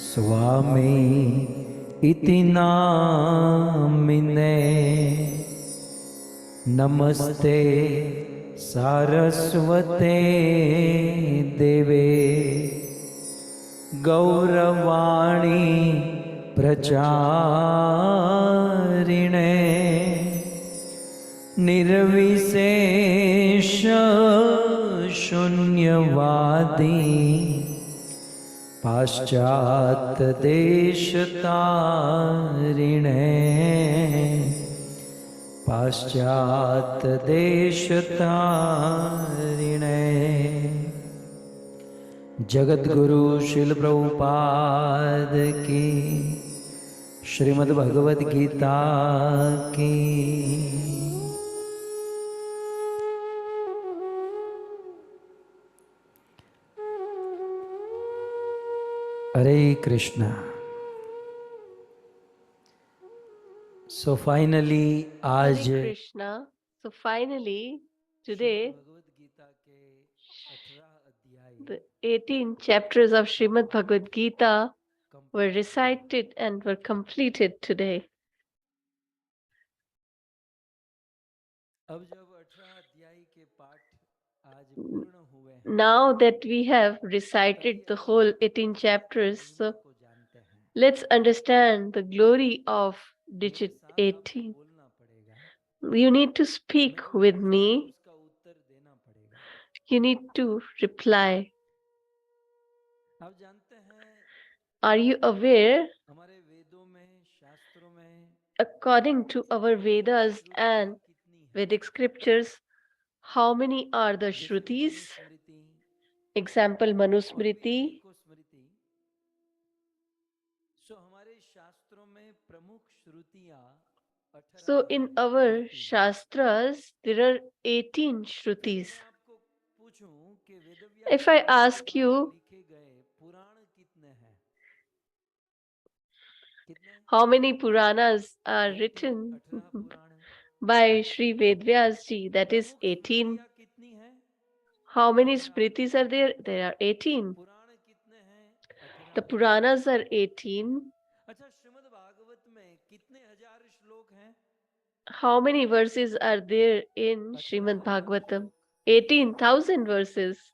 स्वामी इति नामिने नमस्ते सारस्वते देवे गौरवाणी प्रचारिणे निर्विशेष शून्यवादी पाश्चात देशतारिणे पाश्चात देशतारिणे जगद्गुरु श्रील प्रभुपाद की श्रीमद् भगवद गीता की हरे कृष्णा। So finally आज Hare Krishna. So finally today the 18 chapters of Srimad Bhagavad Gita were recited and were completed today. Now that we have recited the whole 18 chapters, so let's understand the glory of digit 18. You need to speak with me. You need to reply. Are you aware? According to our Vedas and Vedic scriptures, how many are the Shrutis? Example, Manusmriti. So in our Shastras, there are 18 Shrutis. If I ask you, how many Puranas are written by Sri Vedvyas ji? That is 18. How many Smritis are there? There are 18. The Puranas are 18. How many verses are there in Srimad Bhagavatam? 18,000 verses.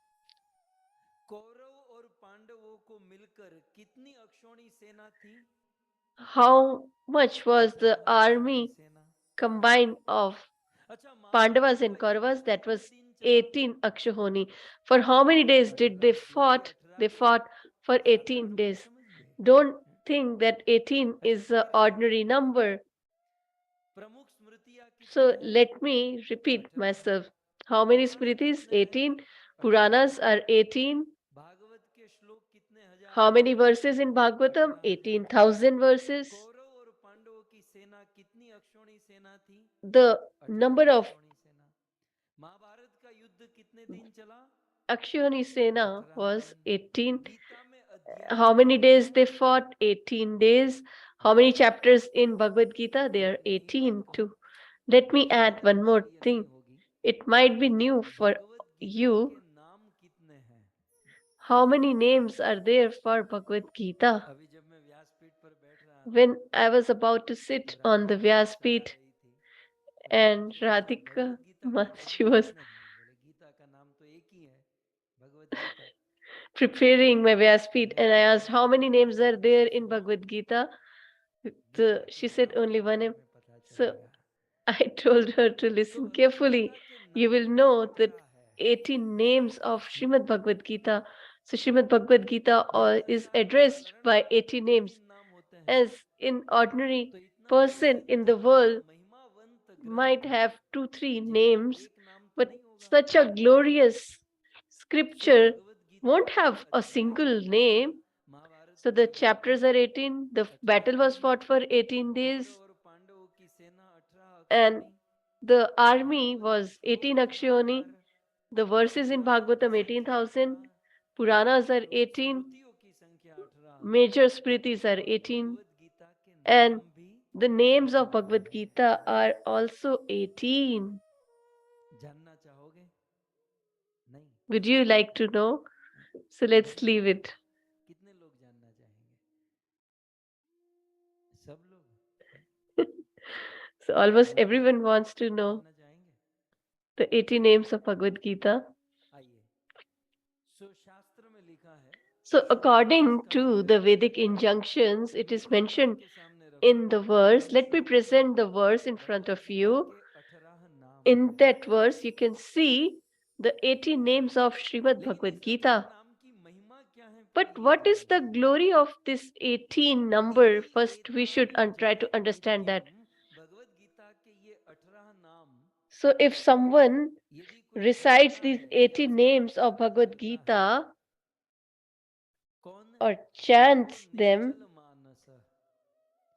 How much was the army combined of Pandavas and Kauravas? That was 18 Akshahoni. For how many days did they fought? They fought for 18 days. Don't think that 18 is an ordinary number. So let me repeat myself. How many Smritis? 18. Puranas are 18. How many verses in Bhagavatam? 18,000 verses. The number of Akshayani Sena was 18. How many days they fought? 18 days. How many chapters in Bhagavad Gita? There are 18 too. Let me add one more thing. It might be new for you. How many names are there for Bhagavad Gita? When I was about to sit on the Vyaspeeth and Radhika, she was preparing my Vyaspeeth and I asked how many names are there in Bhagavad Gita. She said only one name. So I told her to listen carefully. You will know that 18 names of Srimad Bhagavad Gita. So Srimad Bhagavad Gita is addressed by 18 names. As in ordinary person in the world might have 2-3 names, but such a glorious scripture won't have a single name. So the chapters are 18. The battle was fought for 18 days. And the army was 18 Akshayoni. The verses in Bhagavatam 18,000. Puranas are 18. Major Smritis are 18. And the names of Bhagavad Gita are also 18. Would you like to know? So let's leave it. So almost everyone wants to know the 80 names of Bhagavad Gita. So according to the Vedic injunctions, it is mentioned in the verse. Let me present the verse in front of you. In that verse, you can see the 80 names of Srimad Bhagavad Gita. But what is the glory of this 18 number? First, we should try to understand that. So if someone recites these 80 names of Bhagavad Gita or chants them,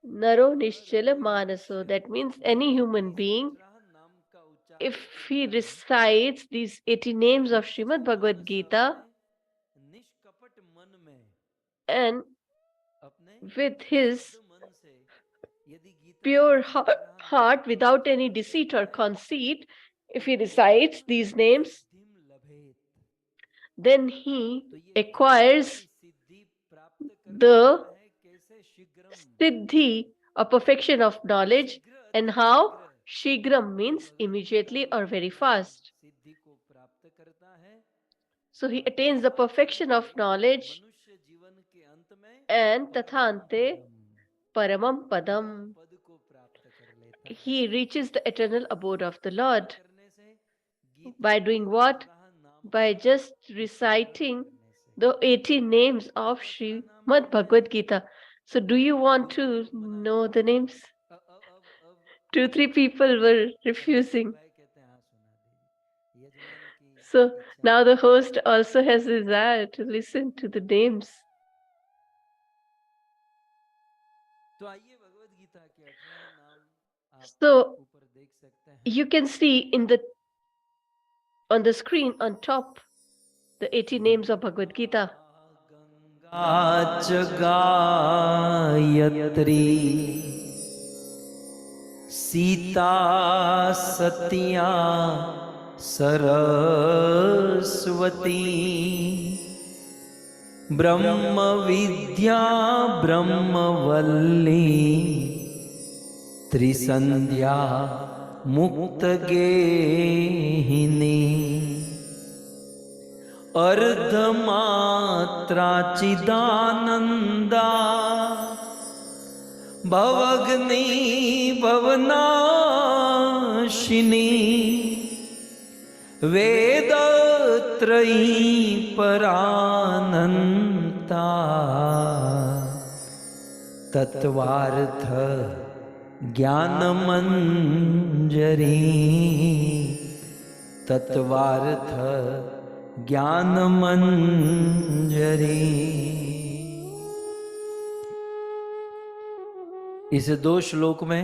Naro Nishchala Manaso, that means any human being, if he recites these 80 names of Srimad Bhagavad Gita and with his pure heart, without any deceit or conceit, if he recites these names, then he acquires the siddhi, a perfection of knowledge. And how? Shigram means immediately or very fast. So he attains the perfection of knowledge and tathante paramam padam. He reaches the eternal abode of the Lord. By doing what? By just reciting the 80 names of Srimad Bhagavad Gita. So do you want to know the names? 2-3 people were refusing. So now the host also has a desire to listen to the names. So you can see in the on the screen on top the 80 names of Bhagavad Gita. Gayatri Sita Satya Saraswati Brahma Vidya Brahma Valli Trisandhya Mukta Gehini Ardhamatra Chidananda Bhavagni Bhavanashini Vedatrayi Parananta Tattvartha Jnanamanjari Tattvartha Jnanamanjari। इस दो श्लोक में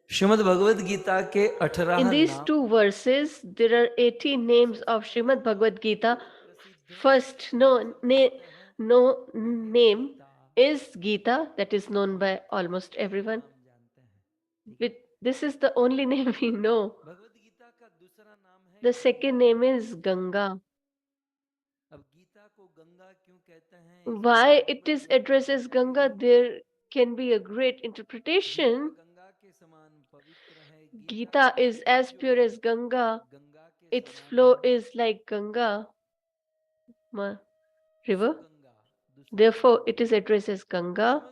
श्रीमद् भगवद गीता के 18 In these two verses, there are 80 names of Srimad Bhagavad Gita. First name is Gita, that is known by almost everyone. This is the only name we know. The second name is Ganga. Why it is addressed as Ganga, there can be a great interpretation. Gita is as pure as Ganga. Its flow is like Ganga river. Therefore, it is addressed as Ganga.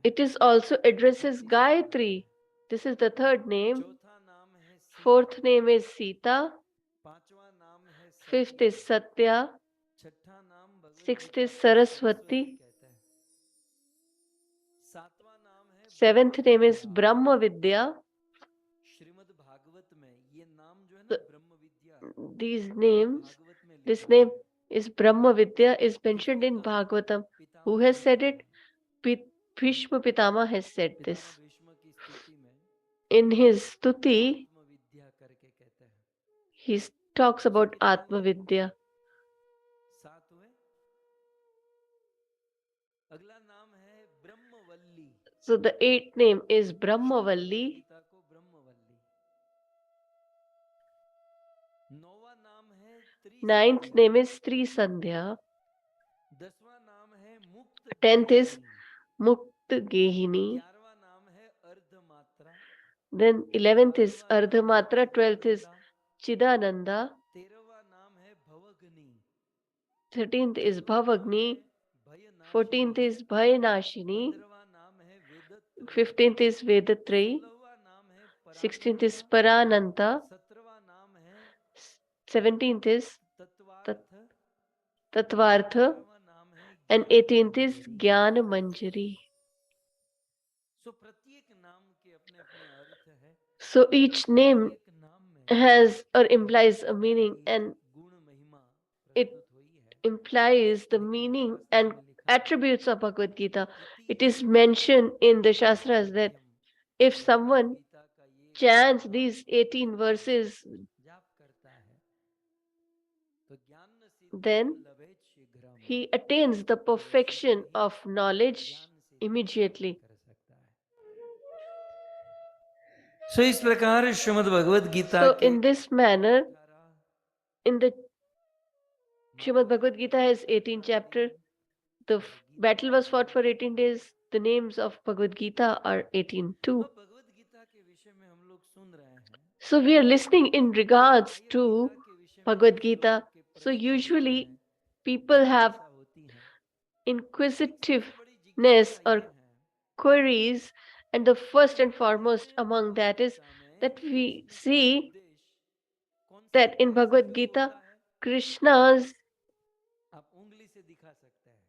It is also addressed as Gayatri. This is the third name. Fourth name is Sita. Fifth is Satya. Sixth is Saraswati. Seventh name is Brahma Vidya. These names, this name is Brahma Vidya, is mentioned in Bhagavatam. Who has said it? Bhishma Pitama has said this. In his stuti, he talks about Atma Vidya. So the eighth name is Brahmavalli. Ninth name is Trisandhya. 10th is Mukta Gehini. Then 11th is Ardhamatra, 12th is Chidananda, 13वां नाम है भवग्नि, 13th is 14वां नाम है Bhavagni, 14th भयनाशिनी, is Bhayanashini, 15वां नाम है वेदत्रयी, 15th is Vedatrayi, 16वां नाम है 16th is परानंता, Parananta, 17वां नाम है 17th is तत्वार्थ, Tatvartha, 18वां नाम है and ज्ञान 18th is Manjari. Jnana Manjari. सो प्रत्येक नाम के अपने अपने अर्थ है, So each name प्रत्येक नाम में has or किसी implies a प्रकार meaning, की and गुण महिमा it प्रस्तुत हुई है। implies the लेकिन meaning शास्त्रों and में लिखा है attributes of Bhagavad Gita. यदि It is mentioned in the Shastras that मध्यम if भगवद someone गीता का ये chants 18 these 18 verses, जाप करता है तो ज्ञान सिद्धिम then लभेत शीघ्रम, he attains the तो वो शीघ्र perfection ही of knowledge ज्ञान सिद्धि प्राप्त immediately. कर सकता है। सो इस प्रकार श्रीमद् भगवद गीता So, के in this manner, 18 in the Srimad Mahabharat Bhagavad के Gita has 18 18 chapters. दिन The और गीता battle के was fought 18 for 18 अध्याय। days. The names of Bhagavad Gita are 18 too. अब भगवद गीता के विषय में हम लोग सुन रहे हैं, So we are listening in तो regards प्राय to गीता के विषय में Bhagavad कुछ लोगों Gita. के So प्रश्न होते usually हैं, people have जिज्ञासा होती है। एक सबसे बड़ी inquisitiveness जिज्ञासा or ये है queries, and the first कि and foremost बताइए among Bhagavad that is Gita में that we कृष्ण का see उपदेश कौन से that in अध्याय से Bhagavad शुरू Gita, होता है? Krishna's आप उंगली से दिखा सकते हैं।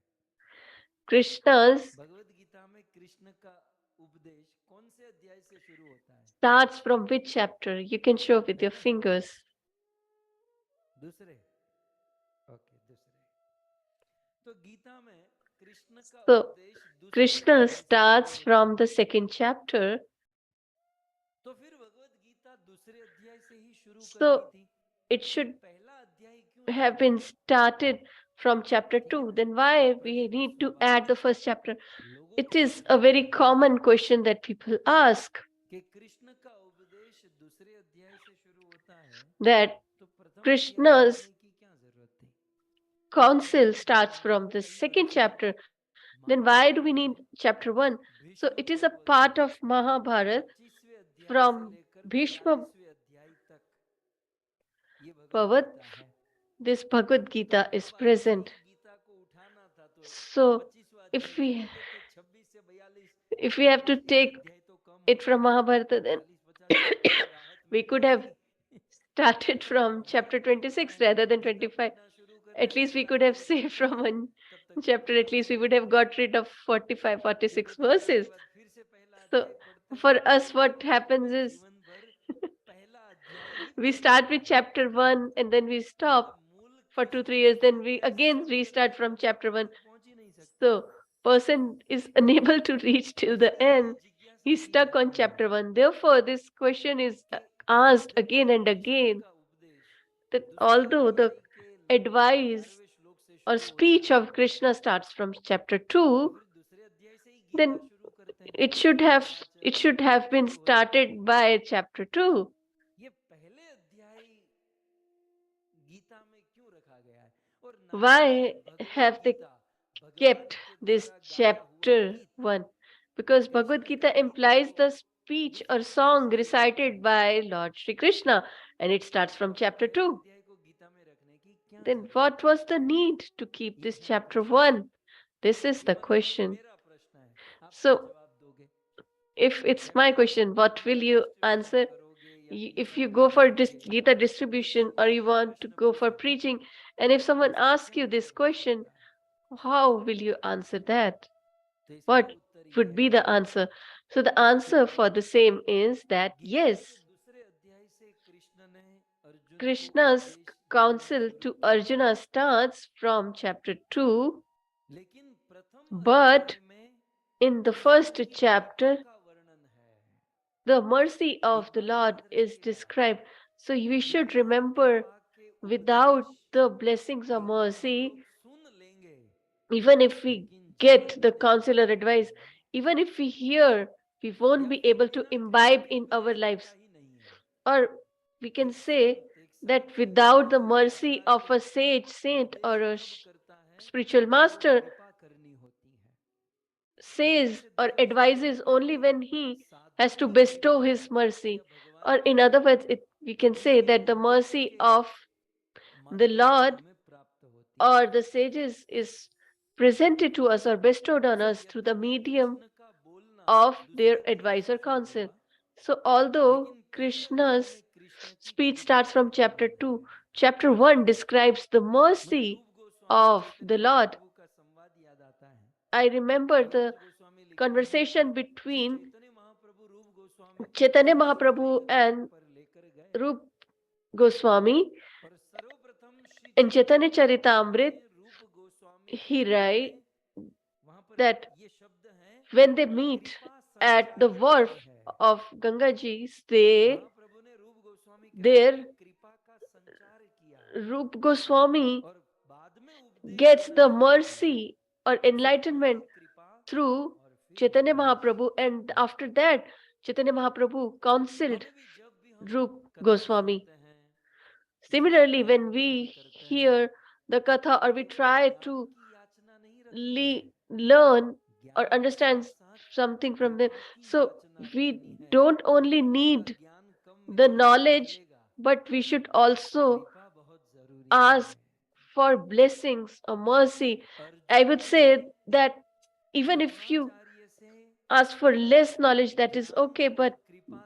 Krishna's भगवद गीता में कृष्ण का उपदेश कौन से अध्याय से शुरू होता है? starts from which chapter? You can show with your पहले, fingers. दूसरे, ओके दूसरे। तो गीता में कृष्ण का So उपदेश दूसरे Krishna अध्याय से शुरू starts होता from है। the second chapter. तो फिर भगवद गीता दूसरे अध्याय से ही शुरू करनी So थी, it फिर should पहला अध्याय क्यों have जोड़ा? been started from chapter ठीक है 2. ना? Then ये why we प्रश्न need to add स्वाभाविक the first chapter? लोगों It के is मन a में very आता है common question that people ask, कि कृष्ण का उपदेश दूसरे अध्याय से शुरू होता है, that तो प्रथम अध्याय Krishna's जोड़ने की क्या जरूरत थी? इसका counsel उत्तर क्या starts है? from the कई second वर्षों chapter. Then why do Mahabharat we need में chapter 1? So Bhishma it is a पर्व के part of Mahabharata 25वें अध्याय से from लेकर Bhishma 42वें अध्याय तक ये भगवद Parvat. गीता है। This Bhagavad तो Gita is जब आज present. की गीता को उठाना था तो So 25वां अध्याय if we छोड़ते थे, 26 से 42, if we तो have to कुछ एक take अध्याय तो कम it होता, from Mahabharata, then 40-50 श्लोकों से राहत we मिलती could have थी। started from नहीं chapter पढ़ना 26 है, rather than गीता 25. पढ़ना शुरू करना At है, least we could start have हो saved जाता from है, one तब तक chapter. At 45 least we would चले have जाते got थे। rid of 45, फिर 46 बताने के verses. बाद फिर से पहला So अध्याय पढ़ते, for us, what तो happens पूरे is जीवन भर पहला अध्याय ही we पढ़ना start with पड़ता chapter 1 and then we है। मतलब stop मूल for कृष्ण 2-3 years. दूसरे Then we अध्याय से again शुरू restart करते from तो chapter अंत 1. तक पहुंच ही नहीं सकते। So person is unable to reach तो till the इसलिए ये end. जिज्ञासा He's की stuck on जाती है chapter 1. Therefore, this question is कि asked again यद्यपि and कृष्ण again, का उपदेश that दूसरे although the अध्याय के लगभग advice 11वें श्लोक से or शुरू होता speech है, of Krishna starts from chapter तो 2, फिर दूसरे अध्याय से ही गीता then शुरू करते हैं, it should have Gita it आचरण should have been शुरू होता है। started by chapter 2. ये पहले अध्याय गीता में क्यों रखा गया है? और नाम क्या है? Why Bhagavad have they Gita, भगवान kept के this द्वारा गाया हुआ chapter गीत। 1? ये Because Bhagavad कृष्ण का Gita गीत है implies तो the speech or दूसरे अध्याय song से शुरू होता recited है। by Lord Shri Krishna, and it starts तो from chapter पहले 2. अध्याय को गीता में रखने की क्या Then जरूरत what थी? was the need to keep ये this है chapter प्रश्न। 1? This is ये the मतलब ये question. मेरा प्रश्न है, आप क्या So, जवाब दोगे? if it's my जैसे question, what will गीता you डिस्ट्रीब्यूशन answer? करोगे या If Gita you go for पढ़ाओगे, Gita मुझसे distribution, or कोई you ये want to प्रश्न go for पूछे preaching, and if तो someone इसका asks क्या you this उत्तर हो question, सकता है? how will you answer that? तो इसका What उत्तर ये would be है the answer? So the कि answer for the same is that Gita yes, के दूसरे अध्याय से कृष्ण ने अर्जुन को Krishna's उपदेश देना counsel शुरू to किया, Arjuna starts from chapter 2, लेकिन प्रथम but अध्याय में in the कृष्ण first की कृपा chapter, का वर्णन है। the mercy एक of the बात याद Lord is रखिएगा, described. So we should बिना remember, कृपा के without उपदेश the blessings of केवल हम mercy, लोग सुन लेंगे, even if we लेकिन get जीवन the में नहीं counsel or advice, उतारेंगे, even if we hear, we won't या be फिर able to बिना कृपा imbibe के in our उपदेश lives. होता ही नहीं है। Or we can say एक that संत without the या mercy Maharaj of a sage, saint, or उपदेश a तब करता है spiritual जब वो master कृपा करनी होती है। says जैसे or ध्यान से advises देखिए only कि when he has to bestow his mercy. Or in other words, we can say that the mercy of the Lord or the sages is presented to us or bestowed on us through the medium of their advisor council. So, although Krishna's speech starts from chapter 2, chapter 1 describes the mercy of the Lord. I remember the conversation between Chaitanya Mahaprabhu and Rup Goswami in Chaitanya Charitamrit. He writes that when they meet at the wharf of Gangaji, there Rup Goswami gets the mercy or enlightenment through Chaitanya Mahaprabhu, and after that, Chaitanya Mahaprabhu counseled Rup Goswami. Similarly, when we hear the Katha or we try to learn or understand something from them, so we don't only need the knowledge, but we should also ask for blessings or mercy. I would say that even if you ask for less knowledge, that is okay, but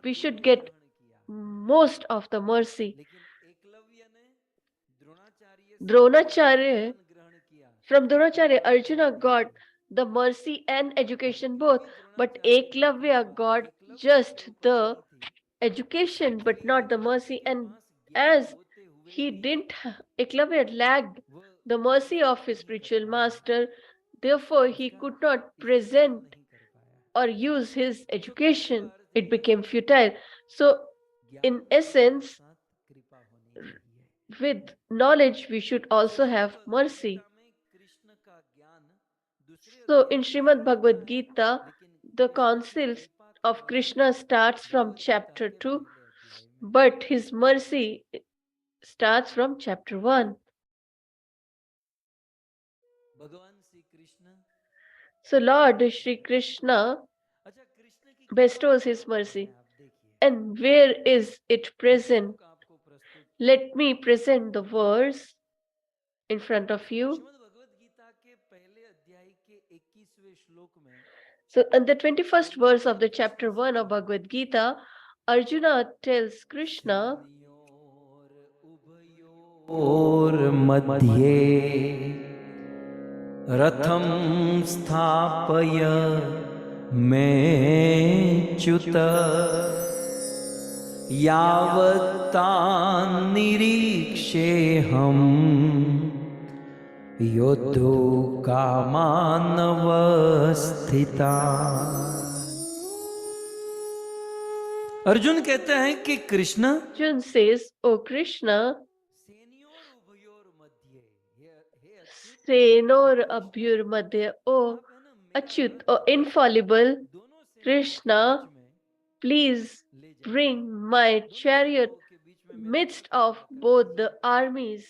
we should get most of the mercy. Dronacharya, from Dronacharya, Arjuna got the mercy and education both, but Eklavya got just the education but not the mercy. And as Eklavya lacked the mercy of his spiritual master, therefore he could not present or use his education. It became futile. So, in essence, with knowledge, we should also have mercy. So, in Srimad Bhagavad Gita, the counsels of Krishna starts from chapter 2, but his mercy starts from chapter 1. So, Lord Shri Krishna bestows his mercy. And where is it present? Let me present the verse in front of you. So, in the 21st verse of the chapter 1 of Bhagavad Gita, Arjuna tells Krishna, और मध्ये रथम स्थापय मेच्युत यावत्तान् निरीक्षेऽहं योद्धुं कामानवस्थितान्। अर्जुन कहते हैं कि Krishna, Arjuna says, O Krishna, Senor Abhyur Madhya, O Achyut, O infallible Krishna, please bring my chariot midst of both the armies.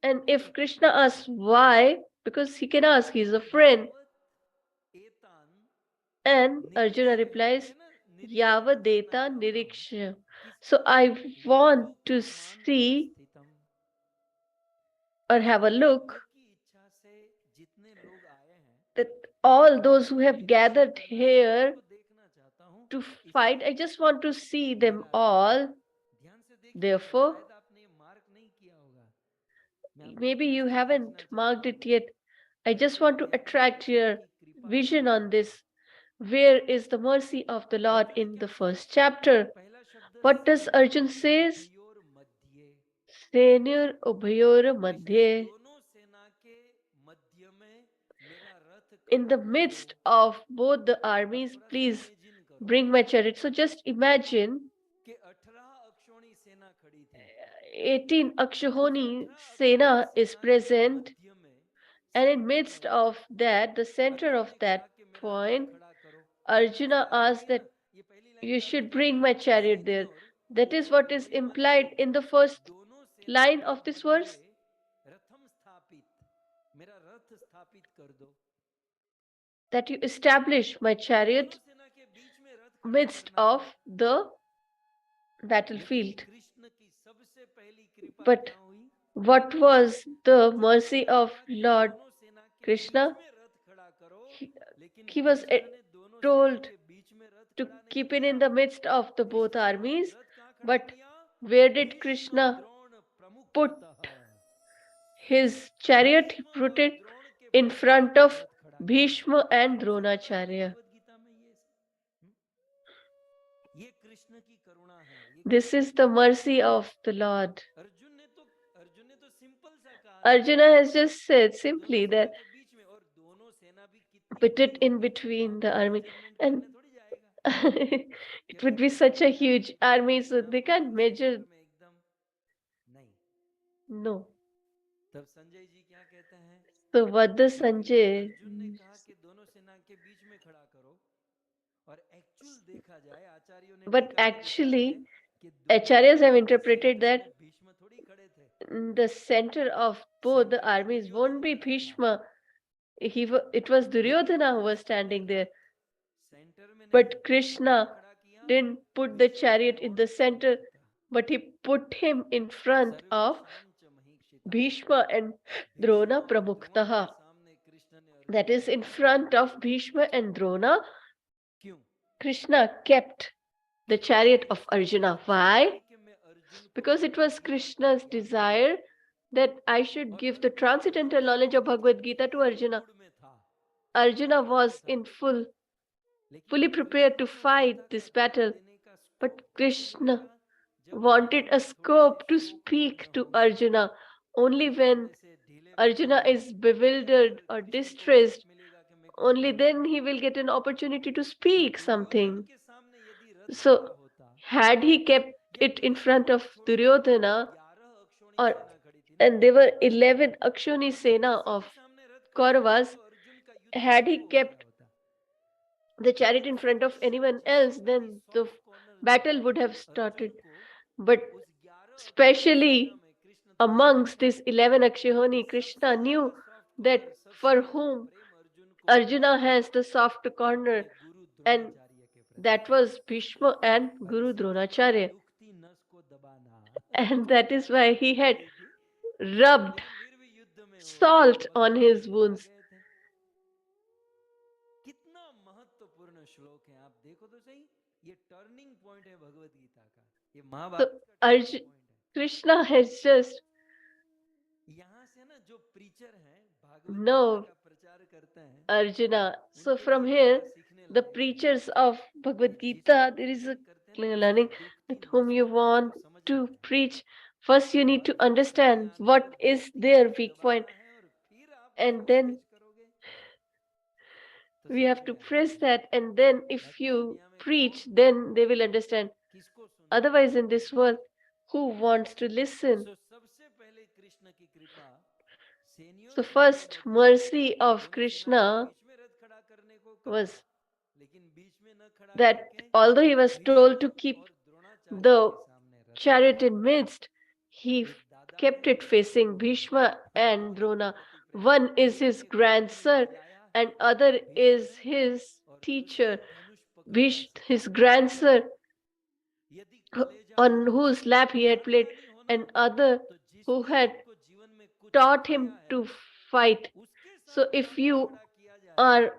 And if Krishna asks why, because he can ask, he's a friend. And Arjuna replies, Yavadeta Niriksha. So I want to see or have a look that all those who have gathered here to fight, I just want to see them all. Therefore, maybe you haven't marked it yet. I just want to attract your vision on this. Where is the mercy of the Lord in the first chapter? What does Arjun says? Senur Ubhayor Madhye. In the midst of both the armies, please bring my chariot. So just imagine 18 Akshahoni Sena is present, and in midst of that, the center of that point, Arjuna asks that you should bring my chariot there. That is what is implied in the first line of this verse. That you establish my chariot midst of the battlefield. लेकिन कृष्ण की सबसे पहली कृपा But क्या हुई? what was the Arjun ने mercy कहा of कि Lord दोनों सेना के बीच Krishna? में रथ खड़ा करो, He, लेकिन he was कृष्ण ने दोनों सेना told के बीच में रथ to खड़ा नहीं keep it किया. in the midst of the both Krishna ने armies. रथ कहाँ खड़ा But किया? where did Bhishma Krishna Drona put प्रमुखतः. his chariot? He Bhishma put और it द्रोण के in पश्चात front of रथ खड़ा किया. Bhishma and सुना था आपने Dronacharya. भगवत गीता में ये? ये कृष्ण की करुणा है, ये This कृष्ण is की the कृपा mercy है. of the Lord. अर्जुन ने तो सिंपल सा कहा था Arjuna has just said कि दोनों simply सेना that के बीच में, और दोनों सेना भी कितनी put बड़ी it in होगी, between वहां the कोई army. मेजरमेंट And करने थोड़ी जाएगा कि it would भाई be देखो such a यहाँ huge कितना army, है, so यहाँ they पर can't measure. सेंटर में एकदम नहीं. No. तब संजय जी क्या कहते हैं So what the कि Sanjay, अर्जुन ने कहा कि दोनों सेना के बीच में खड़ा करो, और एक्चुअल देखा जाए, आचार्यों ने but टीका में लिखा है actually, कि दोनों acharyas have सेना के interpreted सेंटर that में भीष्म थोड़ी खड़े थे. the center of both the centre में armies दुर्योधन won't be खड़ा था, Bhishma. It was लेकिन Duryodhana who was कृष्ण ने standing there. सेंटर में नहीं, But कहाँ Krishna खड़ा किया? didn't put the Bhishma chariot in Drona the center, प्रमुखतः. but he put him in front of सर्वेषां च महीक्षितः. Bhishma and भीष्म Drona और द्रोण के Pramukhtaha. सामने कृष्ण ने That अर्जुन is, को in रखा. front of Bhishma and Drona, क्यों? Krishna kept the chariot of इसकी Arjuna. इच्छा Why? थी कि मैं अर्जुन को Because it was Bhagavad Gita का Krishna's ज्ञान दूं. desire that I should और give the अर्जुन transcendental युद्ध knowledge of भूमि के Bhagavad Gita to पूरे Arjuna. मूड में था, Arjuna तैयार was था, in fully लेकिन prepared to कृष्ण को fight गीता का this ज्ञान battle. देने का But स्कोप कब Krishna मिलेगा? जब wanted युद्ध a में थोड़े से scope to शोक speak मग्न to होंगे, Arjuna only जब when थोड़े से ढीले पड़ Arjuna जाएंगे, is तब bewildered or कृष्ण को स्कोप distressed. मिलेगा कि मैं कुछ Only कहूं. then he will get an opportunity to तो speak दुर्योधन something. के सामने यदि रथ खड़ा So, होता, had he kept या it in front Duryodhan of को छोड़ के वहां पर Duryodhana, 11 अक्षौणी or सेना खड़ी थी ना, and there were 11 Akshoni उन Sena किसी of के सामने रथ खड़ा होता Kauravas, तो अर्जुन का युद्ध had he कैसे हो kept गया होता. the chariot लेकिन in फिर front of कृष्ण anyone जिसको else, कभी then the सॉफ्ट कॉर्नर दिया battle would have Arjun started. को, But उस 11 अक्षौणी सेना especially में कृष्ण देखा amongst these 11 कि Akshihoni, Krishna सबसे knew ज्यादा सॉफ्ट that कॉर्नर, सबसे for ज्यादा whom प्रेम अर्जुन को था Arjuna has the soft corner, अपने गुरु and द्रोणाचार्य के प्रति. that was Bhishma and और Guru इसीलिए तो Dronacharya. दुखती नस को दबाना And that is प्यास why तो he बुझ had गई थी, rubbed लेकिन फिर भी युद्ध में वो salt on भगवान his जी आ wounds. गए थे. कितना महत्वपूर्ण श्लोक है, आप देखो तो सही. ये टर्निंग पॉइंट है भगवत गीता का, ये So महाभारत का टर्निंग पॉइंट है. Krishna has just यहाँ से ना जो प्रीचर हैं, भागवत गीता know का प्रचार करते हैं, Arjuna. So उनके लिए from भी here, बड़ा सीखने the लायक है preachers of कि Bhagavad जिसको Gita, there is a preacher करते हैं ना, उसकी learning दुखती that whom नस you को ना want उसको समझना to है. preach. First, you need और to फिर समय understand आने what पर is दुखती their नस को weak point, दबाना है, और फिर आप and उसको then कैच करोगे तो we समझ have to में press आएगा. that. And then, if बाकी इस you दुनिया में कौन preach, then they will सुनेगा, understand. किसको सुनना है. Otherwise, in this world, who wants to listen? सबसे पहले कृष्ण की कृपा So, सेनियोरिटी पे first बची. mercy of दोनों सेना के Krishna बीच में रथ खड़ा करने को कहा, was लेकिन बीच में न खड़ा that करके although he was told Bhishma to keep और द्रोणाचार्य the के सामने रथ खड़ा chariot in किया. midst, he एक दादा kept है, it एक facing गुरु है, Bhishma and गुरु के Drona. प्रति प्रेम. One is एक his ने गोद में grandson, खिलाया and other भीष्म is ने, his और दूसरे teacher, धनुष पकड़ना His सिखाया. grandson, यदि कलेजा on टूट whose जाए lap तो he had played, समाधान ही होना, and other तो who जिसने had आपको जीवन में कुछ taught सिखाया him है to fight. उसके So, सामने if आपको you खड़ा किया जाए are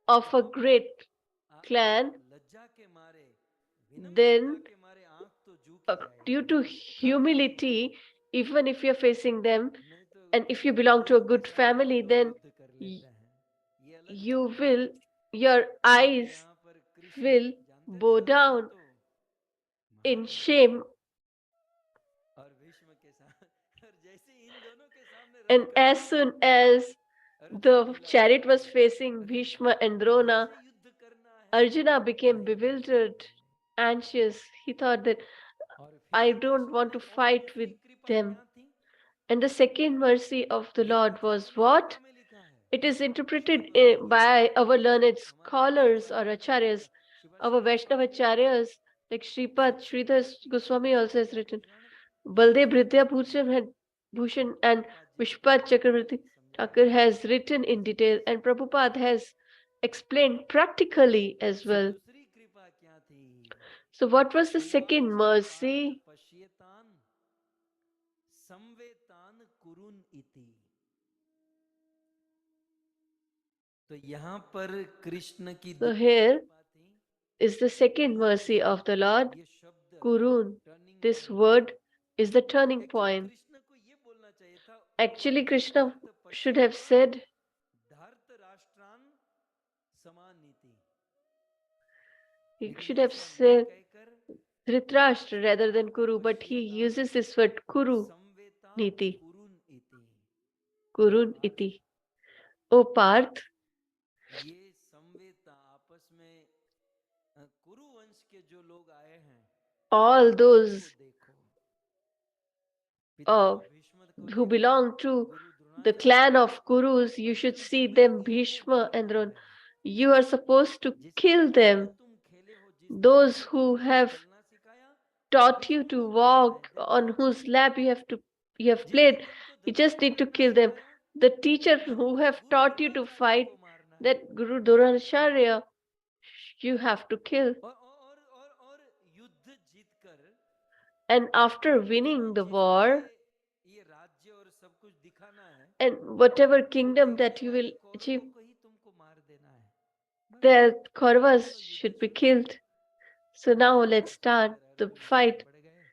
of a तो great clan, आप लज्जा के मारे, विनम्रता then के मारे आंख तो झुकी due जाएगी, to कान झुकेंगे. humility, even if you're facing them, नहीं तो and if you belong to a प्रेम के good साथ हम family, लोग then युद्ध कर y- लेते हैं, ये अलग you बात है. will, your लेकिन eyes यहाँ पर कृष्ण will जानते थे bow अर्जुन down तो in महान है. shame. और भीष्म के साथ और जैसे इन दोनों के सामने And रथ खड़ा as हुआ, soon as अर्जुन the ढीला पड़ chariot गया. was facing अरे Bhishma बाप and रे, Drona, ऐसे युद्ध करना है, Arjuna became नहीं नहीं नहीं bewildered, नहीं. anxious. He thought that और I फिर don't कृष्ण want ने to और fight with दूसरी कृपा them. क्या थी, And the second mercy of the ये Lord was आचार्यों ने what? टीका में लिखा है. It is Shri interpreted Bhagavad Gita by our learned हमारे scholars or Shivaji acharyas, Shiva our Shridhar Vaishnava स्वामी ने acharyas, like Sripad सबसे Sridhar पहली टीका Goswami किसने also has लिखा, written. कोई जाने? Baldev Hridaya हाँ, Bhushan and प्रभुपाद जी ने Vishpad Chakravarti समझाया Thakur है. has written in detail, and Prabhupada has explained practically as well. दूसरी कृपा क्या थी, So, what was the second उवाच पार्थ mercy? पश्येतान संवेतान कुरुन इति। तो यहाँ पर कृष्ण की So, दो here कृपा थी। is the second यहाँ mercy of the Lord, ये शब्द Kurun. टर्निंग This पॉइंट है। word is the turning actually point. Krishna को ये बोलना चाहिए था, Actually, उवाच Krishna Partha should have पश्येतान said, धार्त राष्ट्रान समान नीति। he लेकिन should have ऐसा न said कहकर उवाच Dhritarashtra rather than Partha Kuru, but he पश्येतान uses this word Kuru संवेतान Niti, कुरुन इति। हे Kurun Partha, iti. O Parth, ये संवेता आपस में कुरु वंश के जो लोग आए हैं all उनको those देखो। uh, पितामह भीष्म को who देखो, belong to Guru the Dronacharya clan को of देखो, Kurus, you और should इन see सभी them, लोगों को Bhishma and मारना Drona. है। You are supposed to जिसके kill साथ them, तुम खेले हो, जिसने those तुमको who धरती पे have चलना सिखाया, taught उसी you to को मारना है। walk, that's on it. whose lap you have जिसने played. तुमको You धरती just पे need to लड़ना kill them. सिखाया, The teacher वो who have Guru taught you to Dronacharya fight, को मारना है। that Guru Dronacharya, you have to kill. और युद्ध जीतकर And after तुम्हें winning the जिसको war, ये राज्य और सब कुछ दिखाना है, and whatever वो kingdom देखने that you will वाले achieve, कौरवों को ही तुमको मार देना है। बस the Kauravas चलो युद्ध should be शुरू करो। killed. So now let's start फिर the अर्जुन आगे fight. बढ़ गए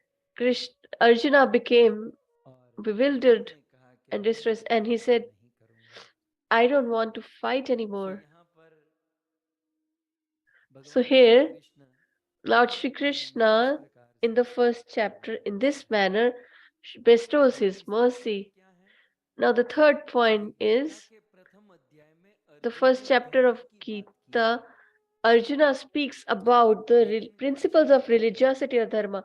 Arjuna became और bewildered उन्होंने कहा कि and मैं distressed, and he युद्ध said, नहीं करूंगा। I don't want to fight so anymore. यहाँ पर So भगवान श्री here, कृष्ण Lord पहले Shri अध्याय में इस Krishna, प्रकार in से the first chapter, in this manner, bestows और his तीसरा पॉइंट mercy. क्या है Now, the third कि point गीता is के प्रथम अध्याय में the अर्जुन first ने chapter धर्म of की बात की है, Gita. Arjuna speaks about the लेकिन principles कृष्ण of ने religiosity or dharma.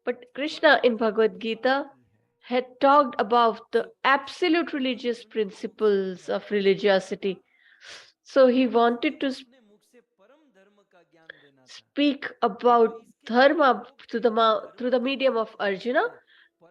But Krishna in परम Bhagavad धर्म की बात Gita की है। had talked about the so Krishna absolute को religious अर्जुन को principles of समझाना था, religiosity. So he उनको wanted to अपने मुख से परम धर्म का ज्ञान देना था। speak ये जो about इसके पहले dharma लोग to थे, ये धर्म through the के medium बारे of में जानते Arjuna, थे,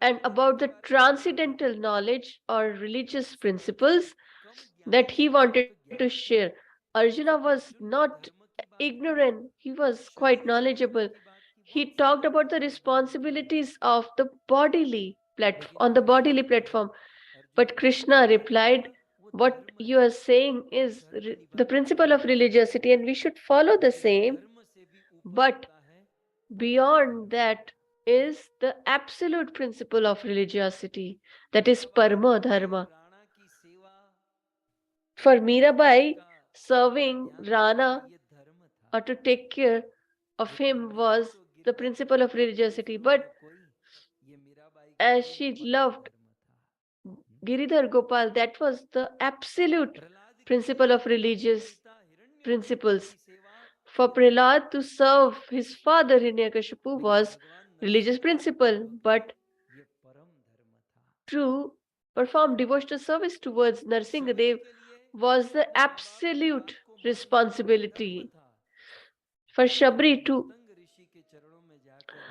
and परम धर्म about के the बारे में नहीं जानते transcendental थे। knowledge or religious so Arjun principles कम ज्ञानी that he थे, wanted तो to ज्ञानी थे। share. Arjuna so was Arjun ने not धर्म की बात की, ignorant, he was quite शरीर छोड़ने knowledgeable. की बात की, He बहुत talked सारी about the बातें भगवान ने कही। responsibilities of the bodily लेकिन on the कृष्ण bodily ने कहा, platform. अर्जुन But ने Krishna कि replied, धर्म वो what धर्म you है, are saying वो is धर्म the निभाना principle of सिखाता है, religiosity, and we should follow the लेकिन same. धर्म से भी ऊपर But होता है, वो परम beyond धर्म है। that is the absolute principle of religiosity, that is Mirabai Parama के लिए Dharma. राणा की सेवा, For मीराबाई Mirabai, का उनका serving ध्यान रखना Rana ये धर्म था। or to take care of लेकिन him मेरे was तो the Girdhar principle of Gopal के religiosity. सिवा But न कोई, ये मीराबाई के as लिए she परम loved धर्म था। Giridhar Gopal, that was the absolute Prahlad के principle लिए of अपने religious पिता हिरण्यकशिपु principles. की सेवा For ये धर्म Prahlad to था। serve his father Hiranyakashipu लेकिन was भगवान religious नरसिंह देव को principle, देखो, but ये परम धर्म था। to perform devotional service towards Shabari Narsingadev के लिए was the अपने माँ बाप की absolute बात को मानना धर्म responsibility. था। For लेकिन Shabri to मतंग ऋषि के चरणों में जाकर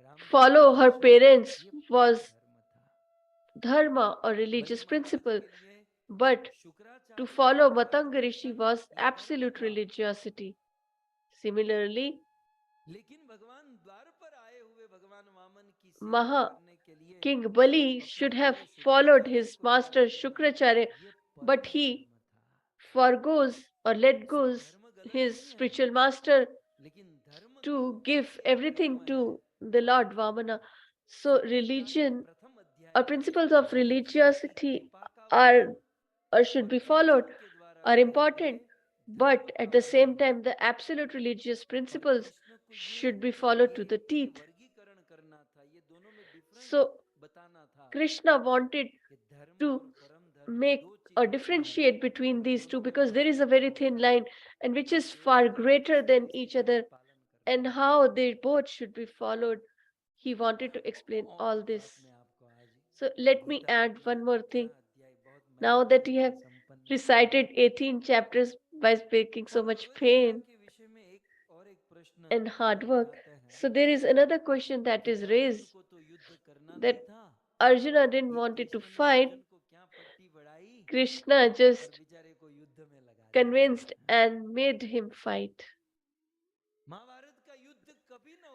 राम जी का follow her दर्शन, parents ये परम was धर्म था। dharma or Bali religious Maharaj principle, के लिए but to शुक्राचार्य follow का Matanga Rishi मार्गदर्शन was ये धर्म absolute था। religiosity. Similarly, लेकिन भगवान द्वार पर आए हुए भगवान वामन की सेवा Maha करने के लिए King Bali अपने should have Guru followed Shukracharya his को master त्याग देना, Shukracharya, ये but परम he धर्म था। forgoes or let so goes धर्म गलत his नहीं है, spiritual master लेकिन धर्म के to ऊपर give जो धर्म everything है to the वो Lord अधर्म Vamana. है। सो So गीता के religion प्रथम or अध्याय में principles of जो कृष्ण की religiosity कृपा का are वर्णन or should और be followed, अर्जुन के द्वारा are कहे important, गए धर्म but का at the same वर्णन, time the absolute religious और principles कृष्ण को should be followed to the ये teeth. वर्गीकरण करना था, ये दोनों में डिफरेंस So बताना था Krishna wanted कि धर्म to और परम धर्म make दो or चीजों से है, differentiate between और these two, दोनों में because there बहुत is a अंतर very thin होता है, line and which और is दोनों far को greater इसी than के each सहित other, पालन करना and है। how they both should be followed. He wanted to explain और all एक this. बात मैं आपको आज So let me Gita add ये one more 18 thing. अध्याय बहुत Now मेहनत that you करके have संपन्न किया recited 18 chapters by speaking so और much भगवत गीता pain के विषय में एक प्रश्न and hard work, उठाते हैं so there is another question that कि is अर्जुन raised, को तो युद्ध करना नहीं that था, Arjuna didn't ये want it to कृष्ण ने fight. अर्जुन को क्या पट्टी बढ़ाई Krishna और just बेचारे को युद्ध में लगा दिया। convinced and made him fight. Mahabharat का युद्ध कभी ना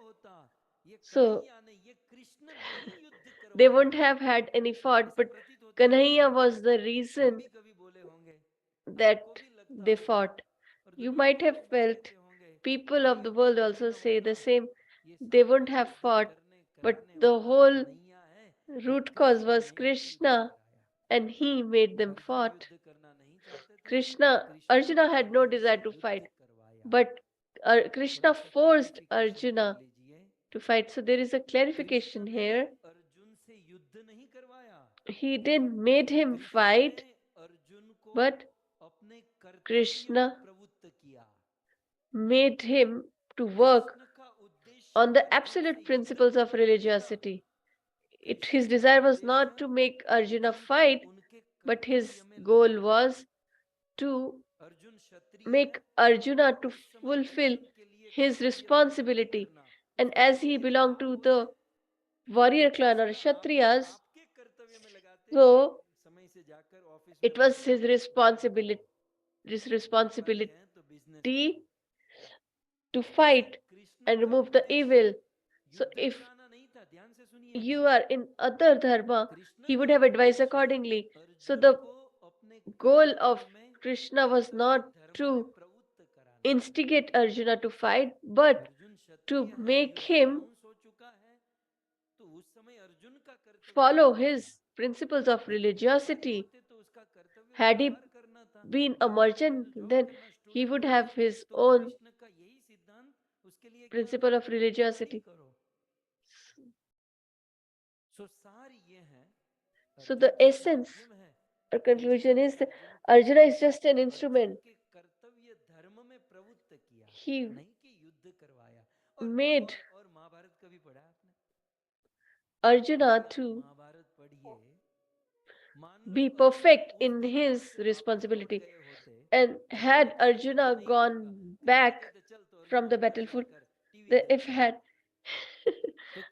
So they won't have had any fought, but Kanhaiya was the reason that they fought. You might have felt people of the world also say the same. They wouldn't have fought, but the whole root cause was Krishna and he made them fought. Arjuna had no desire to fight, but Krishna forced Arjuna to fight. So there is a clarification here. He didn't made him fight, but Krishna made him to work on the absolute principles of religiosity. His desire was not to make Arjuna fight, but his goal was to make Arjuna to fulfill his responsibility. And as he belonged to the warrior clan or Kshatriyas, so it was his responsibility to fight and remove the evil. So if you are in other dharma, he would have advised accordingly. So the goal of Krishna was not to instigate Arjuna to fight, but to make him follow his principles of religiosity. Had he been a merchant, then he would have his own principle of religiosity. So the essence or conclusion is that Arjuna is just an instrument. He made Arjuna to be perfect in his responsibility. And had Arjuna gone back from the battlefield, if had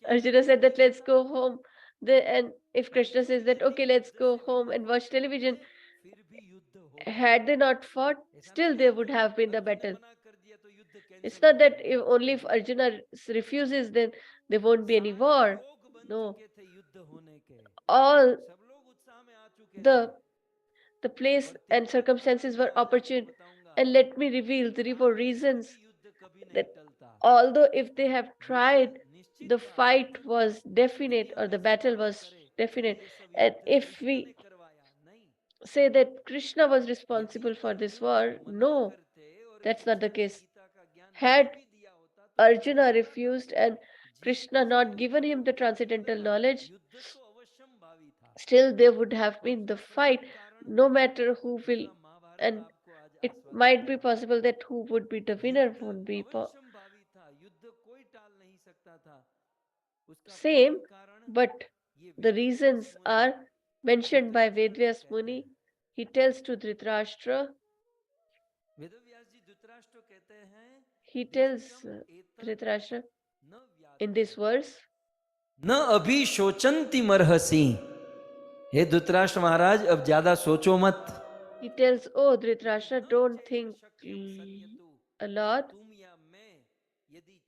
Arjuna said that let's go home, and if Krishna says that okay, let's go home and watch television, had they not fought, still there would have been the battle. It's not that if Arjuna refuses, then there won't be any war. No, all the place and circumstances were opportune. And let me reveal 3 4 reasons that although if they have tried, the fight was definite or the battle was definite. And if we say that Krishna was responsible for this war, no, that's not the case. Had Arjuna refused and Krishna not given him the transcendental knowledge, still there would have been the fight, no matter who will, and it might be possible that who would be the winner won't be same, but the reasons are mentioned by Vedvyas Muni. He tells to Dhritarashtra, he tells Dhritarashtra in this verse, न अभी शोचंती मरहसी, हे धृतराष्ट्र महाराज अब ज्यादा सोचो मत. he tells, oh Dhritarashtra, don't think a lot,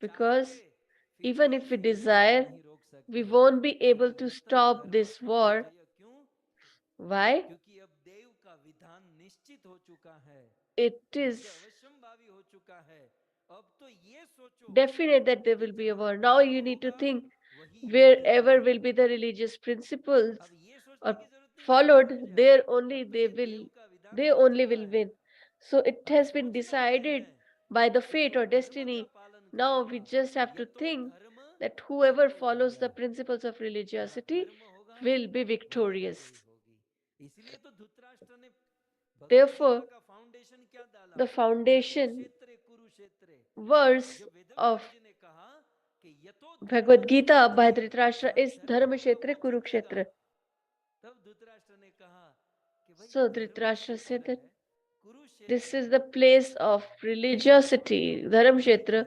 because even if we desire, we won't be able to stop this war. Why? It is definite that there will be a war. Now you need to think wherever will be the religious principles are followed, they only will win. So it has been decided by the fate or destiny. Now we just have to think that whoever follows the principles of religiosity will be victorious. Therefore, the foundation verse of Bhagavad Gita by Dhritarashtra is Dharmakshetra Kurukshetra. So Dhritarashtra said that this is the place of religiosity, Dharmakshetra,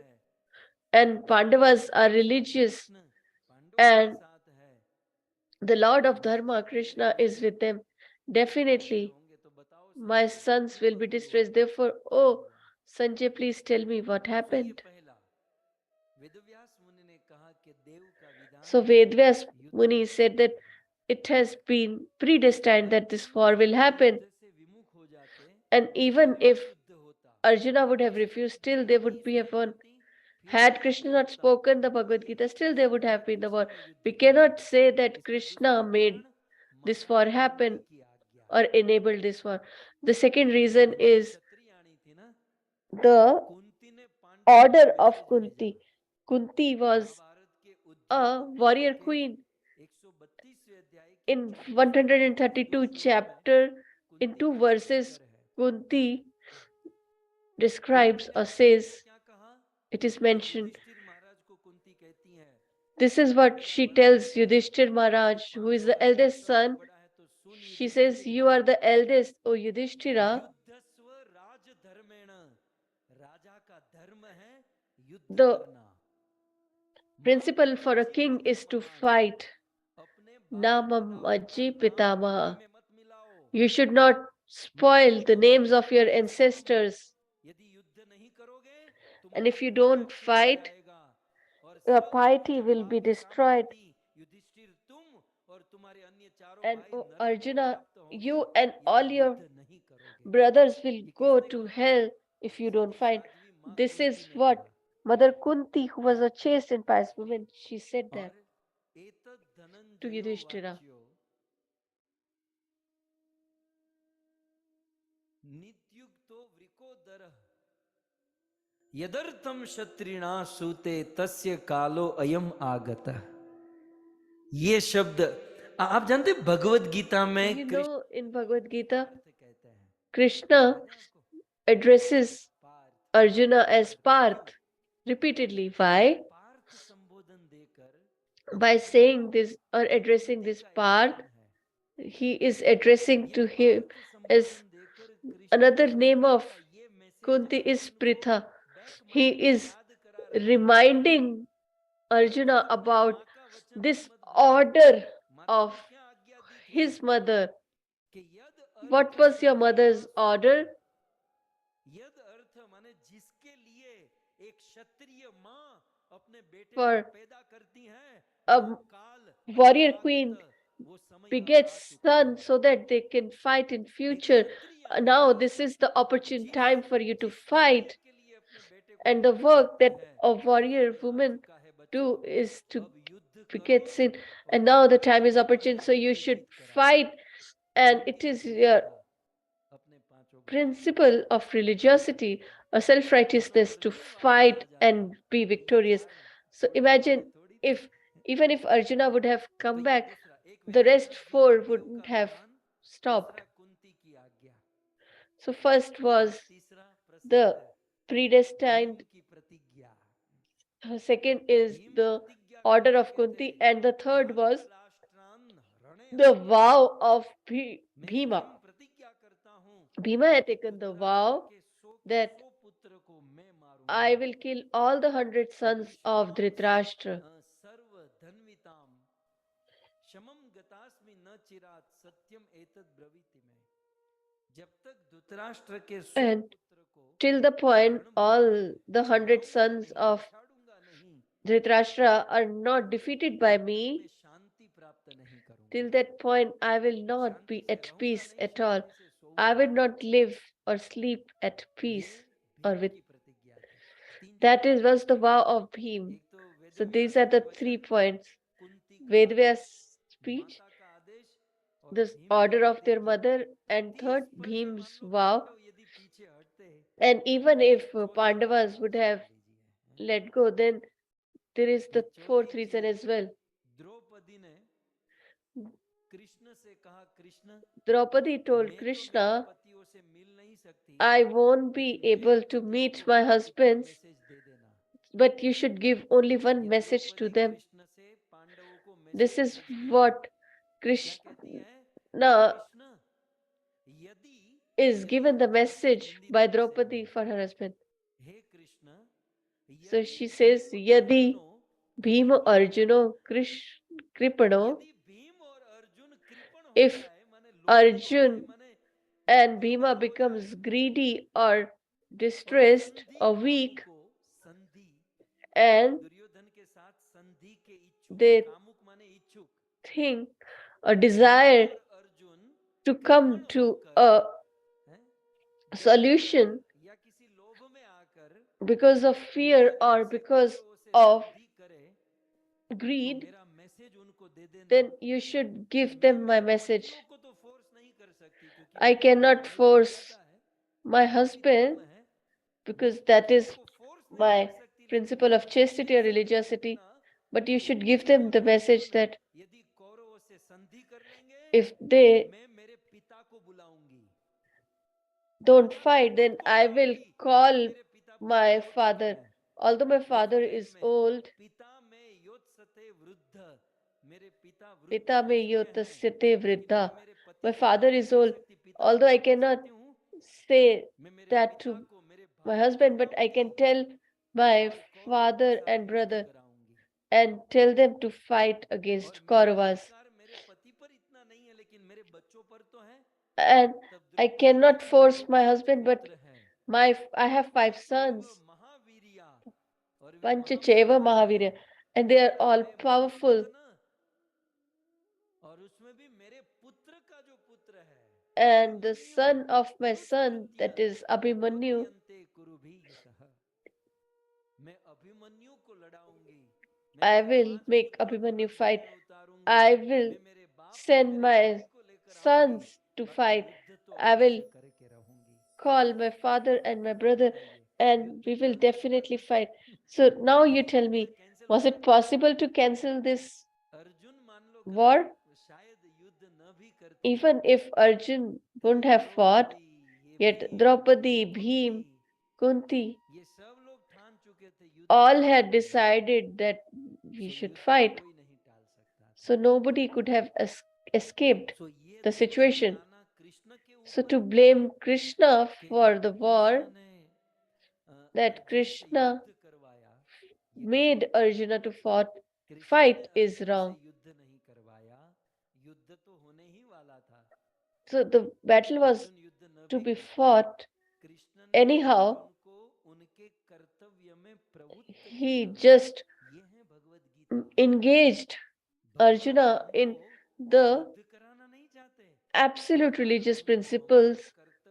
and Pandavas are religious, and the Lord of Dharma, Krishna, is with them. Definitely, my sons will be distressed. Therefore, oh, Sanjay, please tell me what happened. So Vedvyas Muni said that it has been predestined that this war will happen. And even if Arjuna would have refused, still they would be have won. Had Krishna not spoken the Bhagavad Gita, still there would have been the war. We cannot say that Krishna made this war happen or enabled this war. The second reason is the order of Kunti. Kunti was a warrior queen. In 132 chapter, in 2 verses, Kunti describes or says, it is mentioned, this is what she tells Yudhishthir Maharaj, who is the eldest son. She says, you are the eldest, O Yudhishthira. The principle for a king is to fight. Namam Ajji Pitamaha. You should not spoil the names of your ancestors. And if you don't fight, your piety will be destroyed. And Arjuna, you and all your brothers will go to hell if you don't fight. This is what Mother Kunti, who was a chaste and pious woman, she said that to Yudhishthira. यदर्थम क्षत्रिणा सूते तस्य कालो अयम आगत. ये शब्द आप जानते भगवत गीता में You know, in Bhagavad Gita, Krishna addresses Arjuna as Parth repeatedly. Why? By saying this or addressing this Parth, he is addressing to him as another name of Kunti is Pritha. He is reminding Arjuna about this order of his mother. What was your mother's order? For a warrior queen begets son so that they can fight in future. Now this is the opportune time for you to fight. And the work that a warrior woman do is to beget sin. And now the time is opportune, so you should fight. And it is your principle of religiosity or self-righteousness to fight and be victorious. So imagine if even if Arjuna would have come back, the rest four wouldn't have stopped. So first was the predestined, second is the order of Kunti, and the third was the vow of Bhima. Bhima had taken the vow that I will kill all the 100 sons of Dhritarashtra. And till the point all the 100 sons of Dhritarashtra are not defeated by me, till that point I will not be at peace at all. I will not live or sleep at peace or with. That was the vow of Bhim. So these are the 3 points. Vedvyas speech, the order of their mother, and third, Bhim's vow. And even if Pandavas would have let go, then there is the fourth reason as well. Draupadi told Krishna, I won't be able to meet my husbands, but you should give only one message to them. This is what Krishna is given the message by Draupadi for her husband. So she says, Yadi Bhima Arjuno Kripano. If Arjun and Bhima becomes greedy or distressed or weak, and they कामुक माने इच्छुक, think or यहाँ desire पर Arjun to कृपण come to होकर, a हैं, या solution या किसी लोभ में आकर because of यदि fear or हमसे because कौरवों से of संधि करे, तो greed, मेरा मैसेज उनको दे देना then you should कि give मैं them my मेरे message. पतियों को तो फोर्स नहीं कर सकती, क्योंकि I वो तो मेरा cannot भाई है, force दादा है, my वही धर्म husband है। मैं because that पतियों is को फोर्स नहीं कर my सकती, लेकिन principle मेरे of chastity or मैसेज से कह religiosity. देना But you कि should give them the मेरे message अर्जुन that यदि कौरवों से संधि कर लेंगे if तो they मैं मेरे पिता को बुलाऊंगी, don't पिता तो fight, खुद then को I will बुलाऊंगी, मैं call मेरे पिता पुराने my हो चुके father. हैं। Although my देखो father अंग्रेजी is में, old, पिता में योत्सते वृद्ध, मेरे पिता वृद्ध Pita हो me चुके हैं, yotasate लेकिन मैं vriddha. मेरे पति My को ये father नहीं is कह old. सकती पिता मैं Although I युद्ध cannot चाहती हूँ, say मैं मेरे that पिता to को, मेरे my भाई को husband, but I बुलाऊंगी can tell my और कौरवों के father साथ and युद्ध brother कराऊंगी। and tell them to fight और against मेरा Kauravas. अधिकार मेरे पति पर इतना नहीं है, लेकिन मेरे बच्चों पर तो है। And तब I द्रौपदी cannot कहती force मेरे my 5 husband, but पुत्र हैं, I have 5 पंचचैव sons, महावीरिया, और वे Panchacheva महाबलवान हैं। Mahavira, and they are all अरे powerful. मनोमूर्ख ना, और उसमें भी मेरे पुत्र का जो पुत्र है And the Abhimanyu, son of my son, दुष्कृत्य that is Abhimanyu, द्योत्यन्ते कुरुभिः, मैं अभिमन्यु को लड़ाऊंगी, मैं I मेरे will 5 make पुत्रों को Abhimanyu रणभूमि fight. में उतारूंगी, I will मैं मेरे बाप और send मेरे भाई my को लेकर आऊंगी, sons to बाकी fight. युद्ध तो I will अवश्य करके रहूंगी। call my father and my brother, बताइए, and युद्ध we will करना ही था definitely ना, fight. So now you tell युद्ध me, कैंसिल हो was it सकता था? possible to cancel this Arjun मान लो गलत, war? शायद युद्ध न भी करते, Even if Arjun फिर wouldn't ये have fought, द्रौपदी, ये yet भीम, ये Draupadi, कुंती, Bhim, Kunti, ये सब लोग ठान चुके थे युद्ध all had करेंगे हम। decided that we so should युद्ध fight. कोई नहीं टाल सकता So था। nobody could have escaped सो ये the दोष situation. लगाना कृष्ण के So to ऊपर blame Krishna कि for the कृष्ण war, ने that अर्जुन से Krishna युद्ध करवाया, ये made गलत है। Arjuna to कृष्ण ने fight is अर्जुन से wrong. युद्ध नहीं करवाया, युद्ध तो होने ही वाला था। So the battle was Arjun युद्ध न to भी be करता, fought कृष्ण ने anyhow. अर्जुन को उनके कर्तव्य में प्रवृत्त He किया। just ये है भगवत गीता। engaged भगवान Arjuna in हमको the युद्ध कराना नहीं चाहते, absolute भगवान religious हमें हमारे principles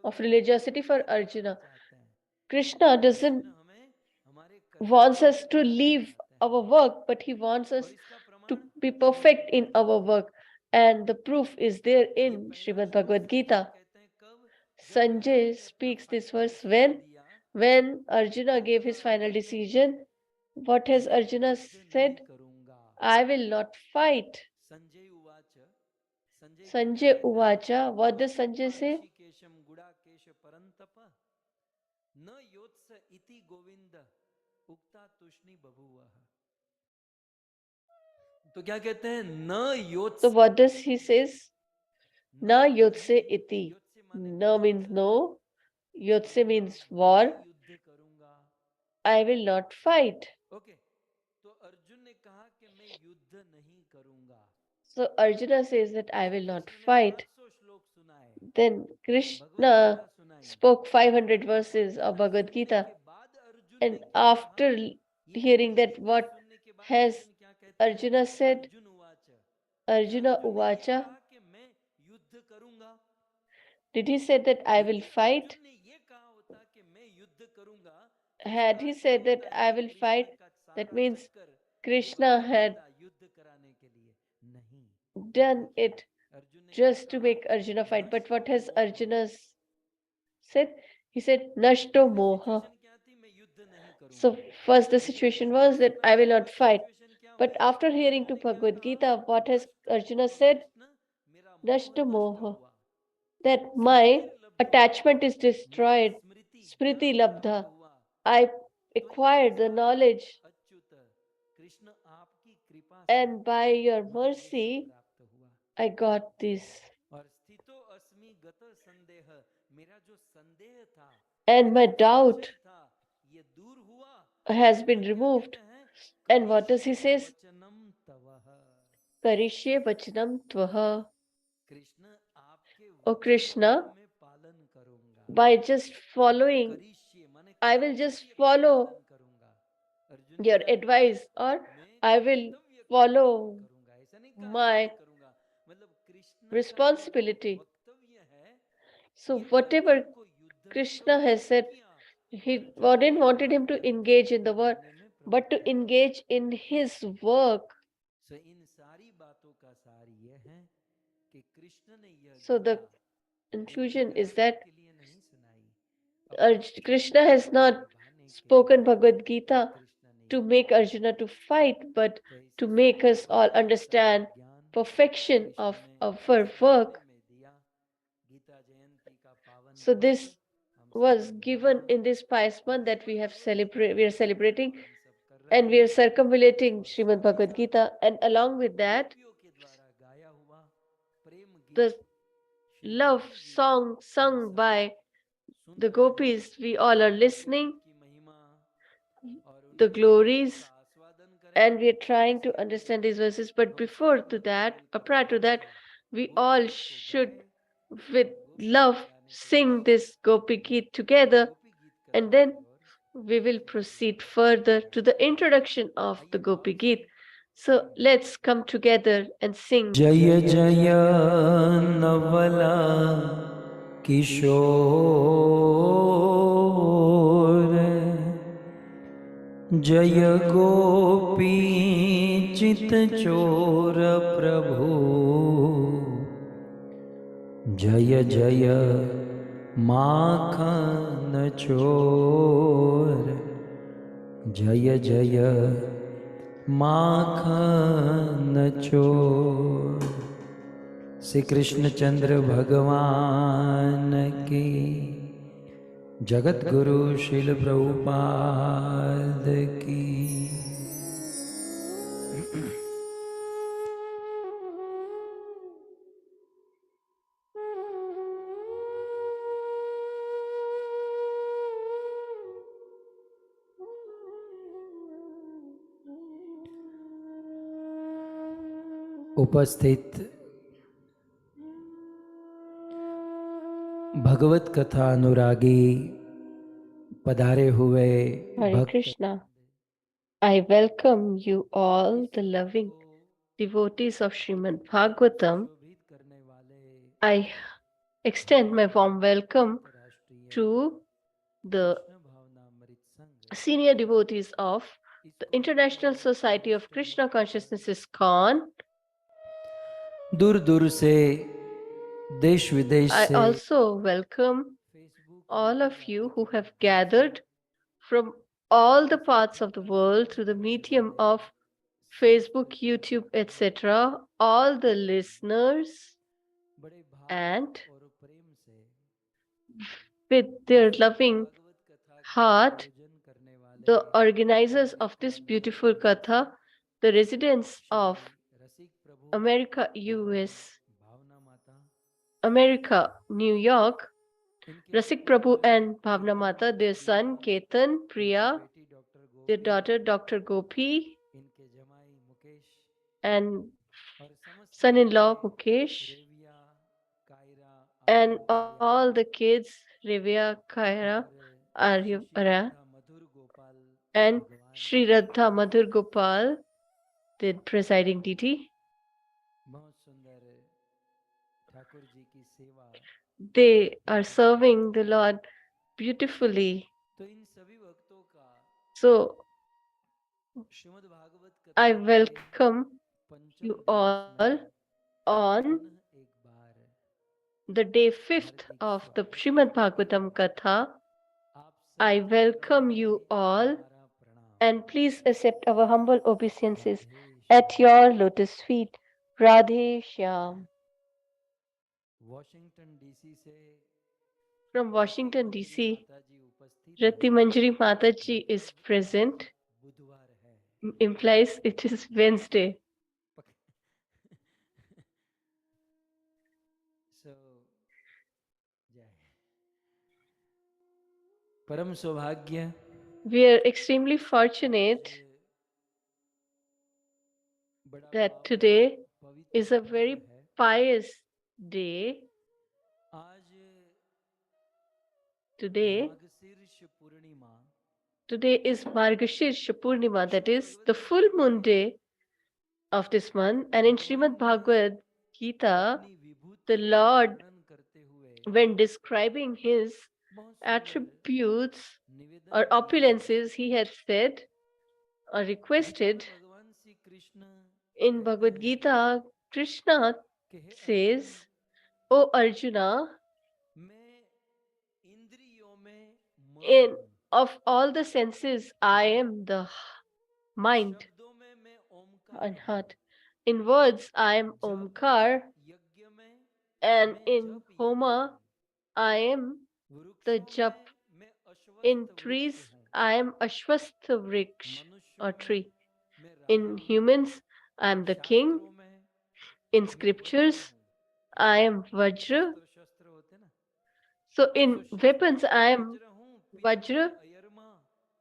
of कर्तव्य में religiosity for प्रवृत्त कराना Arjuna. चाहते हैं। Krishna doesn't कृष्ण हमें हमारे wants कर्तव्य में us to लगाना leave चाहते our हैं, work, but he wants और us इसका to प्रमाण be Shrimad perfect in Bhagavad our Gita है। work. And the proof is there ये in पहला Srimad श्लोक Bhagavad संजय Gita. कहते हैं कब, जब अर्जुन Sanjay ने अपना speaks this final verse decision दिया, when Arjuna क्या gave कहा his final अर्जुन ने? decision. What has मैं Arjuna युद्ध नहीं said? करूंगा। I will not fight. Sanjay उवाच, संजय कहते Sanjay हैं Uvacha. न What does Sanjay कृत्वा say? ऋषिकेशम गुडाकेश परंतप न योत्स इति गोविंद उक्ता तुष्णि बभुवः। तो क्या कहते हैं? न So योत्स, what does he says? न Na युद्ध, yotse iti. योत्से माने No means युद्ध, no. Yotse means नहीं war. युद्ध करूंगा। I will not fight. Okay, तो अर्जुन ने कहा कि मैं युद्ध नहीं करूंगा। So Arjuna says that I फिर will not कृष्ण ने fight. 500 श्लोक सुनाए, Then भगवत गीता Krishna सुनाई। spoke 500 Bhagavad verses of Gita Bhagavad सुनने Gita. के बाद अर्जुन ने And क्या कहा? after ये hearing पूरी that, गीता what सुनने के बाद has अर्जुन क्या कहते हैं? Arjuna said? अर्जुन उवाच, क्या Arjuna अर्जुन ने ये Uvacha. कहा कि मैं युद्ध करूंगा? Did he say that I will यदि fight? अर्जुन ने ये कहा होता कि मैं युद्ध करूंगा, तो इसका Had he अर्थ ये said that होता है I कि will कृष्ण fight, का that सारा means चक्कर Krishna बना had था युद्ध कराने के लिए। नहीं, done देखिए it अर्जुन ने क्या just to कहा? make Arjuna fight. But नष्टो what has मोह, Arjuna said? He said, Nashto पहली moha. सिचुएशन क्या थी? मैं युद्ध नहीं So करूंगा। first the लेकिन situation Gita was that I सुनाने will के not बाद fight. सिचुएशन क्या But हुई? after hearing अर्जुन to ने क्या Bhagavad कहा? Gita, what has नष्टो Arjuna मोह said? कृष्ण, मेरा मोह Nashto नष्ट moha. हुआ, That my Smriti लब्धा, attachment is मुझे destroyed. स्मृति Smriti ज्ञान प्राप्त labdha. हुआ। I तो ये acquired किस the बात का? knowledge, अच्युत, कृष्ण आपकी कृपा से and by your मुझे ये सब mercy, प्राप्त हुआ। I got this. और स्थितो अस्मि गत संदेह, मेरा जो संदेह था, And मेरा my जो doubt संशय था, ये दूर हुआ। has और been फिर क्या removed. कहते हैं? And what does he करिष्ये say? वचनम तवः, Karishye vachanam tvaha. कृष्ण आपके O वचनों का Krishna, मैं पालन करूंगा। by just following, करिष्ये माने I will just कर्तव्य का follow पालन करूंगा। अर्जुन ने your क्या कहा? advice, or मैं I will कर्तव्य follow करूंगा, ऐसा नहीं कहा मैं my नहीं करूंगा, मतलब कृष्ण का जो responsibility. वक्तव्य है, So ये नहीं है कि whatever उनको युद्ध में Krishna has प्रवृत्त said, किया, पर he जो didn't wanted him to Bhagavad engage in Gita the war, पढ़ाने में but प्रवृत्त to किया। engage in his work. सो इन सारी बातों का सार ये है कि कृष्ण ने यह So गीता the युद्ध conclusion is कराने that के लिए नहीं सुनाई, अपने Krishna कर्तव्य has को not निभाने के spoken लिए Bhagavad Gita कृष्ण ने to यह make गीता Arjuna to सुनाई। fight, but तो to ऐसे make सारे us all भगवत कथा का understand ज्ञान perfection कृष्ण of ने our सुनाने work. में दिया। गीता जयंती का पावन So पर्व this हम was सबने given मनाया, in this pious और month that सब we are भगवत गीता का celebrating, गान सब कर and रहे we are हैं, circumambulating और Srimad साथ ही Bhagavad साथ Gita, and along with that, गोपियों के द्वारा गाया हुआ प्रेम गीत the श्री love गोपी गीत song हम sung सब by सुन the रहे हैं। gopis, we all are गोपियों listening की महिमा और the उनके सौंदर्य का glories, आस्वादन करें। and we are trying to इसके लिए understand these verses. But हम before सब to भक्ति that, रल or के prior to भाव that, से we गोपी all गीत को should, गाए, with और गोपी गीत love, गाने के sing बाद this Gopi हम Geet together, गोपी गीत and कथा then की ओर we will चलते proceed चलेंगे। further to the जय जय। introduction of the आइए Gopi भाव से Geet. So प्रेम से let's come together and sing. जय जय नवला किशोर, जय गोपी चित चोर प्रभु, जय जय माखन चोर, जय जय माखन चोर। श्री कृष्णचंद्र भगवान की, जगत गुरु शिल प्रभुपाद की। उपस्थित भगवत कथा अनुरागी पधारे हुए Hare भक्त, Krishna. I welcome you all, the loving devotees of Srimad Bhagavatam. सुशोभित करने वाले I extend my warm welcome अंतर्राष्ट्रीय to the कृष्ण भावनामृत संघ, senior devotees of the ISKCON International के Society of वरिष्ठ Krishna भक्तजन, Consciousness ISKCON. दूर दूर से, देश विदेश I से, also welcome Facebook all YouTube of you आदि who के have माध्यम से gathered from all the इस parts कथा of the का world through श्रवण the करने medium वाले of समस्त Facebook, श्रोता YouTube, गण, etc., all the आइए listeners, बड़े भाव and और प्रेम से with इस their loving भागवत कथा का heart, आयोजन करने वाले the organizers of this America beautiful US Katha, the residents Shri of Rasik Prabhu America, एवं US, भावना माता, America, New York, इनके Rasik Prabhu सुपुत्र and Bhavna Ketan, Mata, their Priya, son Ketan, इनकी Priya, बेटी doctor their Gopi, daughter Dr. Gopi, इनके जमाई Mukesh, and और समस्त son in बच्चे law Mukesh, Rebia, Kiara, and Aryan, Arya, all the kids Revya, Kaira, और Shri Arya, Arya, श्रीरद्धा Madhur Gopal and भगवान, Sri Radha Madhur Gopal, the presiding deity. बहुत सुंदर ठाकुर जी की सेवा They कर are रहे हैं। serving the Lord beautifully. तो इन सभी भक्तों का So श्रीमद् भागवत I कथा के welcome पंचम you दिवस all में on पुनः एक बार the day 5th Hardik of the स्वागत Srimad करते Bhagavatam हैं। Katha. आप I सबकी ओर welcome से you all, हमारा प्रणाम। and please accept our humble obeisances Radhe at Shyam. your lotus feet. Radhe Shyam. Washington DC से From Rati Washington, Manjari D.C., माता जी उपस्थित Rati हैं, Manjari Mataji is मतलब आज present, बुधवार है। implies it is Wednesday. पक- सो जय। परम सौभाग्य We are extremely आज fortunate बड़ा that पावन today पवित्र is a पर्व very है। pious day. आज Today, माघशीर्ष Purnima, today is Margashirsha Purnima, that is Shrimad the Bhagavad full Gita moon के day of this month. And in Srimad भगवान Bhagavad Gita, अपनी the विभूतियों का Lord, वर्णन करते हुए when describing his बहुत सुंदर attributes निवेदन or किया है। opulences, he had said or Gita requested में भगवान श्री कृष्ण in कहते Bhagavad हैं Gita, Krishna कि हे अर्जुन, says, O Arjuna, मैं इंद्रियों में मन in हूँ, of all the senses, I am the mind शब्दों में मैं ओमकार and हूँ, heart. In words, I am जप में Omkar, यज्ञ में and मैं in जप यज्ञ Homa, हूँ, I am the वृक्षों Jap. में मैं In अश्वत्थ वृक्ष trees, हूँ, I am Ashwastha Vriksh मनुष्यों or में tree. मैं राजा In हूँ, humans, I am the king. शास्त्रों में In मैं वज्र scriptures, हूँ। I am Vajra. अस्त्र शस्त्र होते ना, So सो in शास्त्रों weapons, में मैं I am वज्र हूँ, पितरों Vajra. में अयरमा,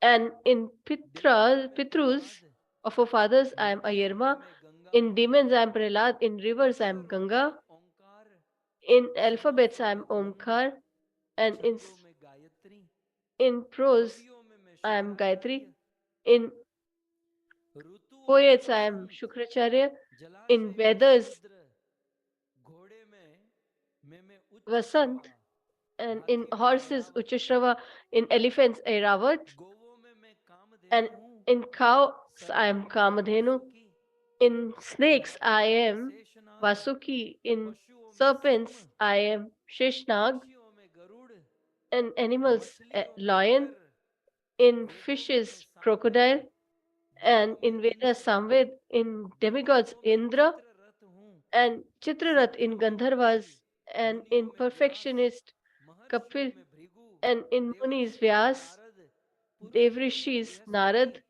And in देवताओं Pitra, में Pitrus Prahlad, of our fathers, I am यज्ञों में Ayarma. मैं गंगा In हूँ, demons, I am Prahlad. In rivers, I am अक्षरों में Ganga. Onkar, In alphabets, समासों I में am झुंड, Omkar. And छंदों में गायत्री, in prose, कवियों में मैं I am Shukracharya, Gayatri. In ऋतुओं में poets, I am Basant, Shukracharya. In जलाशय में Vedas, समुद्र, घोड़े में मैं उच्च Vasant. श्रवा, And in हाथी में horses, Airavat, Uchashrava. In elephants, Airavat. गौवों में मैं And कामधेनु हूँ, in cows, I सर्पों am में मैं Kamadhenu. Vasuki, In snakes, I नागों में am शेषनाग, Vasuki. In पशुओं में Singh, serpents, I am Sheshnag. पक्षियों में गरुड़, In animals, मछलियों में lion. मगर, In वेदों में मैं fishes, सामवेद, crocodile. And देवों में in Vedas, Indra, Samved. In demigods, गंधर्वों में Indra. चित्ररथ हूँ, And Chitrarat सिद्धों in में कपिल, Gandharvas. And मुनियों in में व्यास, perfectionist, महर्षियों Kapil. में भृगु, And in Munis, देवर्षियों में Vyas. नारद, पुरुषों में Devrishis, बृहस्पति, Narad.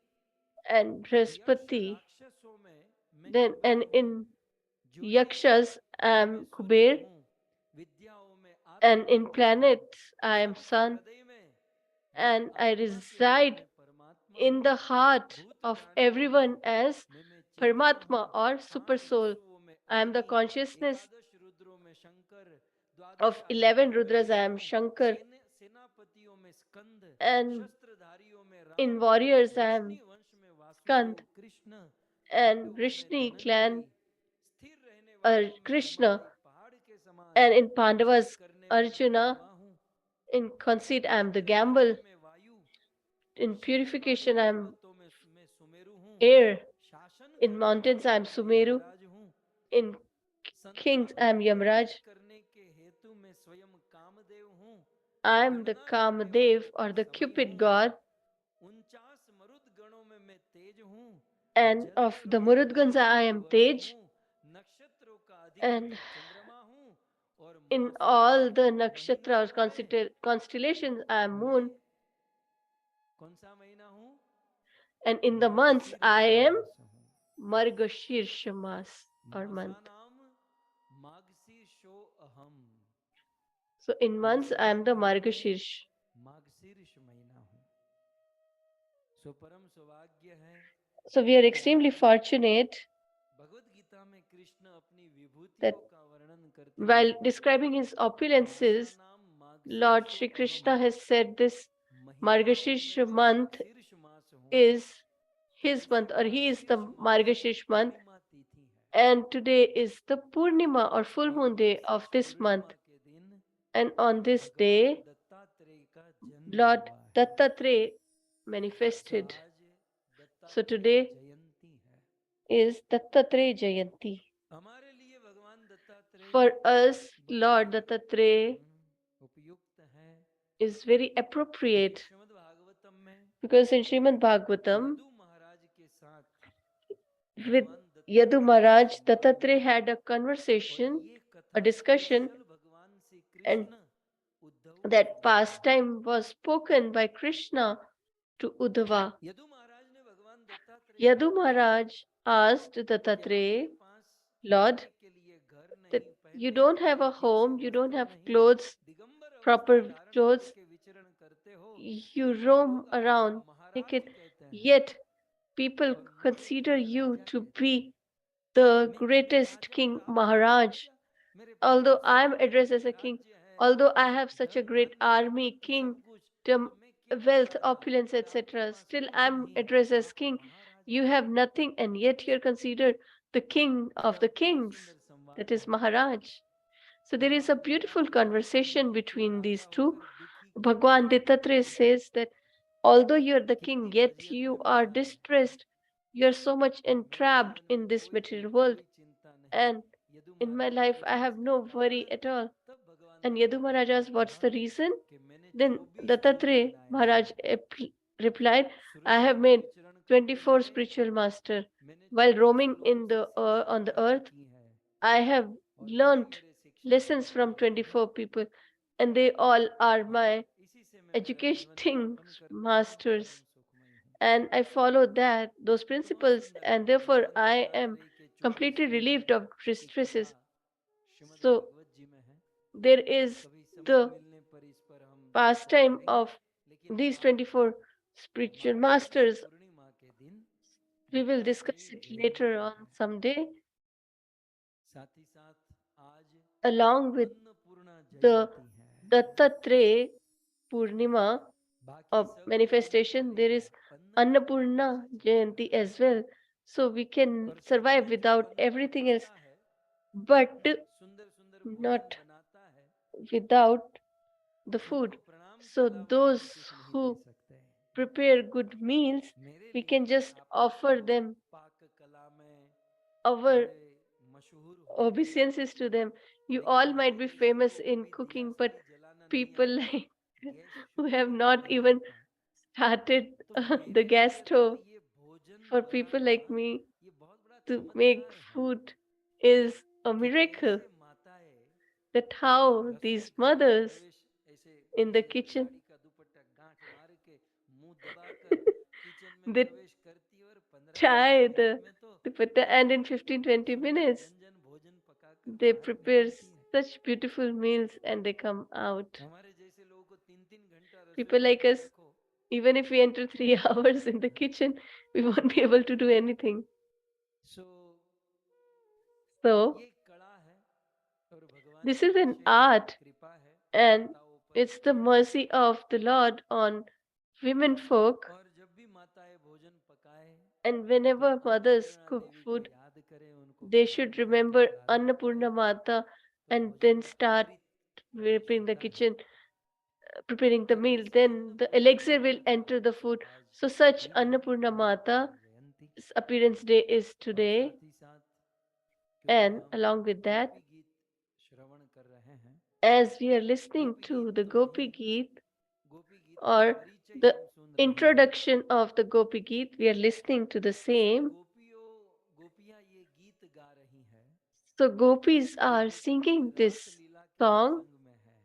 And यक्ष Brihaspati. राक्षसों में मैं Then, कुबेर and हूँ, in ज्योतिषियों Yakshas, I में मैं am सूर्य Kuber. हूँ, विद्याओं में And आत्मा in रूप हूँ, planets, I am सबके Sun. हृदय में मैं And I आत्मा के रूप reside में परमात्मा in हूँ, the heart भूत of प्राणियों में everyone as मैं चेतना Paramatma हूँ, or Super 8 Soul. वसुओं में I am the अग्नि, consciousness 11 रुद्रों में शंकर, 12 of 11 आदित्यों में Rudras. I am Vishnu, Shankar. सेनापतियों में स्कंद, And शस्त्रधारियों में in Ram, warriors, I am Vrishni वंश में Skand. वासुदेव कृष्ण, And पांडवों में Vrishni धनंजय, clan, स्थिर रहने वालों में Krishna. हिमालय पहाड़ के समान, And in जिद Pandavas, करने में मैं Arjuna. युवा हूँ, In conceit, I am the पवित्र gamble. करने में वायु, In शिखर वाले purification, I am पर्वतों में मैं सुमेरु हूँ, air. शासन In करने mountains, वालों I में am मैं Sumeru. यमराज हूँ, In kings, I संतानों am को Yamraj. मोहित करने के हेतु मैं स्वयं कामदेव हूँ, I am the गणना करने वालों Kamadev का or the समय Cupid हूँ, god. 49 मरुद गणों में मैं तेज हूँ, And of जलने the वाले Murudgans, I मनुष्यों में am वरुण Tej. हूँ, नक्षत्रों का And अधिपति चंद्रमा हूँ, और in मास में all the nakshatras, महीनों में constellations, I am मैं moon. कौन सा महीना हूँ? And in the months, I Margashirsha am मास हूँ। Margashirsha Mas or month. मासानाम मागशीर्षो अहम। So in मैं months, I am the सालों में Margashirsh. मागशीर्ष महीना हूँ। सो परम सौभाग्य है So we are कि extremely आज fortunate भगवत गीता में कृष्ण अपनी that विभूतियों का वर्णन करते while हुए describing his opulences, मासानाम Lord मागशीर्षो Shri अहम, Krishna has said this महीनाओं में Margashirsha मैं month मागशीर्ष मास हूँ, is his आज month or he is the मागशीर्ष मास की Margashish month, पूर्णिमा तिथि है। and today is the Purnima or full और moon day of मागशीर्ष this Purnima month. के दिन And on this भगवान day, दत्तात्रेय का जन्म Lord हुआ है। Dattatreya सो manifested. आज So दत्तात्रेय today जयंती है। is Dattatreya Jayanti. हमारे लिए भगवान दत्तात्रेय For us, बड़े Lord Dattatreya उपयुक्त हैं, is very क्योंकि appropriate श्रीमद् भागवतम में because in Srimad Bhagavatam, Yadu महाराज के साथ with भगवान Yadu दत्तात्रेय का Maharaj, संवाद Dattatreya हुआ had a और conversation, ये a कथा discussion, स्पेशल भगवान श्री and कृष्ण उद्धव को that सुनाते हैं। pastime was spoken by Krishna to Uddhava. Yadu महाराज ने भगवान दत्तात्रेय से Yadu पूछा Maharaj asked कि आपके Dattatreya, पास Lord, रहने के लिए घर that नहीं, you पहनने don't के have लिए a ठीक से home, you don't वस्त्र have नहीं, clothes, दिगंबर अवस्था proper धारण clothes, करके विचरण करते हो, you फिर भी roam लोग आपको around महाराज naked, कहते हैं yet people और मुझे consider क्यों you राजा to कहते हैं? be the मैं भी तो greatest राजा हूँ और king आप भी तो Maharaj. राजा। मेरे पास तो Although I am सैन्य addressed है, as a king, राज्य है, although I have such a धन great धान्य army, संपत्ति सब कुछ, kingdom, तो मैं क्यों wealth, राजा opulence, और आपके etc., पास still कुछ I am नहीं, addressed as आप king. महाराजा You हैं। have nothing, and yet you are considered the king of the बहुत kings, सुंदर संवाद that is है। Maharaj. So there is a भगवान ने क्या beautiful बताया conversation कि between these राजा two. होकर दुखी क्यों है? Bhagwan Dattatreya says that although you're the king, कितनी yet वजियत you में are पड़ा है, distressed. You're so much मेरे entrapped जीवन में in this कोई material दुख world. कोई चिंता नहीं। And यदु in my महाराज ने life, I पूछा have इसका no कारण, worry at all. तब भगवान And Yadu दत्तात्रेय Maharaj ने asked, what's कहा the reason? कि मैंने Then 24 गुरु Dattatreya बनाए Maharaj हैं। replied, I सृष्टि have में made विचरण करते 24 हुए spiritual master. मैंने While 24 roaming लोगों in से the शिक्षा on the ग्रहण earth, की है I have और वही learnt मेरे शिक्षा गुरु lessons from बन गए हैं 24 people, and they all are और my इसी से मैं मेरा जीवन educating यापन करता हूँ, masters. परम सुखमय हूँ। And I follow those तो बहुत principles, सुंदर है and therefore भगवान I am दत्तात्रेय के 24 completely गुरु relieved of की कथा distresses. श्रीमद् So भागवत जी में है। there is कभी समय the मिलने पर इस पर हम चर्चा pastime करेंगे, of लेकिन these आज 24 spiritual मार्गशीर्ष masters. पूर्णिमा के दिन We will discuss Dattatreya it Jayanti later on है। someday, साथ ही साथ आज along with अन्नपूर्णा the जयंती है। Dattatreya Purnima बाकी of सब अन्न manifestation. के There हैं, is अन्न के बिना Annapurna कैसे चलेगा? Jayanti as well. So we can और survive सचमुच जो without अन्न everything else, पकाता है, but सुंदर सुंदर भोजन not बनाता है, without the उनको food. प्रणाम के So अलावा हम those कुछ नहीं दे who सकते। prepare good meals, मेरे we लिए can just आप लोग offer तो them पाक कला में our बड़े मशहूर होंगे, obeisances to them. You लेकिन all might मेरे be जैसे famous को in कभी दिया cooking, but सली जलाना नहीं people आता, like गैस who शुरू have करना not नहीं even आता, started तो the मेरे gas लिए तो stove, ये भोजन for people banana like me ये बहुत बड़ा to make चमत्कार है food is a कि miracle. कैसे माताएं That how रसोई these घर में mothers प्रवेश ऐसे in the पीछे kitchen, साड़ी का दुपट्टा गांठ मार के मुंह दबाकर किचन में they प्रवेश करती है और 15-20 tie मिनट the में तो dupatta, and in बहुत 15-20 minutes सुंदर व्यंजन भोजन पकाकर they बाहर prepare निकलती है। such beautiful meals and they come out. हमारे जैसे लोगों को 3-3 घंटा रसोई People घर like में us, रखो even if we enter तो 3 नहीं hours in the चलेगा। kitchen, we won't be able to do anything. So So, ये कला है और भगवान this की is an विशेष art, कृपा है and माताओं पर। it's the mercy of the Lord on women folk. और जब भी माताएं भोजन पकाए And तो whenever mothers अन्नपूर्णा cook देवी को food, याद करें, उनको they प्रणाम should करके remember प्रारंभ करें Annapurna Mata तो and भोजन then का start अमृत प्रवेश preparing the होता है। kitchen, preparing the तो meal. इस Then the Annapurna elixir will माता का enter the food. आज So, such दिन है, Annapurna Mata Annapurna Jayanti. appearance day is और today, साथ ही साथ क्योंकि and हम along with that, गोपी गीत श्रवण कर रहे हैं, as we are listening गोपी गीत to the तो Gopi नहीं, Geet, गोपी गीत का or परिचय the हम सुन रहे हैं। introduction of the Gopi Geet, we are listening to the इसमें same. गोपियां ये गीत गा रही हैं, So gopis ये are नित्य singing रास this लीला के song. प्रसंग में है।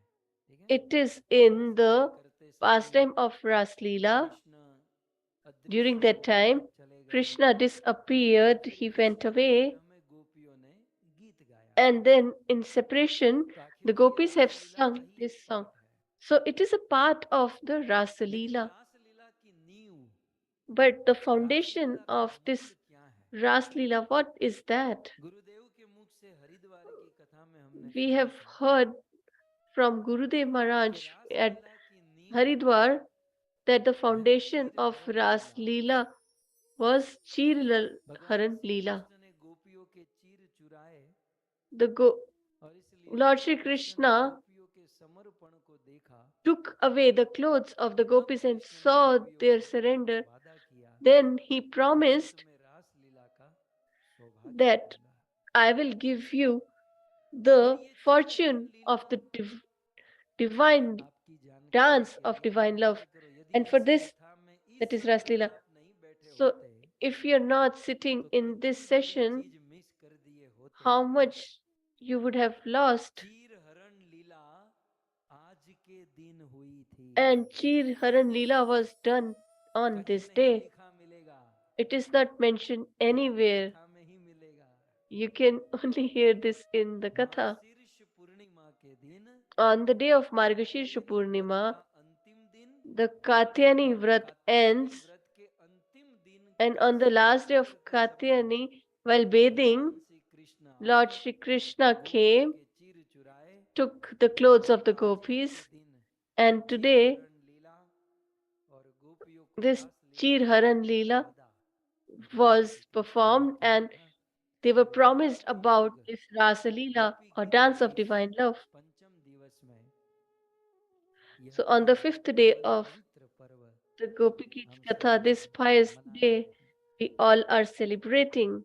ठीक है, It is रास in लीला the करते समय pastime of Ras Leela. Krishna During अदृश्य that होकर time, चले गए Krishna और disappeared, फिर he went इसके विरह away, में गोपियों ने गीत गाया। and then in separation, तो the आखिर ये gopis रास have लीला sung का ही एक this song. पार्ट है, So it is a part of the Rasa लेकिन Leela. रास लीला की नींव, But the रास foundation लीला का of मूल this क्या है? Ras Leela, what is that? गुरुदेव के मुख से हरिद्वार की कथा में हमने We सुना have था heard from Gurudev कि Maharaj रास at लीला की नींव Haridwar that the है foundation चीर of हरण Ras लीला। Leela was भगवान Haran श्री Leela. कृष्ण ने गोपियों के चीर चुराए The और इस लीला Lord में Shri कृष्ण ने Krishna गोपियों के समर्पण को देखा। took away the clothes of the तब gopis and कृष्ण ने saw गोपियों their से surrender. वादा किया Then he कि मैं promised तुम्हें रास लीला का सौभाग्य that दूंगा। I will give you और the ये चीर हरण fortune Leela of the divine आपकी जानकारी dance के of लिए divine love. याद करो, यदि And for इस this, कथा में इस that is समय Ras अगर Leela. आप नहीं बैठे So होते if you're not sitting तो in this कितनी बड़ी session, चीज मिस कर दिए होते। how much you would have lost. चीर हरण लीला आज के दिन हुई थी, And Chir Haran Leela was done on कहीं this नहीं day. लिखा मिलेगा, It is not mentioned केवल anywhere. कथा में ही मिलेगा। You can only hear this in the Katha. मार्गशीर्ष पूर्णिमा के दिन On the day of Margashirsha Katyayani व्रत Purnima, का अंतिम दिन the Katyani और Vrat कात्यायनी ends, व्रत के अंतिम दिन and on the स्नान last day of करते समय Katyani, while bathing, भगवान श्री कृष्ण Lord आए, Shri Krishna गोपियों came, के चीर चुराए took the clothes और of the आज ही के gopis, दिन and चीर today हरण लीला और गोपियों को this रास लीला Chir का Haran Leela वादा भगवान was श्री कृष्ण ने performed, किया and था। They were और promised महाराज about लोग this Rasa Leela Gopi or गीत dance के of इस divine love. पंचम दिवस में यह So on बड़ा the fifth day of पवित्र पर्व the Gopi Geet हम सब Katha, this लोग pious मना रहे day, हैं। we all are celebrating.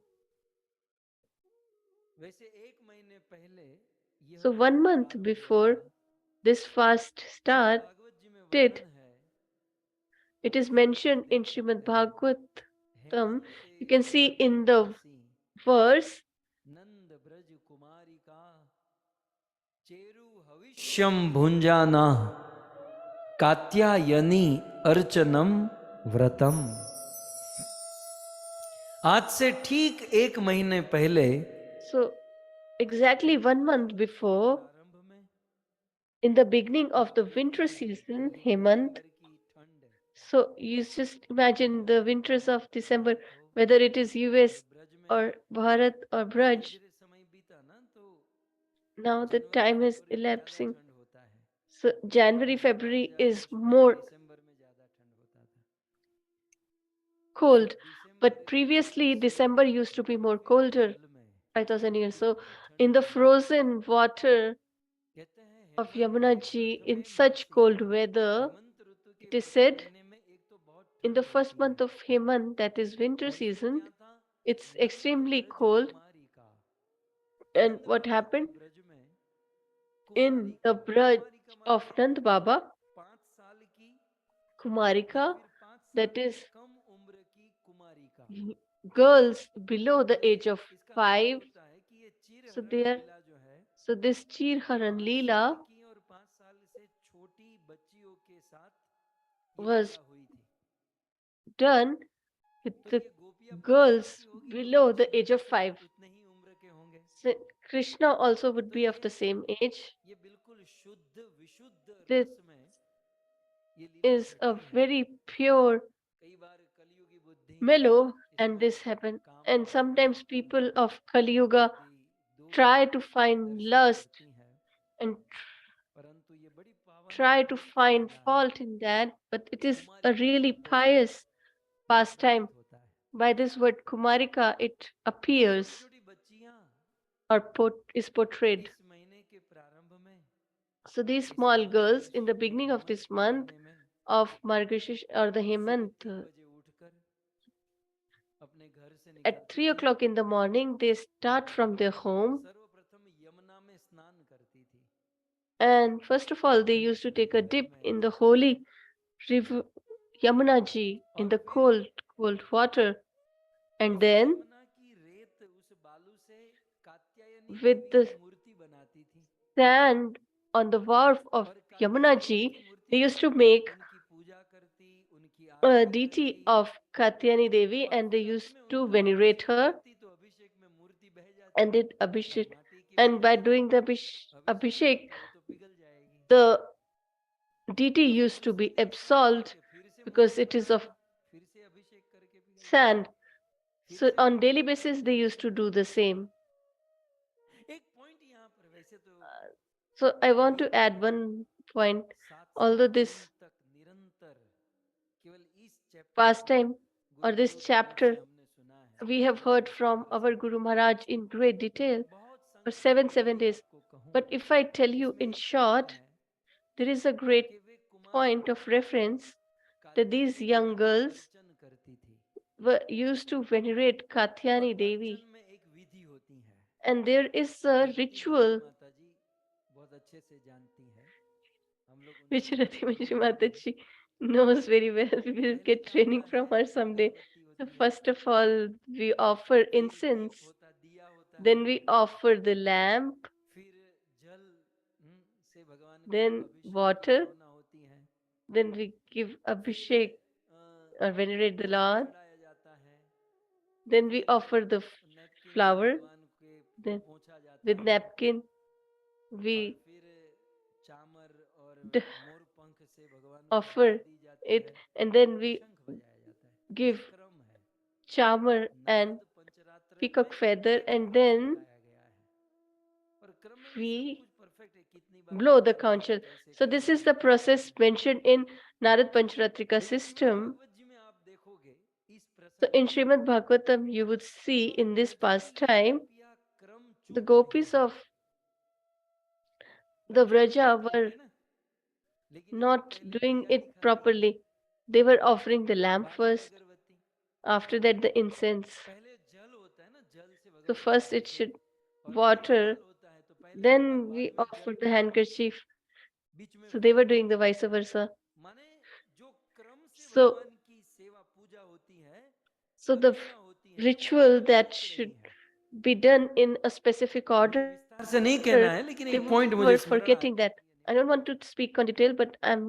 वैसे एक महीने पहले यह So पर्व 1 month प्रारंभ हुआ before था। this fast Shrimad started, Bhagavat जी में वर्णन है it is इसका mentioned उल्लेख in Srimad करते हैं Bhagavatam. Hemant You can see in the Chaturdashi verse, नंद ब्रज कुमारी का चेरु हविष्यम भुंजाना कात्यायनी अर्चनम व्रतम। आज से ठीक एक महीने पहले so exactly 1 month before, प्रारंभ में in the beginning of the winter कलियुगी season, यानी Hemant, दिसंबर की ठंड so you just imagine the winters of December, समाप्त हो whether it is और US ब्रज में or Bharat or धीरे Braj, धीरे समय बीता ना तो now the January time is फरवरी में ज्यादा elapsing. ठंड होता है। So January, इस बार February ज्यादा is चूंकि more दिसंबर में ज्यादा ठंड होता था cold, दिसंबर but की previously इस December used to be more बर्फीले colder जल में 5,000 years. So इतनी in ठंड the में frozen water कहते हैं of Hemant Yamuna ji in प्रथमे such मासी cold weather, हेमंत ऋतु के it is प्रथम said महीने में एक तो बहुत in the ठंड first होती है month of Hemant, that is winter और इसमें season, क्या था it's Nand extremely Braj cold. कुमारी का And नंद what बाबा के happened ब्रज में in कुमारी the का Braj कुमारी का of मतलब Nand Baba, 5 साल की या Kumarika, फिर 5 साल that is से कम उम्र की कुमारी का girls below the यानी age of इसका मतलब 5. होता है कि ये So चिरहरण there, लीला जो है so this Chirharan 5 साल Leela की और 5 साल से छोटी बच्चियों के साथ ये was लीला हुई थी। done with तो the ये गोपियां 5 साल girls की होगी तो below the कृष्ण age भी of फिर 5. उतने ही उम्र के होंगे। So Krishna also would तो be of the same age. ये बिल्कुल शुद्ध विशुद्ध This रस में ये लीला is a घटी है। very pure कई बार कलयुगी बुद्धि mellow, and इसमें this happened. काम And sometimes people of Kali Yuga आदि दोष try to find Darshan lust करती है and परंतु ये बड़ी पावन और try to पवित्र find लीला है। fault in that, but it is a कुमारिका really शब्द से pious ये pastime. प्रतीत होता है। By this word Kumarika, it ये छोटी appears छोटी बच्चियां or is portrayed. इस महीने के प्रारंभ में So these इस small girls in Margashirsha the के beginning of हेमंत this के month महीने में of Margashish or the सुबह Hemant, 3 बजे उठकर अपने घर से at निकलती 3 थी o'clock in the morning, they start from their और home. सर्वप्रथम यमुना में स्नान करती थी। And first of all, they used to Ganga take a Sagar dip में in the holy river Yamuna ji in और the फिर cold, cold water. And उस then यमुना की रेत उस बालू से कात्यायनी with देवी the की मूर्ति बनाती थी sand on the wharf of और Yamuna कात्यायनी देवी ji, की मूर्ति they used to बनाकर make उनकी पूजा करती उनकी a आरती deity करती of Katyani Devi, और and they फिर used उसमें to उनका venerate अभिषेक her करती तो अभिषेक में मूर्ति बह जाती and did और Abhishek. माटी की And by मूर्ति है doing the अभिषेक Abhishek, करेंगे वो तो पिघल जाएगी the deity तो फिर used to उसको be क्या करना पड़ा absolved कि फिर से because Murthy it is of बनाना फिर से अभिषेक करके पिघलाना sand. फिर So से on मूर्ति daily बनाना basis, they फिर used से to do the same. एक पॉइंट यहाँ पर वैसे तो So I want ये to add one point. 7 7 Although दिन this तक निरंतर केवल इस चैप्टर को pastime or this गुरुदेव के मुख से chapter हमने सुना है we have heard from our Guru Maharaj in great detail बहुत for संक्षिप्त seven में seven यदि days. आपको कहूँ But if I tell you इसमें in एक कारण short, है there is a great कि वे point कुमारिका of reference that these Katyayani young देवी का girls अर्चन करती थी were used to venerate और Katyani अर्चन Devi, में एक विधि होती है and there is a जगती मंजरी ritual माता जी बहुत अच्छे से जानती है हम लोग which उनसे Rati ट्रेनिंग Manju लेंगे Mataji knows very well. We will पहले get क्या training होता है from her पहले someday. अगरबत्ती So होती है first of all, we offer फिर दीप incense, होता दिया होता है then we offer the lamp, फिर जल से भगवान को then अभिषेक की water, भावना होती है then we give फिर Abhishek or venerate the पुष्प Lord, चढ़ाया जाता है then we फिर offer the नैपकिन से flower, भगवान को then पोंछा जाता with है napkin, और we फिर चामर और d- मोर पंख से भगवान को अर्घ्य offer दी जाती it, है and then और we शंख बजाया जाता है ये give क्रम है charmer and नारद पंचरात्र में peacock feather, ये and क्रम then बताया गया है और क्रम में भी सब we कुछ परफेक्ट है कितनी बार blow क्या the करना conch है shell. कैसे So this करना is है the क्या process करना है mentioned in Narad Pancharatrika लेकिन श्रीमद् system. भागवत जी में आप देखोगे इस So in Srimad Bhagavatam, you would see तो in this यद्यपि pastime गोपियाँ क्रम the चूक रही gopis हैं, of the क्रम Vraja चूक were रही है ना, लेकिन ये not पहले doing क्या it दिखाती है? properly. They were offering the lamp बाद में first, अगरबत्ती। after that the incense. पहले जल होता है ना, जल से So भगवान को first it अभिषेक, should और फिर water, कमल होता है, तो पहले कमल then बाद we में offer जल, the handkerchief. बीच में So they fool. were doing the vice versa. माने जो क्रम से So भगवान की सेवा पूजा होती है, so the अर्चना होती है, वो ritual क्रम that चूक should रही है। be done in a specific मुझे order, विस्तार से नहीं कहना है, लेकिन they एक were पॉइंट मुझे forgetting स्मरण that. आ गया, I don't want to speak on detail, but I'm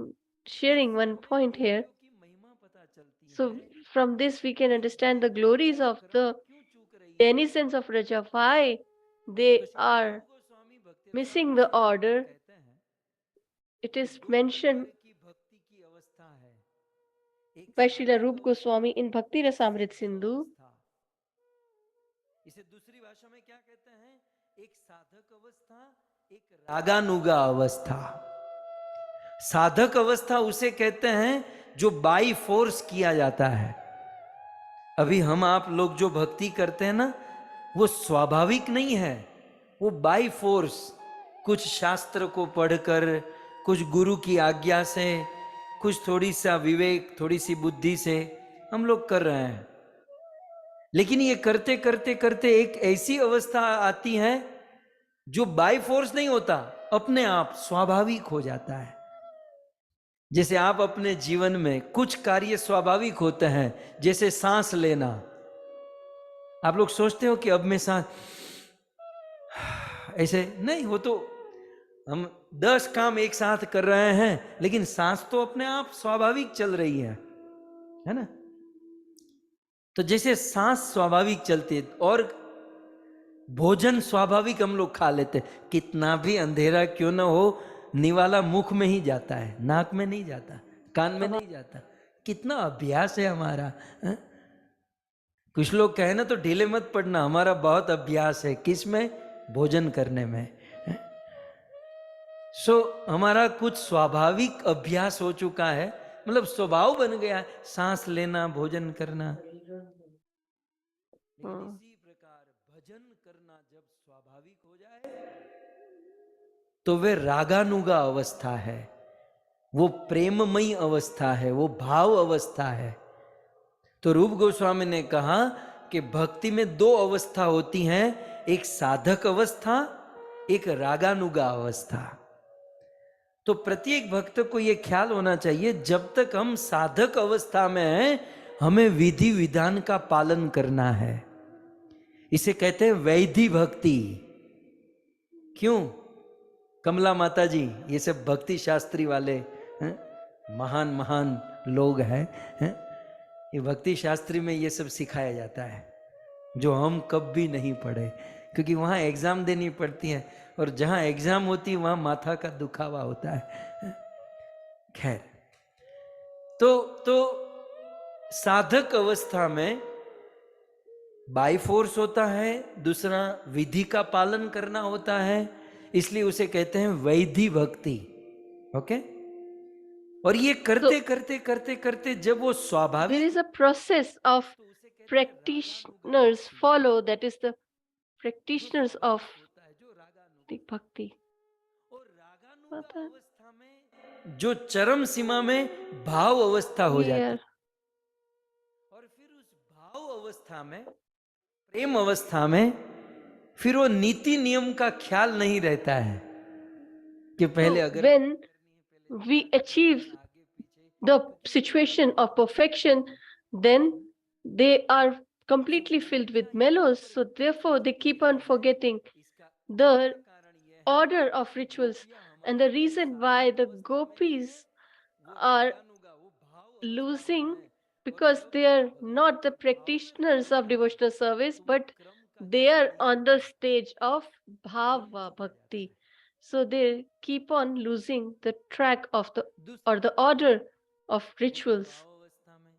sharing इससे one हमें point here. गोपियों की महिमा पता चलती So है from this we can कि understand the glories गोपियाँ of क्रम the क्यों चूक रही हैं। denizens of Raja, why तो they श्रील रूप are गोस्वामी भक्ति missing रसामृत the सिंधु में order. कहते हैं It कि is दो mentioned प्रकार की भक्ति की अवस्था है, एक by Srila साधक Rup अवस्था, Goswami in Bhakti एक Rasamrit सिद्ध Sindhu. अवस्था। इसे दूसरी भाषा में क्या कहते हैं? एक साधक अवस्था, एक रागानुगा अवस्था। साधक अवस्था उसे कहते हैं जो बाई फोर्स किया जाता है। अभी हम आप लोग जो भक्ति करते हैं ना, वो स्वाभाविक नहीं है, वो बाई फोर्स, कुछ शास्त्र को पढ़कर, कुछ गुरु की आज्ञा से, कुछ थोड़ी सा विवेक, थोड़ी सी बुद्धि से हम लोग कर रहे हैं। लेकिन ये करते करते करते एक ऐसी अवस्था आती है जो बाय फोर्स नहीं होता, अपने आप स्वाभाविक हो जाता है। जैसे आप अपने जीवन में कुछ कार्य स्वाभाविक होते हैं, जैसे सांस लेना। आप लोग सोचते हो कि अब मैं सांस ऐसे नहीं हो, तो हम 10 काम एक साथ कर रहे हैं, लेकिन सांस तो अपने आप स्वाभाविक चल रही है ना। तो जैसे सांस स्वाभाविक चलती है और भोजन स्वाभाविक हम लोग खा लेते हैं, कितना भी अंधेरा क्यों ना हो, निवाला मुख में ही जाता है, नाक में नहीं जाता, कान में नहीं जाता। कितना अभ्यास है हमारा, है? कुछ लोग कहे ना तो ढीले मत पड़ना, हमारा बहुत अभ्यास है, किस में? भोजन करने में। हमारा कुछ स्वाभाविक अभ्यास हो चुका है, मतलब स्वभाव बन गया है सांस लेना, भोजन करना। लेकिन इसी प्रकार भजन करना जब स्वाभाविक हो जाए तो वे रागानुगा अवस्था है, वो प्रेममयी अवस्था है, वो भाव अवस्था है। तो रूप गोस्वामी ने कहा कि भक्ति में दो अवस्था होती हैं, एक साधक अवस्था, एक रागानुगा अवस्था। तो प्रत्येक भक्त को यह ख्याल होना चाहिए, जब तक हम साधक अवस्था में हैं, हमें विधि विधान का पालन करना है। इसे कहते हैं वैधि भक्ति। क्यों? कमला माता जी, ये सब भक्ति शास्त्री वाले हैं, महान महान लोग हैं। ये भक्ति शास्त्री में ये सब सिखाया जाता है, जो हम कभी नहीं पढ़े, क्योंकि वहाँ एग्जाम देनी पड़ती है, और जहाँ एग्जाम होती है वहाँ माथा का दुखावा होता है। खैर, तो साधक अवस्था में बाय फोर्स होता है, दूसरा विधि का पालन करना होता है, इसलिए उसे कहते हैं वैधि भक्ति। ओके? और ये करते करते करते करते जब वो स्वाभाविक, there is a process of तो उसे कहते हैं रागानुगा practitioners भक्ति। follow, that is the जो practitioners of स्वाभाविक होता है, जो रागानुगा। the bhakti. और रागानुगा पता अवस्था में जो चरम सीमा में भाव अवस्था हो जाती, here और फिर उस भाव अवस्था में, प्रेम अवस्था में, फिर वो नीति नियम का ख्याल नहीं रहता है कि पहले so अगर when पहले we थोड़ा करना achieve है आगे पीछे, the क्योंकि situation of perfection, then they are completely filled with mellows, so therefore they keep on forgetting इसका the इसका कारण यह है order of कि rituals. गोपियां And हमारी the reason why साधक the अवस्था में नहीं है, gopis वो are रागानुगा, वो भाव अवस्था में losing है। और because जब they are भगवान not the के भाव में practitioners लीन of होते devotional हैं, service, तो वो but क्रम का they ख्याल are नहीं on the करते, stage of क्रम bhava चूक जाता bhakti. है। So they keep on losing the track of the or दूसरा the order of एक तो rituals. भाव अवस्था में,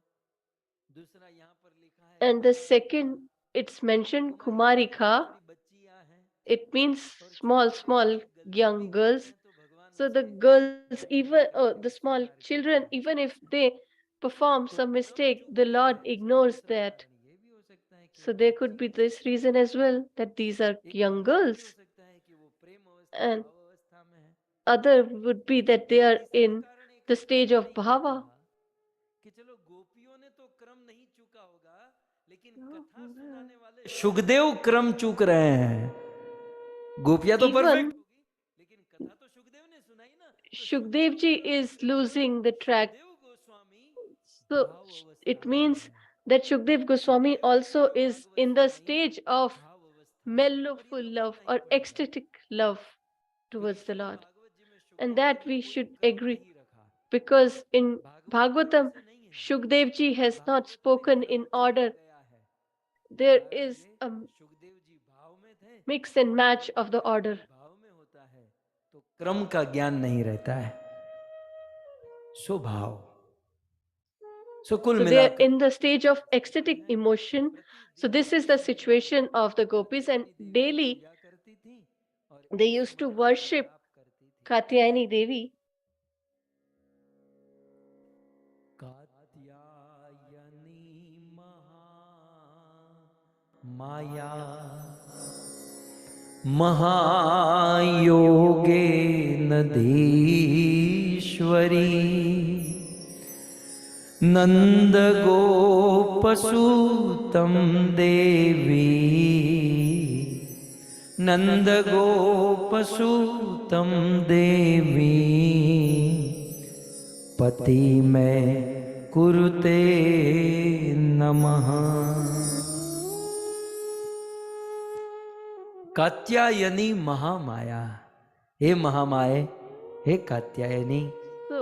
दूसरा यहाँ पर लिखा है And the कुमारिका। second, it's mentioned कुमारिका छोटी Kumarika. छोटी बच्चियां हैं, It means और small, छोटी छोटी small गलतियां भी young करती girls. हैं, तो भगवान So the उसे girls, दंड even देकर के the small संस्कार children, करते हैं। even if they perform तो some क्रम mistake, चूक the रहे Lord हैं, इसका ignores दूसरा that. कारण ये भी हो सकता है कि So वो there could बच्ची be हैं। this reason as well, that these are एक young कारण ये भी हो girls, सकता है कि वो प्रेम अवस्था, and भाव अवस्था में है। other would be that they या are तीसरा in कारण एक the ऐसा stage of मैंने ये bhava. कहा कि चलो गोपियों ने तो क्रम नहीं चूका होगा, लेकिन कथा सुनाने वाले शुकदेव क्रम चूक रहे हैं। गोपियां तो परफेक्ट Even होगी, लेकिन कथा तो शुकदेव ने सुनाई ना, तो शुकदेव Shukdev ji क्रम is चूक रहा है। losing the track. Shukdev Goswami So भाव it अवस्था में means है। that Shukdev Goswami Shukdev ji also और is Bhagavat in the Swami stage of भाव अवस्था में है, और ये mellowful तो love मानना ही or पड़ेगा, ecstatic love क्योंकि towards the Shrimad Lord. Bhagavat जी में And शुकदेव जी that ने we कोई should क्रम agree, नहीं रखा। because in भागवत जी में Bhagavatam, ऐसे नहीं है। Shukdev ji has not Bhagavat में spoken क्रम in चला order. गया है। There कारण is ये a शुकदेव जी भाव में थे, mix and और match जब of the व्यक्ति order. भाव में होता है तो क्रम का ज्ञान नहीं रहता है। स्वभाव। सो कुल So they are मिलाकर in the stage of गोपियां ecstatic हैं, emotion. So प्रतिदिन this is the situation of the Katyayani gopis, and देवी की daily पूजा करती थी और they इस used to मंत्र का worship जाप करती थी। Katyayani Devi. कात्यायनी माया महायोगे नदीश्वरी नंद गोपसूतम देवी नंद गोपसूतम देवी पति में कुरुते नमः। कात्यायनी महामाया, हे महामाये, हे Katyayani. So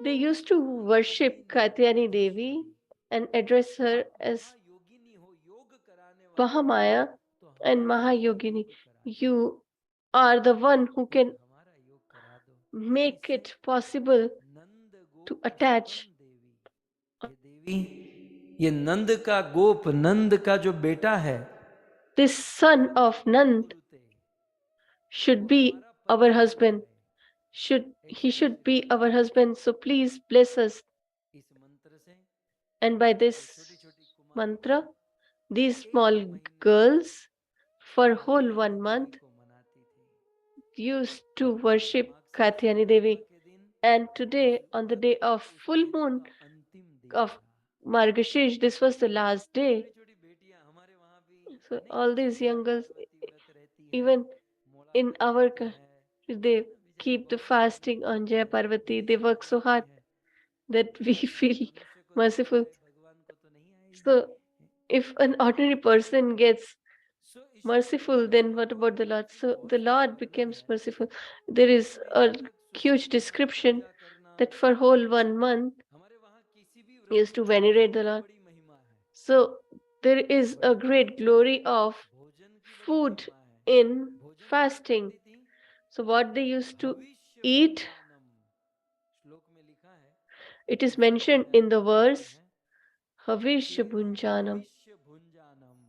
they used to worship Katyayani Devi and address her as महायोगिनी हो, योग कराने वाली, Mahamaya तो and हमारा Mahayogini. योग करा दो। You are the one who can हमारा योग करा दो। make किससे? it possible Nand to Gop attach सुतम देवी। ये देवी, ये नंद का गोप, नंद का जो बेटा है, this son of Nand कुरुते, should वो be हमारा पति our हो husband. जाए। He should be our husband. So please bless us. इस मंत्र से And by जो this छोटी-छोटी कुमारी mantra, थी, these एक small महीने girls for whole Katyayani 1 Devi month को मनाती थी। used to और आज worship माघ से Katyayani पूर्णिमा Devi. के दिन, And today, उस on the day of उस full महीने moon का अंतिम दिन of था। Margashish, this was the last day. छोटी-छोटी बेटियां हमारे वहां भी So नहीं all करती these हैं, young girls, पार्वती व्रत रहती है, even मोड़ा in व्रत our रहता है they ना, बेचारी keep the बहुत मेहनत fasting on करती Jaya हैं, Parvati. They विदेशों में work so रहती hard हैं। that we बेचारी feel मनुष्य को तो आता merciful. है, भगवान को तो नहीं आएगी। So if an ordinary person gets सो इसलिए merciful, हमारे then यहाँ what बहुत about the Lord? ऐसी So बहुत the सारा Lord वर्णन becomes है merciful. There कि is महीने a तक huge सुबह-सुबह description पूजा करना, that for whole 1 month हमारे वहाँ किसी भी he व्रत used की to बहुत venerate the बड़ी Lord. बड़ी महिमा है। So there is a व्रत की great महिमा glory है, of भोजन की बड़ी food महिमा है। in भोजन क्या fasting. करती थी? So what they used to भविष्य eat, भुंजानम, श्लोक में लिखा है, it is उसी mentioned अध्याय in में the कहते verse हैं Havish कि Bhunjanam. भविष्य भुंजानम।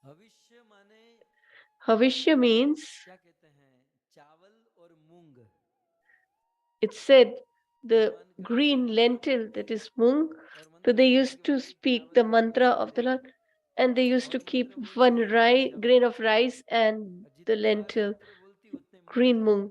भविष्य माने Havishya means, क्या कहते हैं, चावल और मूंग। it said, the भगवान का green नाम lentil, लेते that हैं is mung. और So मंत्र they बोलते हैं used कि to भाई speak चावल the और mantra moong of they the दो, Lord, and they used और to keep मंत्र बोलती one है उतने चावल grain के of रूप rice में, and और the जितने बार lentil, मंत्र बोलती उतने मूंग green चावल, mung.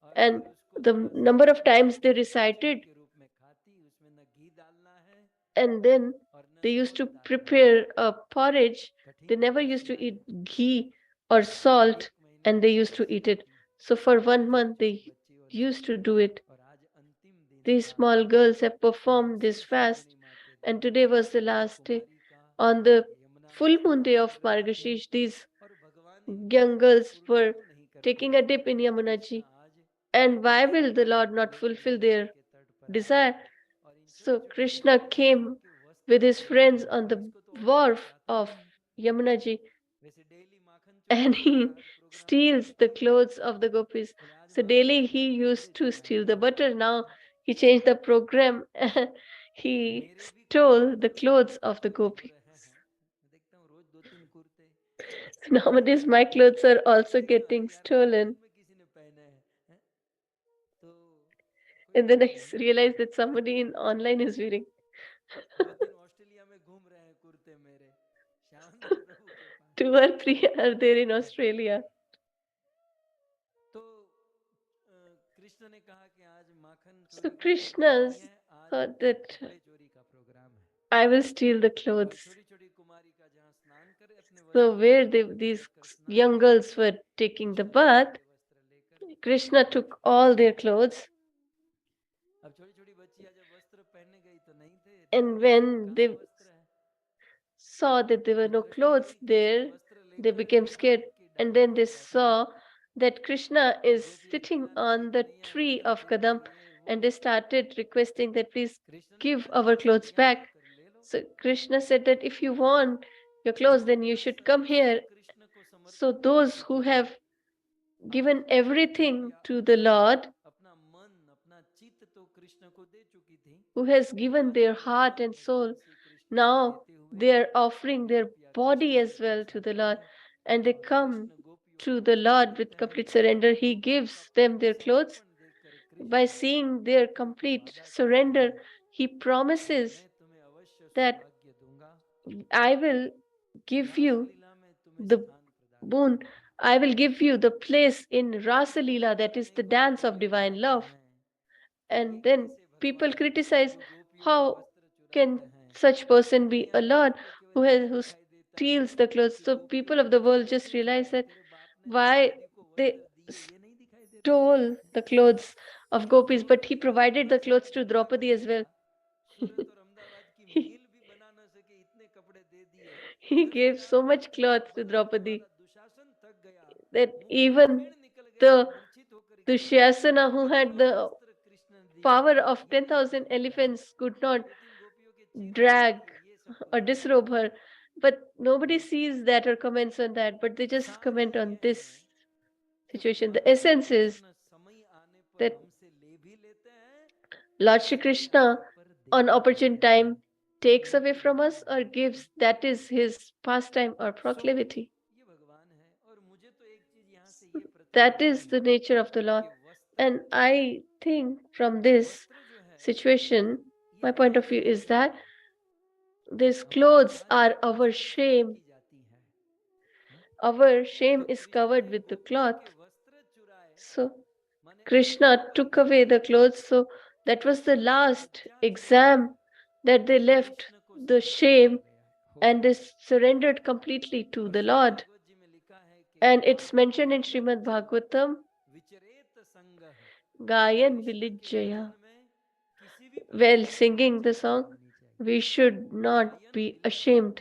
और And फिर उसको the थोड़ा सा number of times they Prasad recited, के रूप में खाती, उसमें न घी डालना है and then और न they used सॉल्ट to डालना है। prepare a porridge. They कठिन never used to तपस्या eat है, ghee or salt, एक महीने and तक they used to तपस्या eat it. की So for 1 month, छोटी-छोटी they बच्चियों ने, used to do it. और आज अंतिम दिन These था small girls have performed Magh this से fast, पूर्णिमा के दिन, and today was the वो last day. कुमारी का On the यमुना में full moon स्नान day कर of रही थी, Margashish, these और भगवान इनको young girls पूर्ण were क्यों नहीं करते taking a dip in कि Yamuna कृष्ण Ji. आज And why will the साक्षात Lord not Golok fulfill Yamuna their के तट पर आए desire? और इन So छोटी-छोटी Krishna बच्चियों को came इनके वस्त्र with his पहनाए, friends on the इसको तो और कोई wharf आता of नहीं। Yamuna Ji, वैसे डेली माखन and चोरी करता he हर प्रोग्राम में steals करता the है, clothes of the gopis. बोले आज So माखन daily चुराने he का बड़े used to steal the चलाक butter. Now हैं। he changed the program. He मेरे भी कुर्ते stole the clothes of the धोती हो gopis. रहे हैं, मैं देखता हूँ रोज 2-3 कुर्ते। So nowadays my clothes are also देखता हूँ, अरे getting यार आज stolen. दिन में किसी ने पहने हैं, हैं? तो And then I realized that somebody in online is wearing. 2-3 Australia में घूम रहे हैं कुर्ते मेरे श्यामंदर प्रभु के पास। 2 or 3 are there in Australia. तो कृष्ण ने कहा कि आज माखन So चोरी का Krishna प्रोग्राम नहीं है, आज thought that कपड़े चोरी का प्रोग्राम है। I will steal the और clothes. छोटी-छोटी कुमारी का जहाँ स्नान करे अपने So वस्त्रों where को these फेंक कर स्नान young करे, girls were taking the Krishna bath, सारे वस्त्र लेकर Krishna took all their clothes, अब छोटी-छोटी बच्चियां जब वस्त्र पहनने गई तो नहीं थे, and देखा when कहाँ they वस्त्र है, saw that there were तो no दृष्टि clothes हुई, कृष्ण there, वस्त्र they लेकर became scared. की And डाली then पर they बैठे हैं। saw that Krishna अब is गोपियां sitting चिल्लाने on लगी the कन्हैया tree वस्त्र of दे दो, Kadam, ये वो। and they started requesting that please Krishna ने give कहा our ठीक है, clothes यहाँ back. आकर ले लो। So Krishna said that if you want your clothes, then you should come here. Krishna को So समर्पित those कर who चुकी have थी, given आज everything गोपियां to the Lord, अपना मन अपना चित्त तो कृष्ण को दे चुकी थी, who has given मन their और heart तन and soul, भगवान श्री कृष्ण को now देते हुए they are offering their गोपियां body कृष्ण as के well पास to the आती Lord, हैं and they और come कृष्ण गोपियों to के the वस्त्र Lord with लेते हैं complete surrender. और He गोपियों gives का them पूर्ण their clothes. समर्पण देखकर By कृष्ण seeing their गोपियों को complete वादा करते surrender, हैं He कि promises मैं तुम्हें अवश्य that सौभाग्य दूंगा, I will give you रासलीला में तुम्हें the स्थान प्रदान boon. करूंगा। I will give you the place in Rasa Leela, that is the अनेकों dance लोग of ये divine कहते love. हैं कि ये And then कैसे people भगवान criticize जो गोपियों के how वस्त्र can चुराते हैं, such person be a दुनिया Lord वालों को केवल who यही who दिखाई देता है steals the clothes. कि So गोपियों people के of the world वस्त्र just क्यों realize चुराए, that तेरे बाप ने why द्रौपदी को they वस्त्र दिए, ये नहीं दिखाई देता। stole the clothes of gopis, but he Draupadi को provided the इतना clothes सारा to कपड़ा Draupadi दे as दिया, well. सूरत और अहमदाबाद की he, मील भी बना न सके इतने कपड़े दे दिए। he इधर से gave so राजपाट much करके cloth to बल रखने Draupadi वाला दुशासन थक गया, that मुंह से even फेड़ निकल गया और the मूर्छित होकर गिर गया। Dushyasana, who had इतना the वस्त्र कृष्ण ने दिया, power of ये नहीं 10,000 दिखाई देता। elephants, could not लेकिन गोपियों के चीर फाड़ drag दिए, ये सबको or दिखाई disrobe देता her. है। But nobody sees that or comments on that, but they just सार comment ये on है this कि situation. The भगवान श्री essence is कृष्ण समय आने पर that हमसे ले भी लेते हैं Lord और Shri समय Krishna, आने पर दे on भी opportune देते हैं। time, takes away from us or gives. That is his pastime or proclivity. ये भगवान है। और मुझे तो एक चीज यहाँ से ये प्रतीत That is होती the nature of the Lord. कि वस्त्र And I think from this वस्त्र जो है situation, ये my point of हमारे view is लिए that these हमारे clothes कार्य are के our वस्त्र समझ shame. की जाती है। Our तो shame is कृष्ण covered ने with the गोपियों cloth. के वस्त्र चुराए, So माने अंतिम Krishna took परीक्षा away the Lee, clothes. So that was the अंतिम last लज्जा ली exam that they और left कृष्ण को the समर्पित कर shame, दिया। and they surrendered completely to और the श्रीमद् Lord. भागवत जी में लिखा है कि And it's गायन mentioned in Srimad विलिज्य Bhagavatam, विचरेत संगः, Gayan Krishna के Vilijaya. भजन में किसी भी While प्रकार की singing the लज्जा नहीं song, होनी चाहिए। we should not गायन be विलिज्य, ashamed.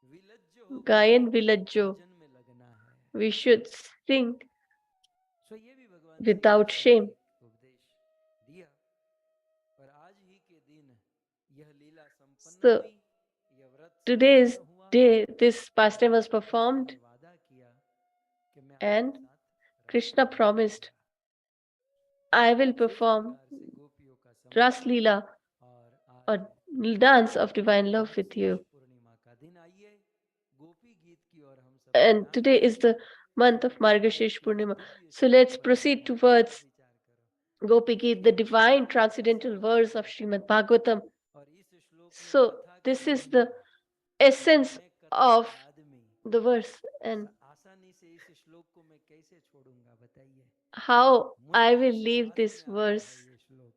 विलज्ज होकर Gayan Vilajjo. भजन में लगना है। We should sing सो ये भी भगवान श्री without कृष्ण ने shame. एक उपदेश दिया और आज ही के दिन यह लीला संपन्न So हुई, यह व्रत today's संपन्न हुआ day, this और pastime was भगवान कृष्ण performed, ने वादा किया कि मैं and आपके साथ Krishna रासलीला promised, करूंगा। I will सो इस perform प्रकार से गोपियों का Ras समर्पण Leela और or आज dance of divine love with Margashirsha you. पूर्णिमा का दिन। आइए गोपी गीत की ओर हम सब And ध्यान today is करें the month of और गोपी गीत Margashish के Purnima. दिव्य So स्वरूप let's पर proceed जरा विचार towards करो। Gopi Geet, the divine transcendental verse of Srimad Bhagavatam. और इस श्लोक में So कथा की this is महिमा the कि essence मैं कथा of का आदमी the verse, and आसानी से इस श्लोक को मैं कैसे छोड़ूंगा बताइए। how I will मुश्किल से leave हाथ this में आ रहा verse. है ये श्लोक।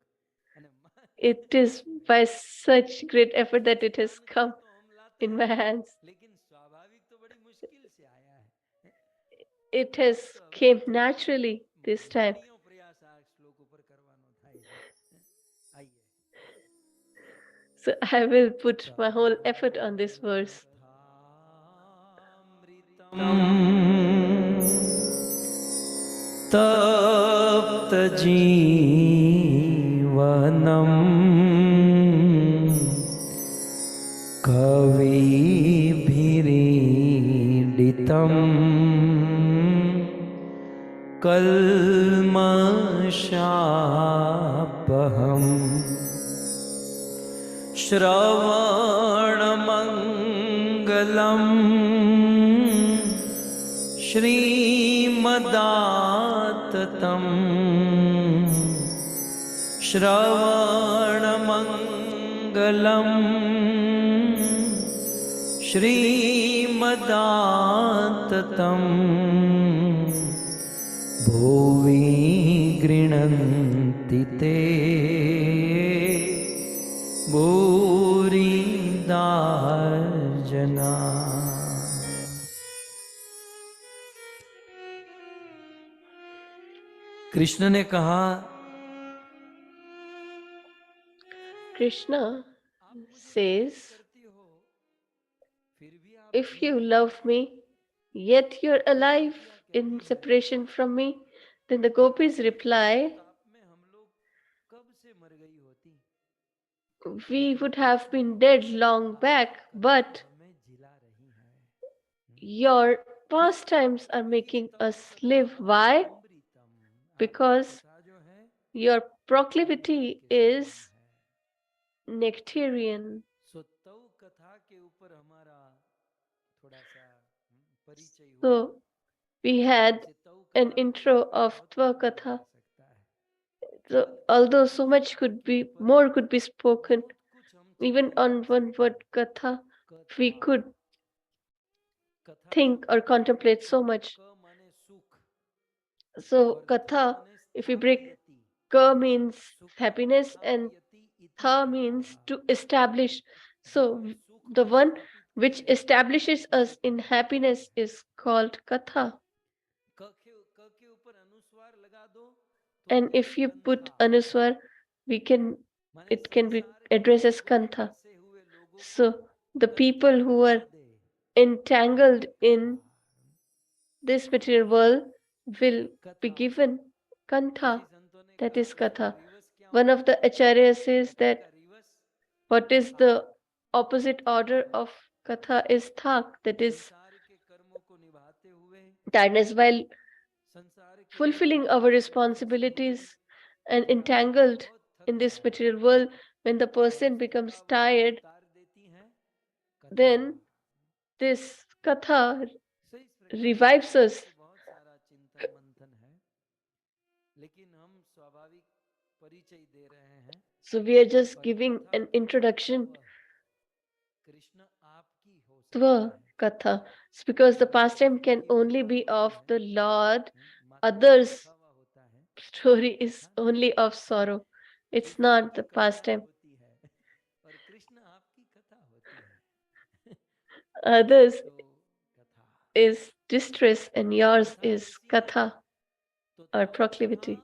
It is by such great effort that it has can't come तो हम लाते in my हैं hands. लेकिन स्वाभाविक तो बड़ी मुश्किल से आया है। It has तो હવે came तो naturally this time. ઘણીઓ પ્રયાસ આ શ્લોક ઉપર કરવાનો થાય છે। આઈએ So I will put my whole effort on this verse. तप्त जीवनम कविभिरीडितम् कल्मषापहम् श्रवणमङ्गलम् श्रीमदाततम् श्रवणमङ्गलम् श्रीमदाततं भुवि गृह्णन्ति ते भूरिदा जना। कृष्ण ने कहा, Krishna says, if you love me, yet you're alive in separation from me, then the gopis reply, we would have been dead long back, but your pastimes are making us live. Why? Because your proclivity is nectarian. So we had an intro of Katha. So although so much more could be spoken, even on one word Katha, we could think or contemplate so much. So Katha, if we break, Ka means happiness and Tha means to establish. So the one which establishes us in happiness is called Katha. And if you put Anuswar, we can it can be addressed as Kantha. So the people who are entangled in this material world will be given Kantha, that is Katha. One of the acharyas says that what is the opposite order of Katha is Thak, that is tiredness, while fulfilling our responsibilities and entangled in this material world. When the person becomes tired, then this Katha revives us. So we are just giving an introduction to a Katha. It's because the pastime can only be of the Lord. Others' story is only of sorrow. It's not the pastime. Others is distress and yours is Katha or proclivity.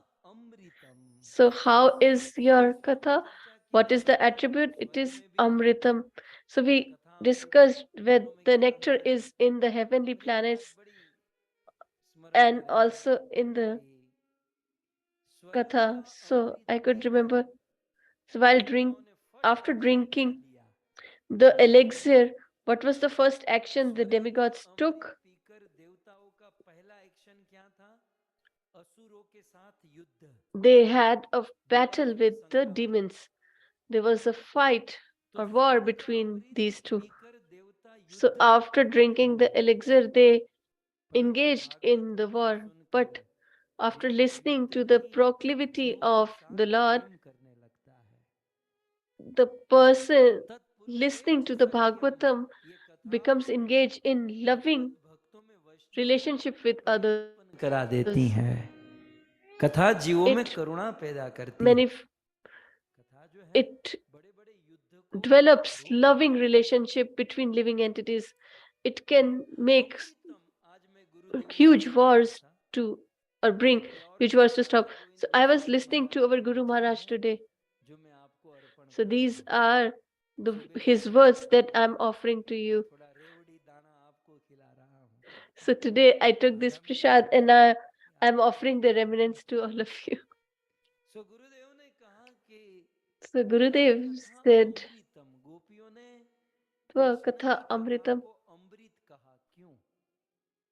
So how is your Katha? What is the attribute? It is Amritam. So we discussed where the nectar is in the heavenly planets and also in the Katha. So I could remember, so after drinking the elixir, what was the first action the demigods took? They had a battle with the demons. There was a fight or war between these two. So after drinking the elixir, they engaged in the war. But after listening to the proclivity of the Lord, the person listening to the Bhagavatam becomes engaged in loving relationship with others. करा देती हैं। कथा जीवों में It करुणा पैदा करती है। manif- it develops loving relationship between living entities. It can make huge wars to or bring huge wars to stop. So I was listening to our Guru Maharaj today. So these are his words that I'm offering to you. So today I took this prasad and I'm offering the remnants to all of you. So Gurudev said, Tva Katha Amritam.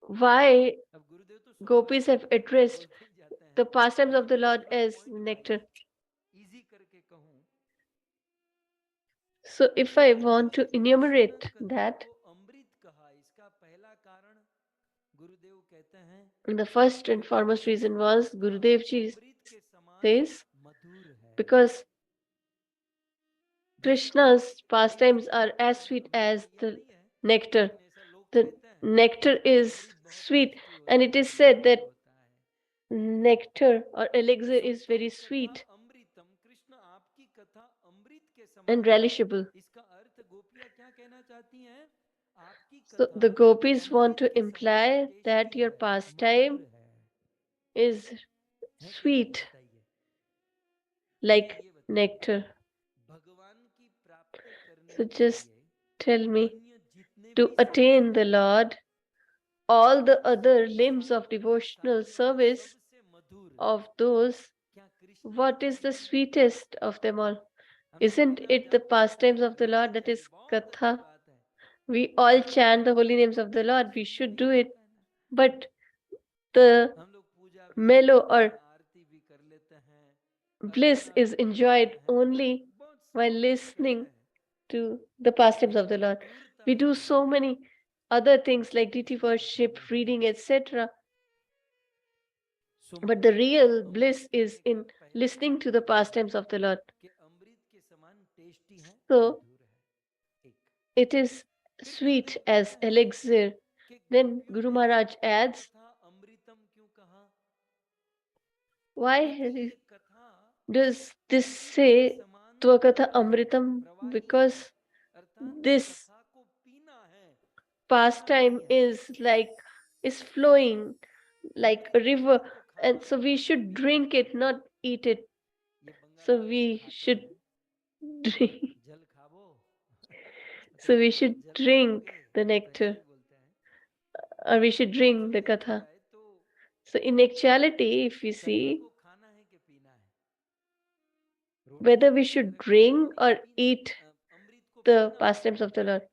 Why gopis have addressed the pastimes of the Lord as nectar? So if I want to enumerate that, the first and foremost reason was Gurudev Ji says because Krishna's pastimes are as sweet as the nectar. The nectar is sweet, and it is said that nectar or elixir is very sweet अमृतम, कृष्ण आपकी कथा अमृत के and समान है। relishable. इसका अर्थ गोपियां क्या कहना चाहती हैं? आपकी So कथा the gopis want Amrit to के समान imply that टेस्टी your है, मधुर pastime है is कि नहीं? sweet बताइए। मुझे like ये बताइए, nectar. भगवान की प्राप्त करने So के just लिए tell me, अन्य जितने to भी attain साधन the हैं, Lord, all the उन other सभी limbs of devotional साधनों में service सबसे मधुर of those, क्या कृष्ण की what is the भक्ति है? sweetest of them all? हम Isn't गोपीनाथ it the जानते हैं, pastimes of the गाना Lord, भी that चाहिए, is बहुत अच्छी Katha? बात है। We all chant the holy names of the Lord, we सुनना should भी do तो it. होता है ना। But the हम लोग पूजा भी mellow करते or हैं, आरती भी कर लेते हैं, bliss अर्चना is भी कर enjoyed लेते हैं, only बहुत while बहुत कुछ करते listening हैं, to the pastimes of the लेकिन Lord. मधुरता We do नहीं so है many other things like deity Krishna कथा worship, में है। reading, etc. So But the real Amrit bliss क्या is देखा? in पहली listening बात to तो the ये है pastimes of the Lord. कि अमृत के समान टेस्टी है, So मधुर है। एक it is फिर sweet आगे as बोलते हैं elixir. कि Then गोपियों Guru ने ये Maharaj adds, कथा अमृतम क्यों कहा? why क्योंकि ये कथा does this अमृत के say समान Tvakatha प्रवाहित है, Amritam? प्रवाही है, Because अर्थात this कथा को पीना है, खाना pastime नहीं है। is flowing like a ये river, कथा को and खाना so है we कि should पीना drink है। it, not eat it. ये So बंगाली जैसे we खाते should हैं, drink. जल खाबो So मतलब we जल should जल drink खाओगे, the तो ऐसे nectar, भी बोलते हैं। or we लेकिन should सच drink में the देखा katha. जाए तो So in actuality, if we कथा see को खाना है कि पीना है? रोटी whether we सब्जी should वगैरह खाना है drink नहीं, or पीना है, eat अमृत को the पीना है। pastimes of the Lord,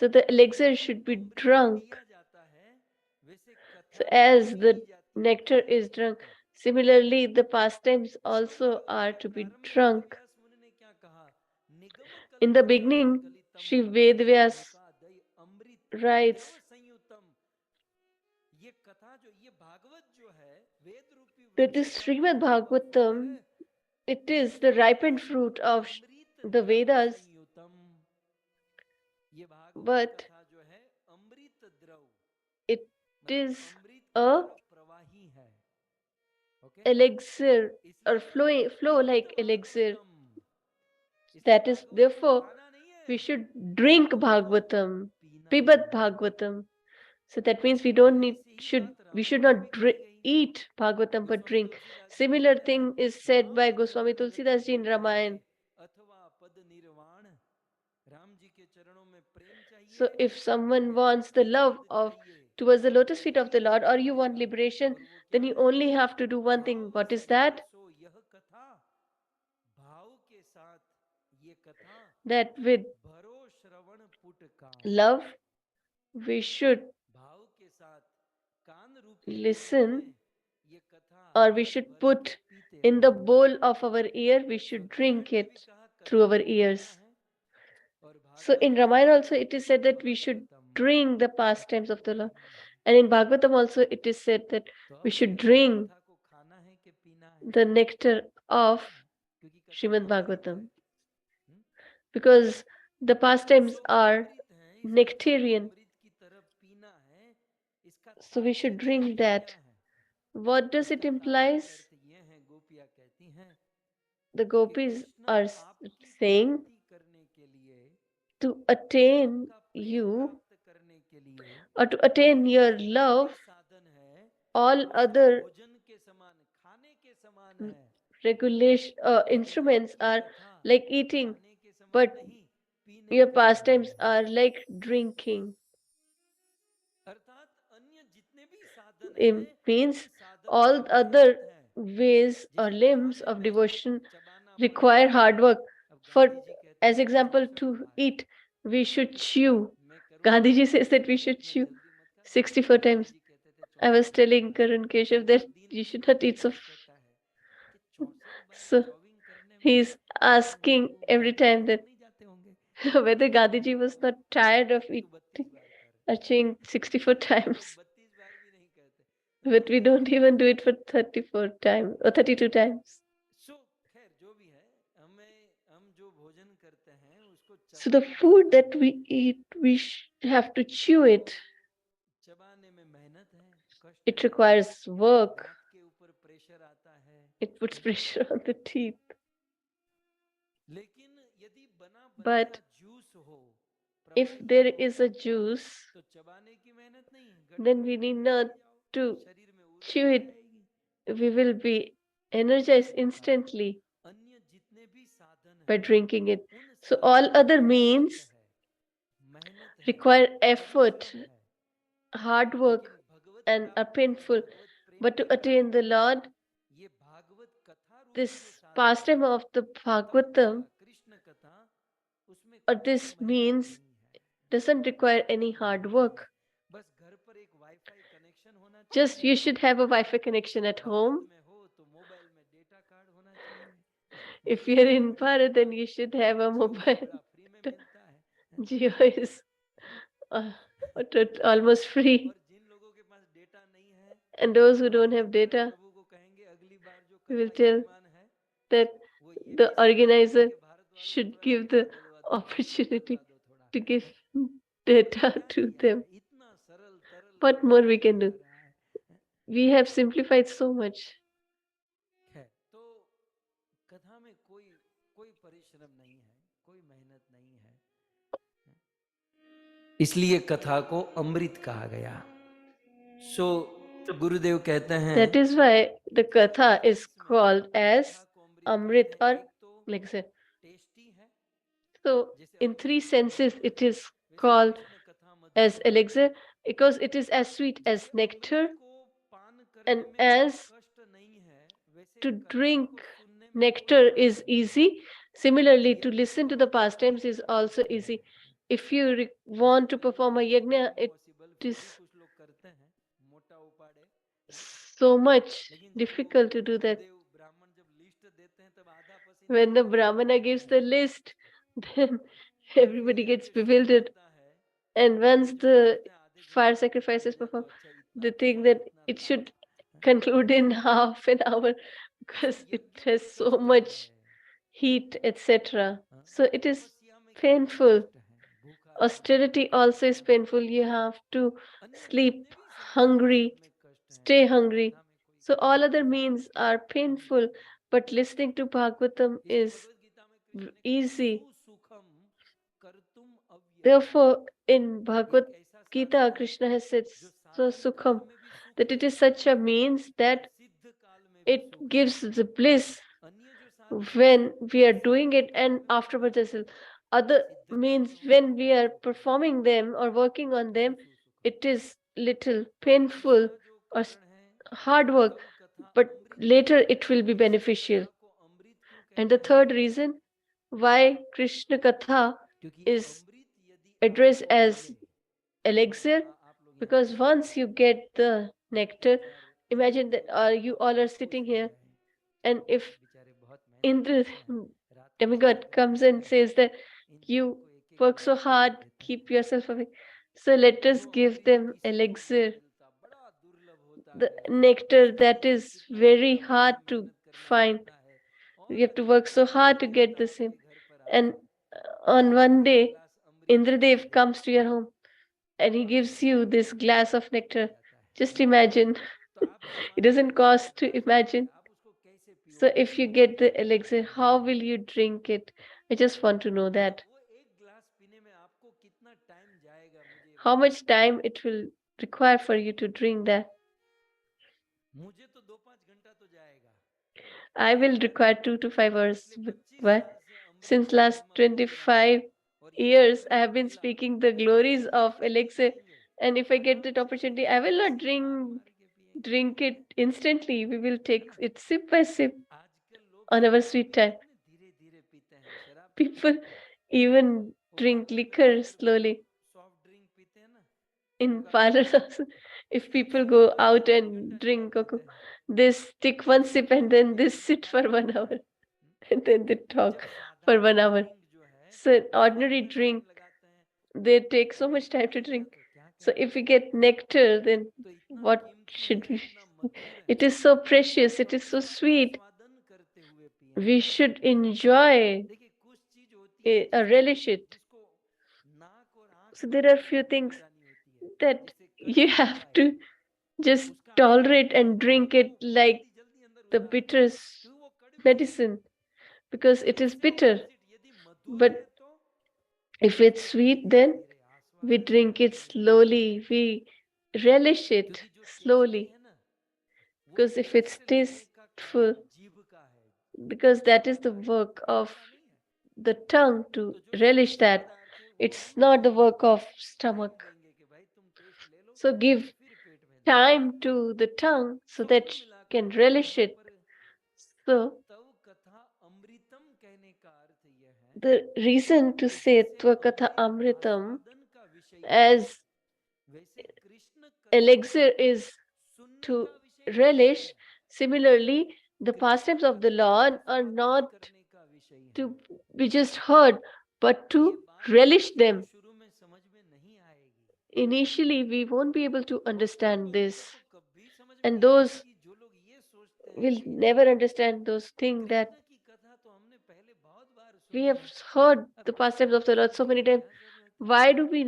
so the elixir जैसे should be अमृत drunk. पिया जाता है, वैसे So कथा as पी the जाती है, nectar खाई is drunk, जाती है। similarly the pastimes so also are Bhagavad to be प्रारंभ में drunk. वेदव्यास मुनि ने क्या कहा? निगम In the कल्पतरोर beginning, गलितम Sri Kapil Vedavyas जलका दय अमृत writes द्रव संयुतम। ये कथा जो, ये भागवत जो है, वेद रूपी that वृक्ष this का Srimad फल हुआ फल Bhagavatam, है, it is the जिसमें ripened है fruit of अमृत the द्रव Vedas, संयुतम। ये भागवत but कथा जो है अमृत द्रव, it मतलब is अमृत की a तरह प्रवाही है। ओके, elixir or इसलिए बोला flow पिबत like elixir. भागवतम। इसलिए That is, भागवत को therefore, खाना नहीं we है, should drink उसको Bhagavatam, पीना Pibat है। Bhagavatam. So that means we don't need ऐसी ही should बात we रामायण should में not भी कही गई। eat Bhagavatam but Goswami drink. Tulsidas ji Similar कहते हैं, thing is said Ram by Goswami चरण रति Tulsidas ji in जो Ramayana. चाहिए अथवा पद निर्वाण, राम जी के चरणों में प्रेम So चाहिए if someone या wants the उनके love पद of चाहिए, towards the lotus तो feet of the एक Lord, he or you want मिलेगा, liberation, और वो क्या then you है? only have to do one thing. भाव What is सहित that? सो यह कथा, भाव के साथ ये कथा, That with भरो श्रवण पुट कान। love we should भाव के साथ कान रूपी नेत्र listen, में ये कथा or we भर should भर के put पीते in the रहो। bowl of our ear, we so should Ramayan drink में भी it कहा through कथा our को पीना ears. है, और So भागवत in में भी Ramayana कहा also it is said पिबत that we should Bhagavatam, drink the कथा pastimes को of the Lord. पीना है। And in Bhagavatam also it is said that तो we अब should बताइए, drink कथा को खाना है कि पीना है? the nectar of खाना है, क्योंकि कथा Srimad अमृत है। Bhagavatam, because the pastimes so are अमृत है, इस कथा को nectarian. अमृत की तरह पीना है। इसका So we should तात्पर्य drink अर्थ क्या that. है? What does it इसका तात्पर्य implies? अर्थ ये है, गोपियां कहती हैं The कि gopis कृष्ण are आपकी saying प्राप्ति करने के लिए, to कृष्ण attain आपका प्रेम you, प्राप्त करने के लिए or to attain अन्य your जितने भी love, साधन है, all वो सब other भोजन के समान, खाने के समान है। regulation लेकिन instruments आपकी are कथा like eating, खाने के समान but नहीं, पीने your के समान pastimes है। are like drinking. अर्थात अन्य जितने भी साधन It हैं, means इन साधनों all में other मेहनत है। ways or जिसमें limbs खाने of में devotion चबाना पड़ता require है। hard work. अब For गांधी जी कहते as हैं कि example, चौसठ to bar, eat, we should chew. मैं करूंगा Gandhiji says that we लेकिन should इतना chew जल्दी मत करना। 64 गांधी times. जी कहते थे I 64 was बार telling करना। Karan Keshav एक that दिन you में should not कोई eat so. क्या कहता है कि 64 बार So जॉगिंग करने में he's तो asking every Gandhi ji time थक that नहीं जाते होंगे? whether Gandhiji was not tired of तो 32 eating बार कर, or chewing 64 हम लोग times. 32 बार भी नहीं करते, But we 32 don't bar even do करते it for 34 times or 32 times. सो खैर So the food that we eat, we have to chew it. It requires work. It puts pressure on the teeth. But if there is a juice, then we need not to chew it. We will be energized instantly by drinking it. So all other means require effort, hard work, and are painful. But to attain the Lord, this pastime of the Bhagavatam or this means doesn't require any hard work. Just you should have a Wi-Fi connection at home. If you're in Bharat, then you should have a mobile. Jio is almost free. And those who don't have data, we will tell that the organizer should give the opportunity to give data to them. What more we can do? We have simplified so much. इसलिए कथा को अमृत कहा गया. सो गुरुदेव कहते हैं That is why the Katha is called as Amrit or like say. So in three senses it is called as elixir because it is as sweet as nectar, and as to drink nectar is easy, similarly to listen to the pastimes is also easy. If you want to perform a yajna, it is so much difficult to do that. When the Brahmana gives the list, then everybody gets bewildered. And once the fire sacrifice is performed, they think that it should conclude in half an hour because it has so much heat, etc. So it is painful. Austerity also is painful. You have to sleep hungry, stay hungry. So all other means are painful, but listening to Bhagavatam is easy. Therefore, in Bhagavad Gita, Krishna has said so sukham, that it is such a means that it gives the bliss when we are doing it and afterwards as well. Other means when we are performing them or working on them, it is little painful or hard work, but later it will be beneficial. And the third reason why Krishna Katha is addressed as elixir, because once you get the nectar, imagine that you all are sitting here, and if Indra demigod comes and says that you work so hard, keep yourself awake, so let us give them elixir, the nectar that is very hard to find. You have to work so hard to get the same. And on one day, Indradev comes to your home and he gives you this glass of nectar. Just imagine. It doesn't cost to imagine. So if you get the elixir, how will you drink it? I just want to know that. How much time it will require for you to drink that? I will require 2 to 5 hours. Why? Since last 25 years, I have been speaking the glories of elixir, and if I get that opportunity, I will not drink it instantly. We will take it sip by sip on our sweet time. People even drink liquor slowly in parlors also. If people go out and drink cocoa, they take one sip and then they sit for 1 hour and then they talk for 1 hour. So ordinary drink, they take so much time to drink. So if we get nectar, then what should we? It is so precious. It is so sweet. we should enjoy देखिए कुछ चीज होती है relish it. जिसको नाक और आंख So से there are few चूसकर पी things जानी होती है, that जिसे you कड़वा have होता है, to just उसका असर tolerate इतना and होता है drink कि वो it like जल्दी जल्दी अंदर the उतर आता है bitters क्योंकि वो कड़वी है। medicine, because it is इससे bitter. ऑपोजिट यदि मधुर है But तो if उसे it's हम sweet, धीरे then धीरे we आस्वादन drink it करते हुए slowly, we relish it क्योंकि जो चेष्टी slowly. है ना वो Because if रस it's लेने का काम tasteful, जीभ का है, because that is जीवा the का है, work मुख of का नहीं है। the tongue to तो जो relish स्वादिष्ट that, पदार्थ है वो it's हम not the work of time stomach. देंगे कि भाई तुम टेस्ट ले लो, So give फिर पेट में देंगे। time to the tongue so so that कुल can मिलाकर के relish यहाँ it. पर So तव कथा अमृतम कहने का अर्थ यह है the reason to कि say जैसे Tvakatha हमें Amritam आस्वादन का विषय है, as वैसे कृष्ण कथा elixir is सुनने to का विषय नहीं है, relish, similarly, the Krishna pastimes of the कथा Lord are आस्वादन not करने का विषय है। to be just heard, but ये to बात relish शुरू them. शुरू में समझ में नहीं आएगी, Initially, we won't be able to और उन understand लोगों को this, तो कभी समझ में and नहीं those आएगी जो लोग ये सोचते हैं will कि never understand those things that Krishna की कथा तो हमने पहले बहुत बार we सुनी have है, heard अब the इसको pastimes of the फिर Lord so सुनने many की times. क्या जरूरत है। Why do we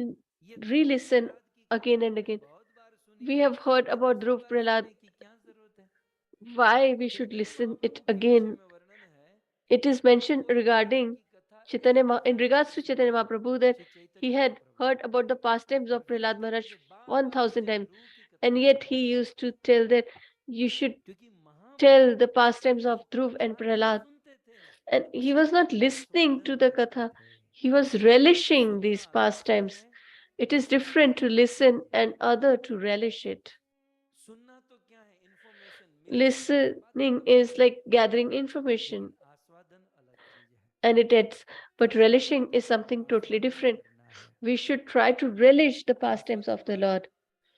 ये ध्रुव re-listen प्रहलाद की again कथा and हमने again? बहुत बार सुनी We है, have heard ये about दूसरी Dhruv बार Prahlad. सुनने की क्या जरूरत है। Why we should Chaitanya listen it महाप्रभु के विषय again? में वर्णन है It is कि mentioned ध्रुव प्रहलाद regarding की कथा Chaitanya एक in हजार regards बार to सुनी Chaitanya थी Mahaprabhu, that Shri he Chaitanya had Mahaprabhu heard ने, about the pastimes और of फिर भी Prahlad Maharaj कहते थे बार बार 1000 मुझे times, ध्रुव की कथा and yet सुनाओ, he used to tell that you should क्योंकि tell Mahaprabhu the pastimes of Dhruv and कथा नहीं Prahlad. सुनते थे, And he उसका was not listening to आस्वादन the करते Katha, थे। he was relishing सुनना these अलग चीज pastimes. है, It is listening different to अलग listen चीज है। and other to relish it. सुनना तो क्या है, इंफॉर्मेशन मिलती है, बात Listening खत्म, is like gathering information लेकिन आस्वादन अलग चीज है। and it adds, but Krishna relishing कथा is का something totally आस्वादन different. करना है। We should try to relish the pastimes आस्वादन of the माने Lord.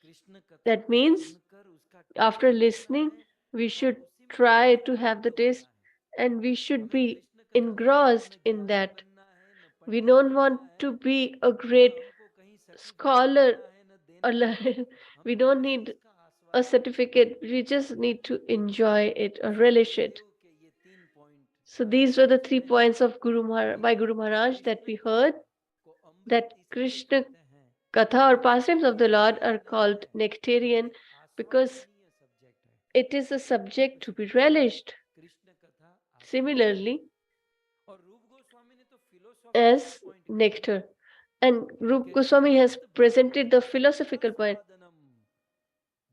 कृष्ण कथा That को means सुनकर उसका after टेस्ट करना listening, है we और should उसी में try to have आनंदित the होना taste है। and we should हमें be कृष्ण कथा सुनकर engrossed न in ज्ञानी that. बनना है, न We पंडित don't बनना want है, to be a न great हमको कहीं सर्टिफिकेट scholar लेना है, न or देना है। we हमें don't बस need उसका a आस्वादन करना है। certificate. We just need to enjoy it or so relish it. गुरुदेव के ये 3 पॉइंट So आज these हम were the 3 सुने points of कि by Guru Maharaj that Krishna we कथा heard, को that अमृत इसलिए Krishna कहते हैं Katha or क्योंकि pastimes of ये the Lord are रसनीय called है, nectarian ये because आस्वादनीय सब्जेक्ट है, it is a subject to be इसलिए relished. कृष्ण कथा आस्वादनीय है। Similarly, और रूप गोस्वामी ने तो फिलोसॉफिकल as पॉइंट किया है nectar. And Rup कि Goswami has Shrimad presented the Bhagavatam philosophical point. रसास्वादनम,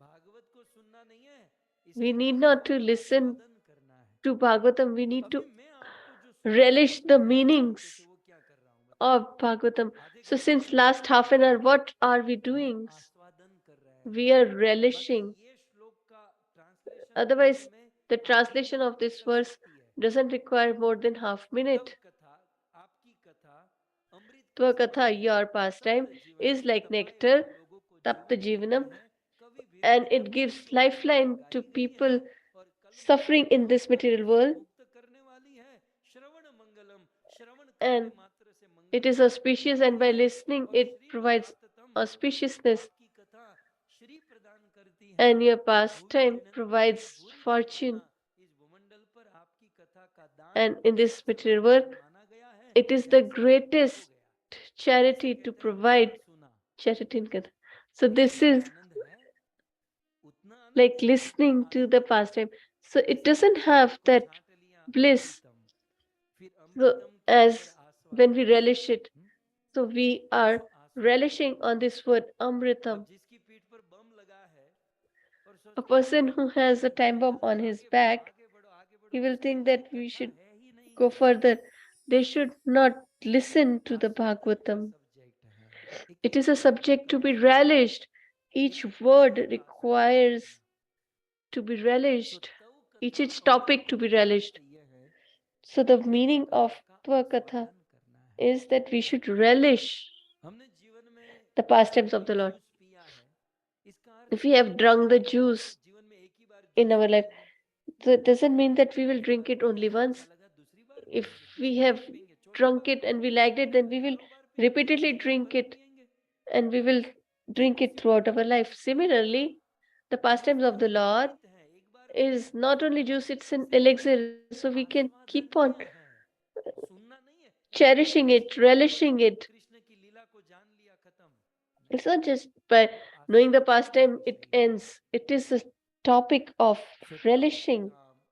Bhagavat को सुनना नहीं है, We इसके need not to भावों का listen आस्वादन करना है। to Bhagavatam, we need अभी to मैं आपको जो सुना रहा हूं relish the आधे घंटे से, meanings वो क्या कर रहा हूं बताइए। of Bhagavatam. आधे So घंटे since से हम last क्या half कर an रहे hour, हैं, what are we हम doing? आस्वादन कर रहे हैं। We are बाकी relishing. ये श्लोक का ट्रांसलेशन करने Otherwise, में the आधी translation घंटे of भी this लग verse सकती है। doesn't require more than half तब minute. कथा, आपकी कथा अमृत के Tvakatha, समान है, your pastime, तप्त जीवनम, is like तपाए हुए nectar, लोगों को tapta जीवन देती jivanam, है। कवि and वीरेंद्र it की gives स्तुति करके lifeline to गाई गई है people और कलमश suffering in नाशक this है, material world. मुक्त करने वाली है। श्रवण मंगलम, श्रवण करने And मात्र से it मंगल is प्राप्त auspicious, होने and वाली by है। listening, और it श्री provides प्रदाततम, auspiciousness, आपकी कथा श्री प्रदान करती है। and your और भुवि pastime गृणन्ति ये provides भूरि fortune. धामाना, इस भूमंडल पर आपकी कथा का दान And in this सबसे material world, महान माना गया है, it is the ऐसा हो greatest गया। इसे charity to कहते हैं मैंने provide सुना। charity in Katha. So this जितना is आनंद है, उतना आनंद like इससे जितना listening to the आस्वादन है। pastime. So it जैसे doesn't आपने have रस को that छांट लिया bliss. अमृतम, फिर So अमृतम के ऊपर as when we आस्वादन। relish it, hmm? so we are सो आस्वादन। relishing on this word अब Amritam. जिसकी पीठ पर बम लगा है और A सोचता है कि person अब who तो has a time जल्दी bomb जल्दी on his आगे बढ़ो, back, आगे बढ़ो, आगे बढ़ो, he will उसके think लिए that we कथा should है ही नहीं। go further. They should not listen to the आस्वादन का Bhagavatam. सब्जेक्ट है, It एक is a एक शब्द subject का to be आस्वादन, relished. एक Each एक word विषय का आस्वादन requires करना। to be सो relished, तव कथा each topic to अमृतम be का अर्थ relished. यह है So the कि एक meaning of कथा का Tvakatha आस्वादन करना है। is that we should relish हमने जीवन में the pastimes कभी of the Lord. जूस पिया है, इसका अर्थ If we ये have नहीं drunk है the कि हम juice जीवन में एक ही बार in जूस our life, पिएंगे। so it doesn't mean that we will एक drink बार it पिए only हैं, अच्छा once. लगा, दूसरी बार If पिएंगे, we तीसरी have बार पिएंगे, चौथी drunk bar it and we पिएंगे, liked it, then we will हजारों बार पिएंगे, repeatedly जीवन drink भर it पिएंगे। and we will एक drink it किसी बात throughout का our life. नहीं। Similarly, the pastimes of अमृतम the Lord अमृत है, एक बार is not only juice, it's an elixir, so we can keep on आस्वादन क्या है? सुनना नहीं है। cherishing बस it, एक बार relishing it. कृष्ण की लीला को जान लिया, खत्म। It's not just by तो knowing the आस्वादन का pastime, it विषय है। ends. It is a topic of सो तप्त relishing.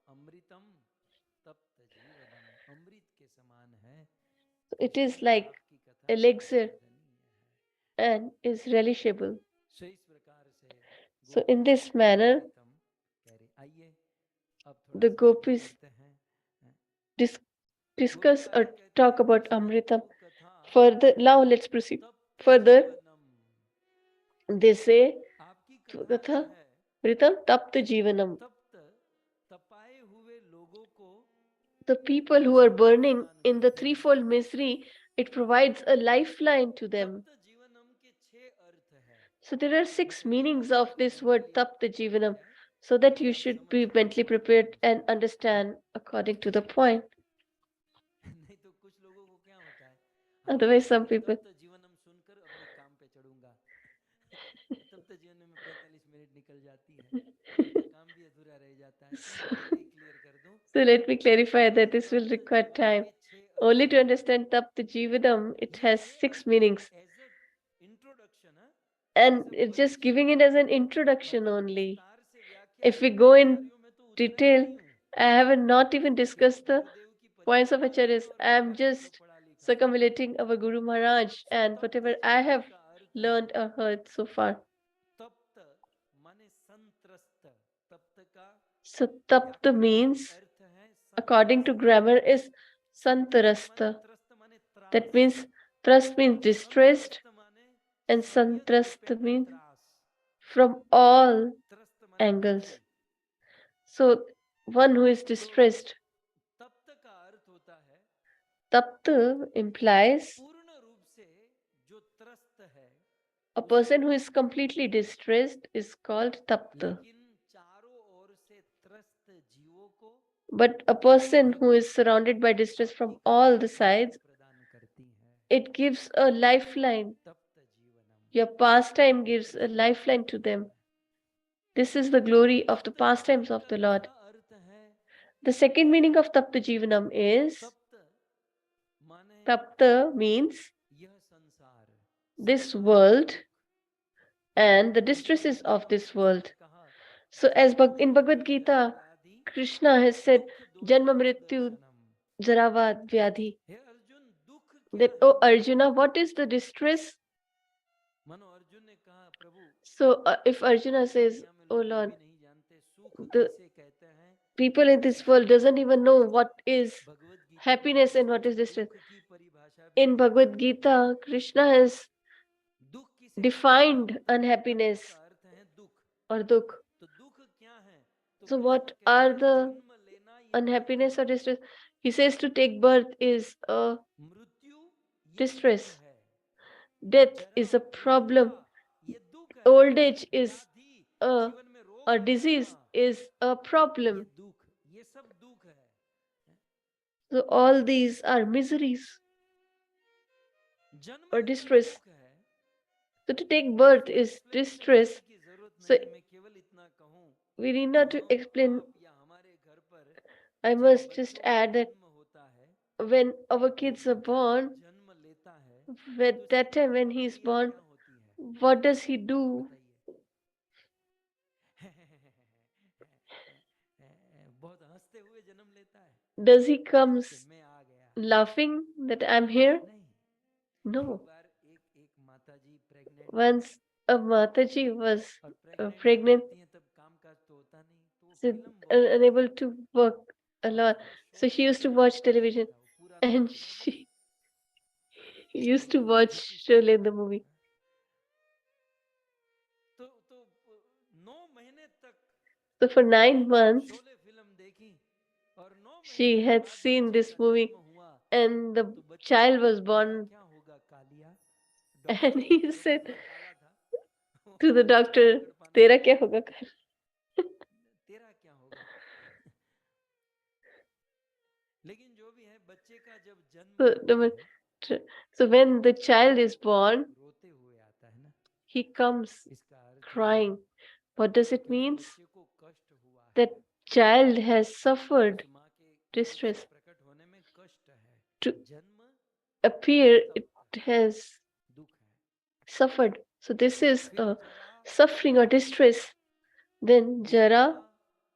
अमृतम तप्त जीवनम, अमृत के समान है It is कृष्ण, like आपकी कथा elixir आस्वादनीय है। and is relishable. सो इस प्रकार से So, Gopi in this manner, अमृतम कह रही। आइए अब थोड़ा the सा आगे gopis बढ़ते हैं। dis- discuss or गोपिकाएं कहती talk हैं, about कृष्ण Amritam. तू कथा Further, now let's proceed. तप्त Further, जीवनम, they say, आपकी कथा जो Katha, है Amritam tapta jivanam. तप्त, तपाए हुए लोगों को The people who are जीवन burning प्रदान in the करती है। threefold misery, it provides a lifeline to them. तप्त जीवनम के 6 अर्थ है। So there are मैं 6 चलिए meanings कहता of हूँ, this आपके word लिए tapta जो भी jivanam, है so that you आप should समझ be सके mentally उसी के prepared and अनुसार। understand according to the point. नहीं तो कुछ लोगों को क्या होता है, हाँ Otherwise, some people. तप्त जीवनम सुनकर अपने काम पे चढ़ूंगा। तप्त जीवन में 45 मिनट निकल जाती है, फिर तो काम भी अधूरा रह जाता है। तो मैं पहले ही क्लियर कर दूं, So let me clarify that this will तप्त require जीवन time. के 6 Only अर्थ to हैं। understand tapta jivanam, it ये has 6 6 अर्थ meanings. एज अ इंट्रोडक्शन है, And as a it's just परिचय giving है, it as an introduction मतलब only. विस्तार से व्याख्या If we करने go के in कार्यों में तो उतरा ही detail, नहीं हूँ, I haven't not even क्योंकि discussed the गुरुदेव की points of परिक्रमा में acharyas. हूँ और I am मेरा भी तो just पढ़ा लिखा है। circumambulating our Guru Maharaj so and तप्त whatever I जीवनम have का अर्थ है learned or heard so far. तप्त माने संत्रस्त, तप्त का So tapta व्याकरणिक means, अर्थ है according to संत्रस्त। grammar, is संत्रस्त माने santarasta. त्रस्त माने That त्रास, means trust means distressed, संत्रस्त माने and सम्यक santrasta रूपेण means त्रास, from all त्रस्त माने angles. दुखी। So one who is तो distressed. तप्त का अर्थ होता है Tapta implies पूर्ण रूप से जो त्रस्त है a person who is completely distressed is called tapta. लेकिन चारों ओर से त्रस्त जीवों को But a person who is surrounded by distress from all the sides, प्रदान करती है it gives a lifeline. तप्त जीवनम। Your pastime gives a lifeline to them. This is the glory of the तप्त pastimes जीवन of का the Lord. दूसरा अर्थ है The second meaning of tapta jivanam is, तप्त माने tapta means यह संसार, this संसार world दुख। and the जैसे distresses गीता of में this कृष्ण world. ने कहा, So as जन्म in Bhagavad मृत्यु जरा Gita, व्याधि Krishna has said, दुख Janma दोषानु Mrityu दर्शनम। Jaravad Vyadhi. हे अर्जुन, दुख क्या That, है? oh Arjuna, what is the distress? मनो अर्जुन ने कहा, प्रभु So if Arjuna says, दुनिया में oh लोग ये Lord, भी नहीं जानते सुख the किसे कहते हैं। people in this world doesn't even know what is Bhagavad Gita में happiness and what Krishna is distress. दुख की परिभाषा भी In Bhagavad Gita, Krishna has दुख किसे कहते हैं? defined तप्त का unhappiness अर्थ है दुख। or dukh. तो दुख क्या है? तो So कृष्ण what कहते are हैं the जन्म लेना ये दुख unhappiness or है, distress? He says to take birth is a मृत्यु ये दुख distress. है, Death जरा is a problem. बुढ़ापा ये दुख है, Old age is व्याधि a, जीवन में रोग a आ disease जाना is a ये problem. दुख, ये सब दुख है। So all these are miseries जन्म or लेना distress. दुख है। So to take birth इसमें is एक्सप्लेनेशन distress. देने की जरूरत So नहीं, मैं केवल इतना कहूं, we need not to हम explain. आप या हमारे घर पर I जब must just बच्चों का add that जन्म होता है, when our तो kids are बच्चा जब born, जन्म लेता है with तो that इसकी time when प्रथम he is क्रिया born, क्या होती है? what does he do? बताइए। बहुत हंसते हुए जन्म लेता है Does he कि comes मैं आ गया? laughing that I'm here? नहीं। No. एक बार एक माताजी प्रेग्नेंट थी Once a Mataji was और प्रेग्नेंट जब pregnant, होती हैं तब काम काज तो होता नहीं, तो वो so फिल्म बहुत देखती unable थी, to work a बहुत lot. ज्यादा So शौक she से used to सीरियल watch देखती television था, वो पूरा तो and देखना नहीं, she used to वो watch देखती थी। Sholay the movie. तो 9 महीने तक So for 9 months, Sholay film देखी और 9 महीने she के had बाद seen बच्चे this का movie जन्म हुआ, and the तो बच्चे ने child कहा, was तेरा born. क्या होगा Kaliya? And doctor he doctor said थोड़ा काला था, to the वो नहीं doctor, पकड़ पाना Tera था, kya hoga kal? तेरा क्या होगा? लेकिन जो भी है, बच्चे का जब जन्म So, होता है so when the child is born, रोते हुए आता है ना, he comes इसका अर्थ ये है crying. What does it कि उस mean? बच्चे को कष्ट हुआ That है, child has suffered उस माँ के कोख से distress. प्रकट होने में कष्ट है, To जन्म appear, तब it आता है, has दुख है, suffered. So this is फिर a जरा, suffering or distress. Then बूढ़ापा, Jara,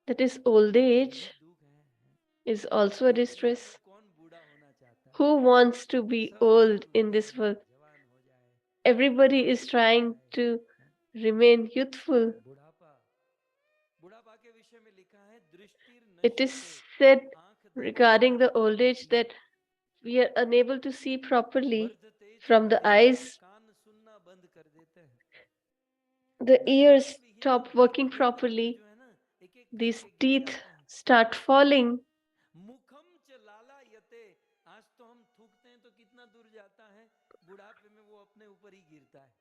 that is old ये भी age, दुख है। is also a इस दुनिया में distress. कौन बूढ़ा होना चाहता है? Who wants to be सब old लोग in this जवान world? जवान हो जाए, Everybody युवा is युवा हो trying जाए, to हैं? remain youthful. बुढ़ापा, बुढ़ापा के विषय में लिखा है, दृष्टि It is नश्यते, said आंख देखना regarding the बंद हो old age जाती है, that we are unable to see properly वर्धते च from the बधिरः, eyes. कान सुनना बंद कर देते हैं, The ears दंतान विहीन stop working वक्र, ये दांत properly. जो है ना, एक एक These करके गिर teeth जाते हैं। start falling. मुखम च लाला यते, आज तो हम थूकते हैं तो कितना दूर जाता है, बुढ़ापे में वो अपने ऊपर ही गिरता है।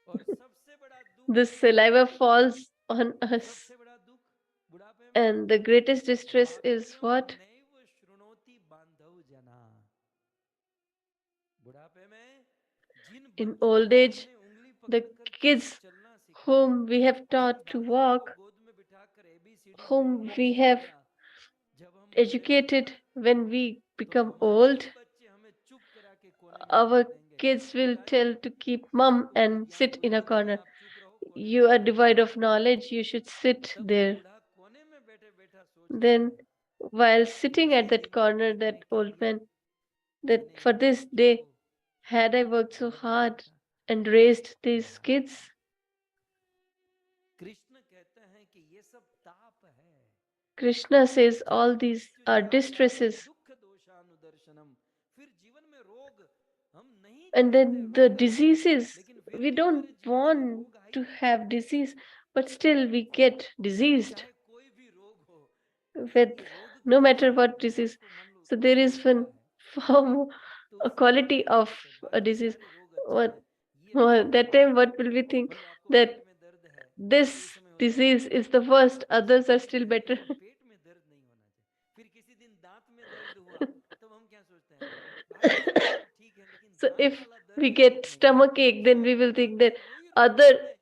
और सबसे बड़ा दुख, The saliva falls on us. सबसे बड़ा दुख बुढ़ापे में, And the greatest distress is वाक्यम what? नैव शृणोति बांधव जना, बुढ़ापे में जिन In बच्चों old को age, हमने उंगली the पकड़कर kids चलना सिखाया, whom we have Jin taught to बालकों को walk, गोद में बिठाकर एबीसीडी whom बोलना we have सिखाया, जब हम बड़े होंगे educated ना, when we तो become हमारे old, ही बच्चे हमें चुप करा के कोने में बिठा our देंगे, kids will पिताजी tell to keep mum कोई and ज्ञान sit in a बुद्धि नहीं है, corner. आप चुप रहो, कोने में You are बैठो। devoid of knowledge, you should sit तब वो there. बूढ़ा कोने में बैठे बैठा सोचता Then, है while कि sitting at इसी that दिन को corner, देखने that के old लिए man, that मैंने for इन this बच्चों day, को had I worked so जन्म दिया hard था। and raised these kids? Krishna कहते हैं कि ये सब ताप है, Krishna says all जन्म these मृत्यु are जरा व्याधि distresses. दुख दोषानुदर्शनम, फिर जीवन में रोग हम नहीं And चाहते then the रोग आए, diseases, लेकिन फिर we भी don't हमारे जीवन में want रोग आ to ही जाते have हैं, disease, but still we get diseased चाहे कोई भी रोग हो। with ये रोग no क्यों matter आते हैं? what disease. आपको मान लो So there कोई is रोग one हुआ है form, तो a उससे आप quality क्या of सोचते हैं? a बाकी disease. सारे रोग अच्छे What, हैं, ये रोग that बुरा time, है। what will we think? मान लो आपको That पेट में दर्द है, तो this उस समय होता है disease is the worst, आप others are सोचते still हैं better. नहीं पेट में दर्द नहीं होना चाहिए, फिर किसी दिन दांत में दर्द हुआ, तब हम क्या सोचते हैं? बाकी सब तो ठीक है लेकिन So दांत if वाला दर्द we ठीक get नहीं है, stomach ache, then शायद we will हो think सकता that है वही रोग other हमें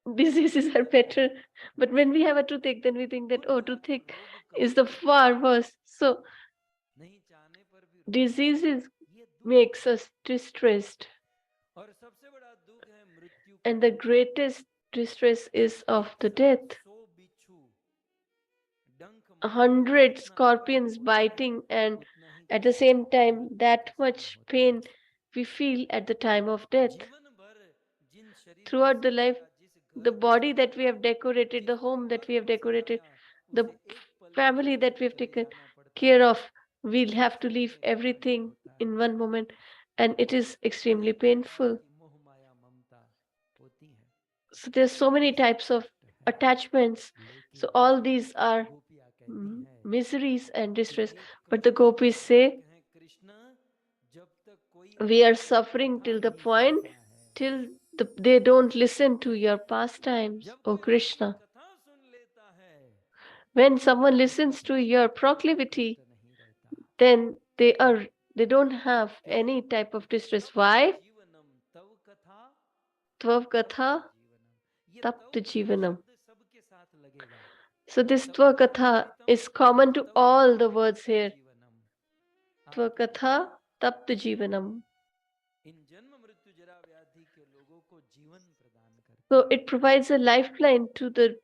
diseases are better. But when we have a toothache, then we think that, कौन oh, कहा कि toothache रोग is कभी the ठीक नहीं far होता? worse. So नहीं चाहने पर भी रोग diseases ये दुख makes है। us distressed. और सबसे बड़ा दुख है मृत्यु का, And the greatest distress is of the death. 100 बिच्छू डंक A मारकर 100 जितना कष्ट scorpions होता है biting, and उतना ही at the कष्ट same time, मृत्यु that के समय much होता है। pain we feel at the time of death. जीवन भर जिन शरीर को Throughout the life, सजाया, जिस the घर को body that we सजाया, have decorated, जिस the home that परिवार we have को decorated, सजाया, the उसे एक पल में family that छोड़कर we have चले taken जाना पड़ता care है, of, we'll have to फिर leave हमें पछतावा everything होता है। in one moment, and it is extremely अनेक प्रकार painful. की मोह माया ममता होती है, So there's so many ये सब types of कष्ट है, attachments. So लेकिन all these are गोपियाँ कहती हैं miseries and कि distress. ये But the कष्ट तो gopis तब say तक हैं कृष्ण जब तक कोई we are आपकी suffering कथा till the नहीं point सुनता है, till they don't listen to your pastimes, जब O कोई आपकी Krishna. कथा सुन लेता है When someone तो listens तब to तक your उनको कोई कष्ट proclivity, नहीं रहता। then they don't have any type of distress. तप्त Why? जीवनम तव कथा Tvav तप्त Katha जीवनम, ये तव Tapta कथा Jivanam. शब्द सबके साथ लगेगा। So this तव Tvakatha जीवनमृतम is common to तव all the कथा words तप्त here. जीवनम, आपकी कथा Tvakatha Tapta Jivanam. इन जन्म मृत्यु जरा व्याधि के लोगों को जीवन प्रदान करती So है। it provides a lifeline to the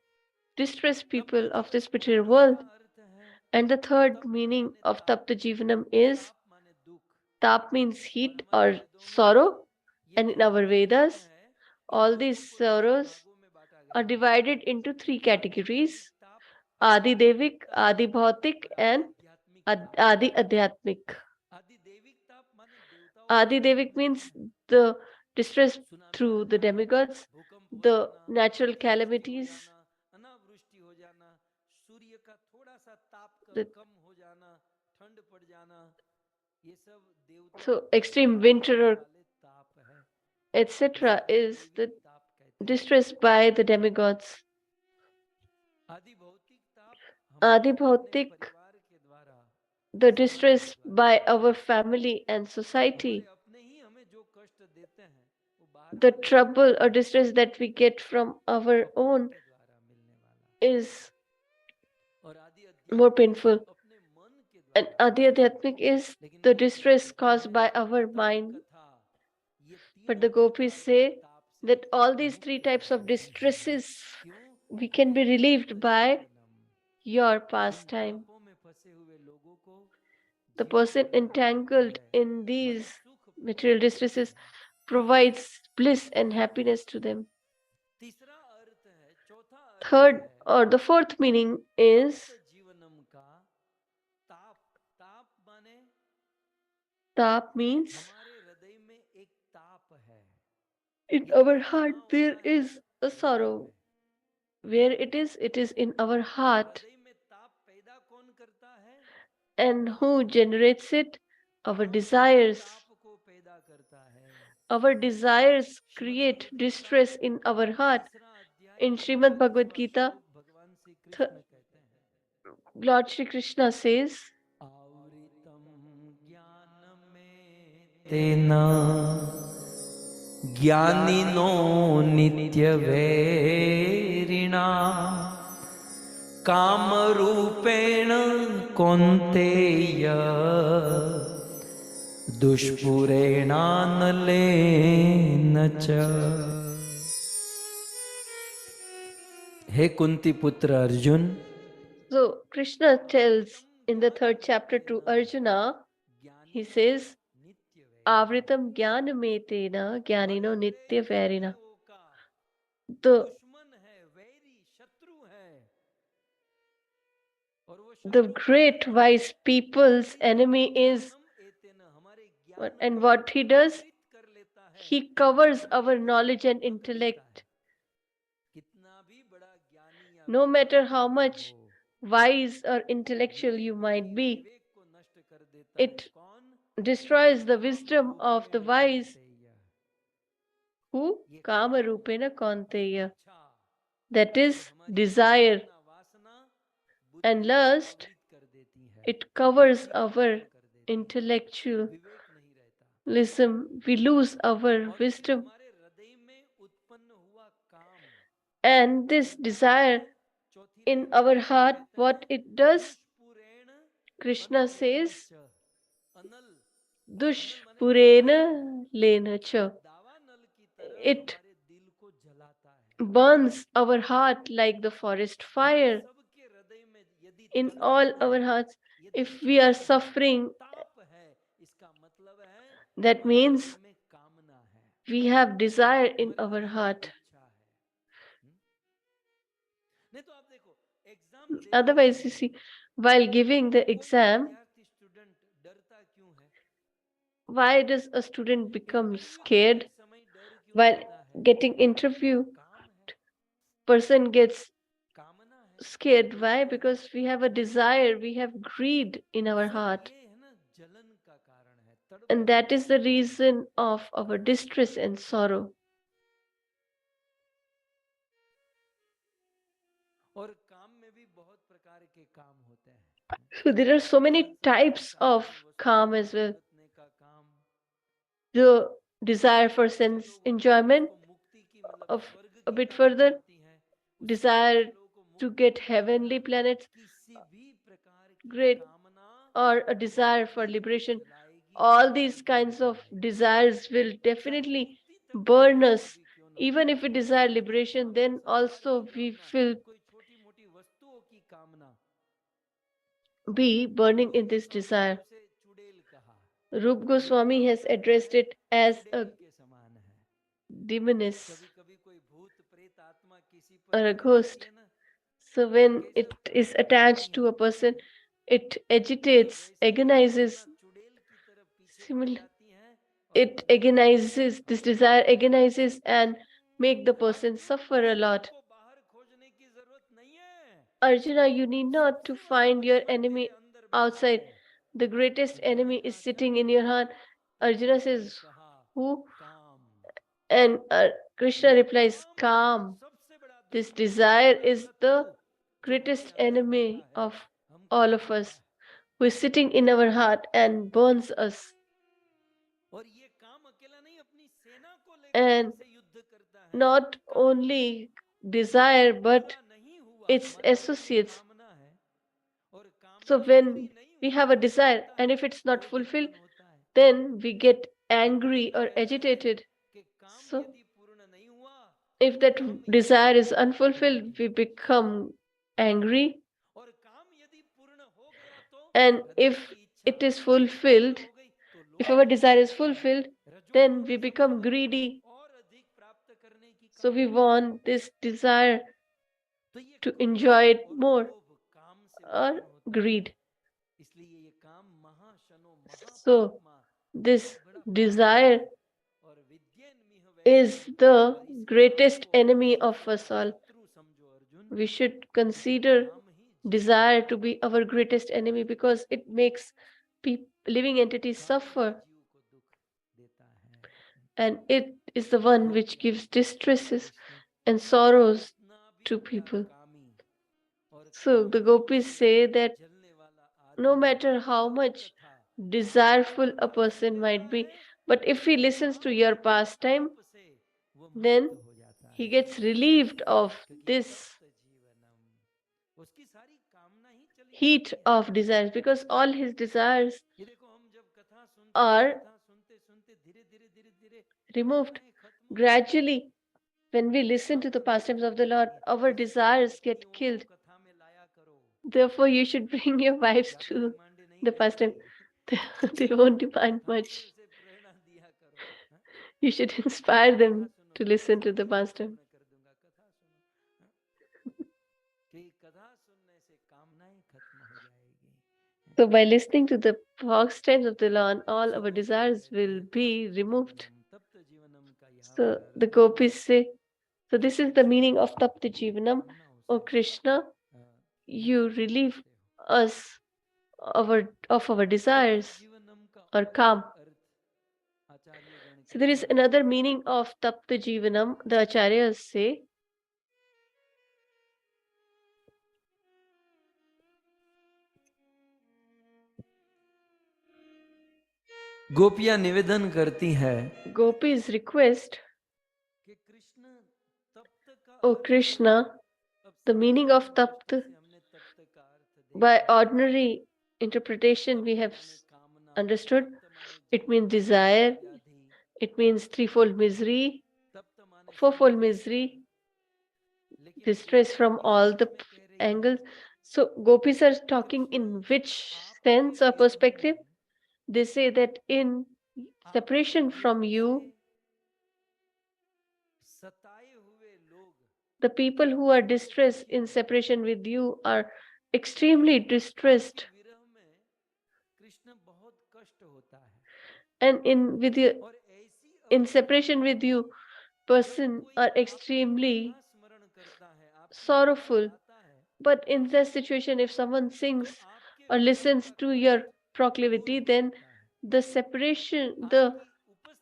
distressed तप्त people of this जीवनम का material तीसरा world. अर्थ है And the third तप्त meaning माने of ताप, Tapta Jivanam is ताप माने दुख, Tap means और heat हमारे or वेदों में sorrow. ये And in जितने our भी दुख Vedas, हैं इन all दुखों these को तीन sorrows भागों में बांटा are गया है। divided into three आदि दैविक categories: ताप, आदि Adi भौतिक Devik, ताप Adi Bhautik, और आदि and आध्यात्मिक ताप। Adi Adhyatmik. आदि दैविक ताप माने देवताओं को Adi जो ताप Devik देते means हैं, the distress सुनामी आ through the जाना, demigods, भूकंप हो the जाना, natural वृष्टि हो calamities, जाना, अनावृष्टि हो जाना, सूर्य का थोड़ा सा ताप the, कम हो जाना, ठंड पड़ जाना, ये सब देवताओं so को extreme ताप winter देने or वाले ताप है, इसे etc. आदि is दैविक the ताप कहते हैं। distress by the demigods. आदि भौतिक ताप Adi हमारे अपने Bhautik, परिवार के द्वारा, the समाज के distress द्वारा, by our family and हमारे society. अपने ही हमें जो कष्ट देते हैं वो बाहर The वाले नहीं trouble देते, or distress that we get from वो our अपनों own के द्वारा मिलने वाला। is more painful. अपने मन के And द्वारा। adhyatmic is लेकिन the कृष्ण distress कहते caused हैं by our तप mind. कथा ये But तीनों the gopis प्रकार के say ताप से that all these three मुक्त types कर of देती हैं। distresses क्यों? we can be relieved by जीवनम your in pastime. तापों में फंसे हुए लोगों को The जीवन person प्रदान करता entangled है, in मन these सुख material प्रदान करता distresses है। provides bliss and happiness to them. तीसरा अर्थ है, चौथा अर्थ Third है or the fourth meaning is तप्त जीवनम का ताप। ताप माने tap means हमारे हृदय में एक ताप है। in ये our ताप heart कहाँ there होता है? is a हृदय sorrow. में। Where it is in our और heart. हृदय में ताप पैदा कौन करता है? And who generates it? Our काम ही desires. ताप को पैदा करता है। Our desires Shrimad create Bhagavad Gita distress in our heart. तीसरा अध्याय In के Srimad Bhagavad 32वां Gita, श्लोक भगवान श्री कृष्ण कहते हैं, Lord Shri Krishna says, आवृतम ज्ञान में तेना ज्ञानिनो नित्य वैरिणा काम रूपेण कौन्तेय दुष्पुरेणानलेन च। हे कुंती पुत्र Arjun, so Krishna tells in the third chapter to Arjuna, he says, Avritam jnana me tena jnanino nitya vairina. The, दुश्मन है, वैरी शत्रु है, और वो the शत्रु great कौन है? wise people's enemy is, हमारे ज्ञान and को what he does? आवृत कर लेता है, He covers हमारे our हृदय knowledge को and ढक देता है। intellect. कितना भी बड़ा ज्ञानी या No विवेकी matter how क्यों ना much हो, wise or ये intellectual you might हमारी be, विवेक को नष्ट कर देता है। it कौन? destroys the काम wisdom of the रूपेण wise. कौन्तेय। Who? ये Kama काम, rupena ये kaunteya. इच्छा, That ये is हमारी desire कामना वासना and बुद्धि को lust. आवृत कर देती है, It covers बुद्धि को our खत्म कर देती है, intellectualism. विवेक नहीं रहता। We lose our और फिर wisdom. हमारे हृदय में उत्पन्न हुआ काम, And this फिर क्या desire है? चौथी in लाइन में our कृष्ण heart, कहते what हैं, it does, दुष्पुरेण Krishna अनलेन says, च। अनल, अनल माने dushpurena दावानल। lena ये cha. दावानल की तरह It हमारे दिल को जलाता है। burns our heart like the forest हम fire. सबके हृदय में यदि In तड़प all है, our hearts, यदि if we are ज्वलन है, suffering, ताप है, इसका मतलब है that हमारे means हृदय में कामना है, we have desire in हमारे our हृदय में heart. इच्छा है। हम्म? नहीं तो आप देखो, एग्जाम देते Otherwise, you समय see, while giving the कोई exam, विद्यार्थी स्टूडेंट डरता क्यों है? why does a student become interview देते scared? समय डर क्यों While लगता है? getting interview, काम है, person gets कामना है, scared. Why? विकार है। Because we have a desire, we have greed in our सब heart. ये है ना, जलन का कारण है, And तड़पने that का is the कारण है। reason of our distress and sorrow. और काम में भी बहुत प्रकार के काम होते हैं। So there are so many संसार के types काम of में वस्तुओं calm को as well. भुगतने का काम, The desire दूसरी for तरफ sense चलो, वो काम enjoyment, उसको मुक्ति की मतलब of स्वर्ग a की bit तरफ further, बढ़ाती है। उसी तरफ desire चलो को to मुक्ति get की तरफ heavenly बढ़ाती है। planets, किसी भी प्रकार की great, कामना or a हमारे desire for दिल को liberation. जलाएगी, All अंदर these को kinds of जलाएगी। desires will चाहे definitely मुक्ति तक की burn कामना us. भी क्यों ना हो, Even if we desire स्वर्ग की liberation, कामना, then संसार की also we कामना, will कोई छोटी मोटी वस्तुओं की कामना। be burning रूप in this गोस्वामी ने desire. उसे चुड़ैल कहा। Rup ये Goswami काम has कैसा addressed है? it as a चुड़ैल के समान है। demoness कभी कभी कोई भूत प्रेत आत्मा किसी or पर a चढ़ जाती ghost. है ना, So तो when कैसे it is परेशान करती attached है, to a person, it तो agitates, वैसे ही ये कामना agonizes, चुड़ैल की तरह पीछे पड़ similarly, जाती है और it हृदय को जला agonizes, देती this है। desire agonizes and make the person Arjun, suffer a दुश्मन lot. को बाहर खोजने की जरूरत नहीं है, Arjuna, you need not to सबसे बड़ा find your दुश्मन तेरे enemy अंदर बैठा outside. है। The greatest अर्जुन ने enemy is कहा क्या? sitting in your heart. तो Arjuna कृष्ण ने says, कहा who? काम। And Krishna ये replies, काम calm. सबसे बड़ा This दुश्मन, सबसे desire बड़ा is शत्रु the जो हमारे greatest अंदर बैठा enemy है, of हमको all of जलाता us, है। who is sitting in our heart and burns us. और ये काम अकेला नहीं, अपनी सेना को लेकर And हमसे युद्ध करता है। not काम only desire, but पूरा नहीं हुआ, its हमारे अंदर भी associates. कामना है, और So when we have a desire and if it's not fulfilled, then we get angry or agitated. So if that desire is unfulfilled, we become angry. And if it is fulfilled, if our desire is fulfilled, then we become greedy. So we want this desire to enjoy it more, or greed. So this desire is the greatest enemy of us all. We should consider desire to be our greatest enemy because it makes living entities suffer, and it is the one which gives distresses and sorrows to people. So the gopis say that no matter how much desireful a person might be, but if he listens to your pastime, then he gets relieved of this heat of desires, because all his desires are removed gradually. When we listen to the pastimes of the Lord, our desires get killed. Therefore, you should bring your wives to the pastime. They won't demand much. You should inspire them to listen to the pastime. So, by listening to the pastimes of the Lord, all our desires will be removed. So, the gopis say, so this is the meaning of Tapta Jivanam. O Krishna, you relieve us of our desires or calm. So there is another meaning of Tapta Jivanam. The Acharyas say, गोपियां निवेदन करती है, Gopis request, O Krishna, the meaning of Tapta, by ordinary interpretation we have understood, it means desire, it means threefold misery, fourfold misery, distress from all the angles. So gopis are talking in which sense or perspective? They say that in separation from you, the people who are distressed in separation with you are extremely distressed, and in separation with you, person are extremely sorrowful. But in that situation, if someone sings or listens to your proclivity, then the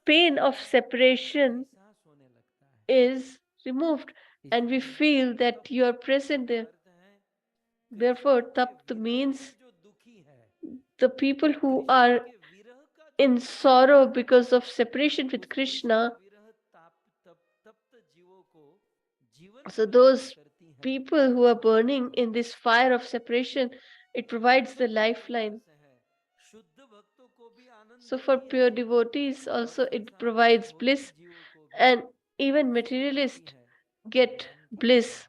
pain of separation is removed, and we feel that you are present there. Therefore, tapt means the people who are in sorrow because of separation with Krishna. So those people who are burning in this fire of separation, it provides the lifeline. So for pure devotees also it provides bliss, and even materialists get bliss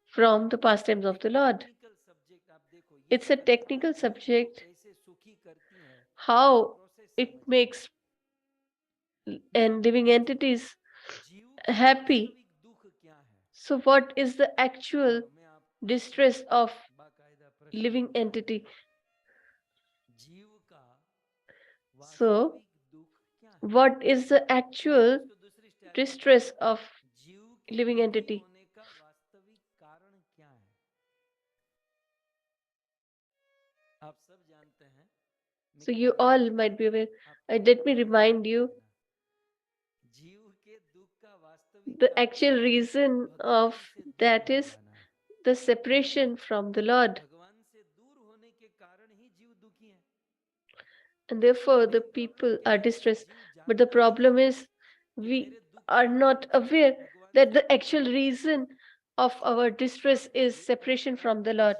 from the pastimes of the Lord. It's a technical subject, how it makes and living entities happy. So what is the actual distress of living entity? So what is the actual distress of living entity? So you all might be aware. Let me remind you, the actual reason of that is the separation from the Lord. And therefore the people are distressed. But the problem is we are not aware that the actual reason of our distress is separation from the Lord.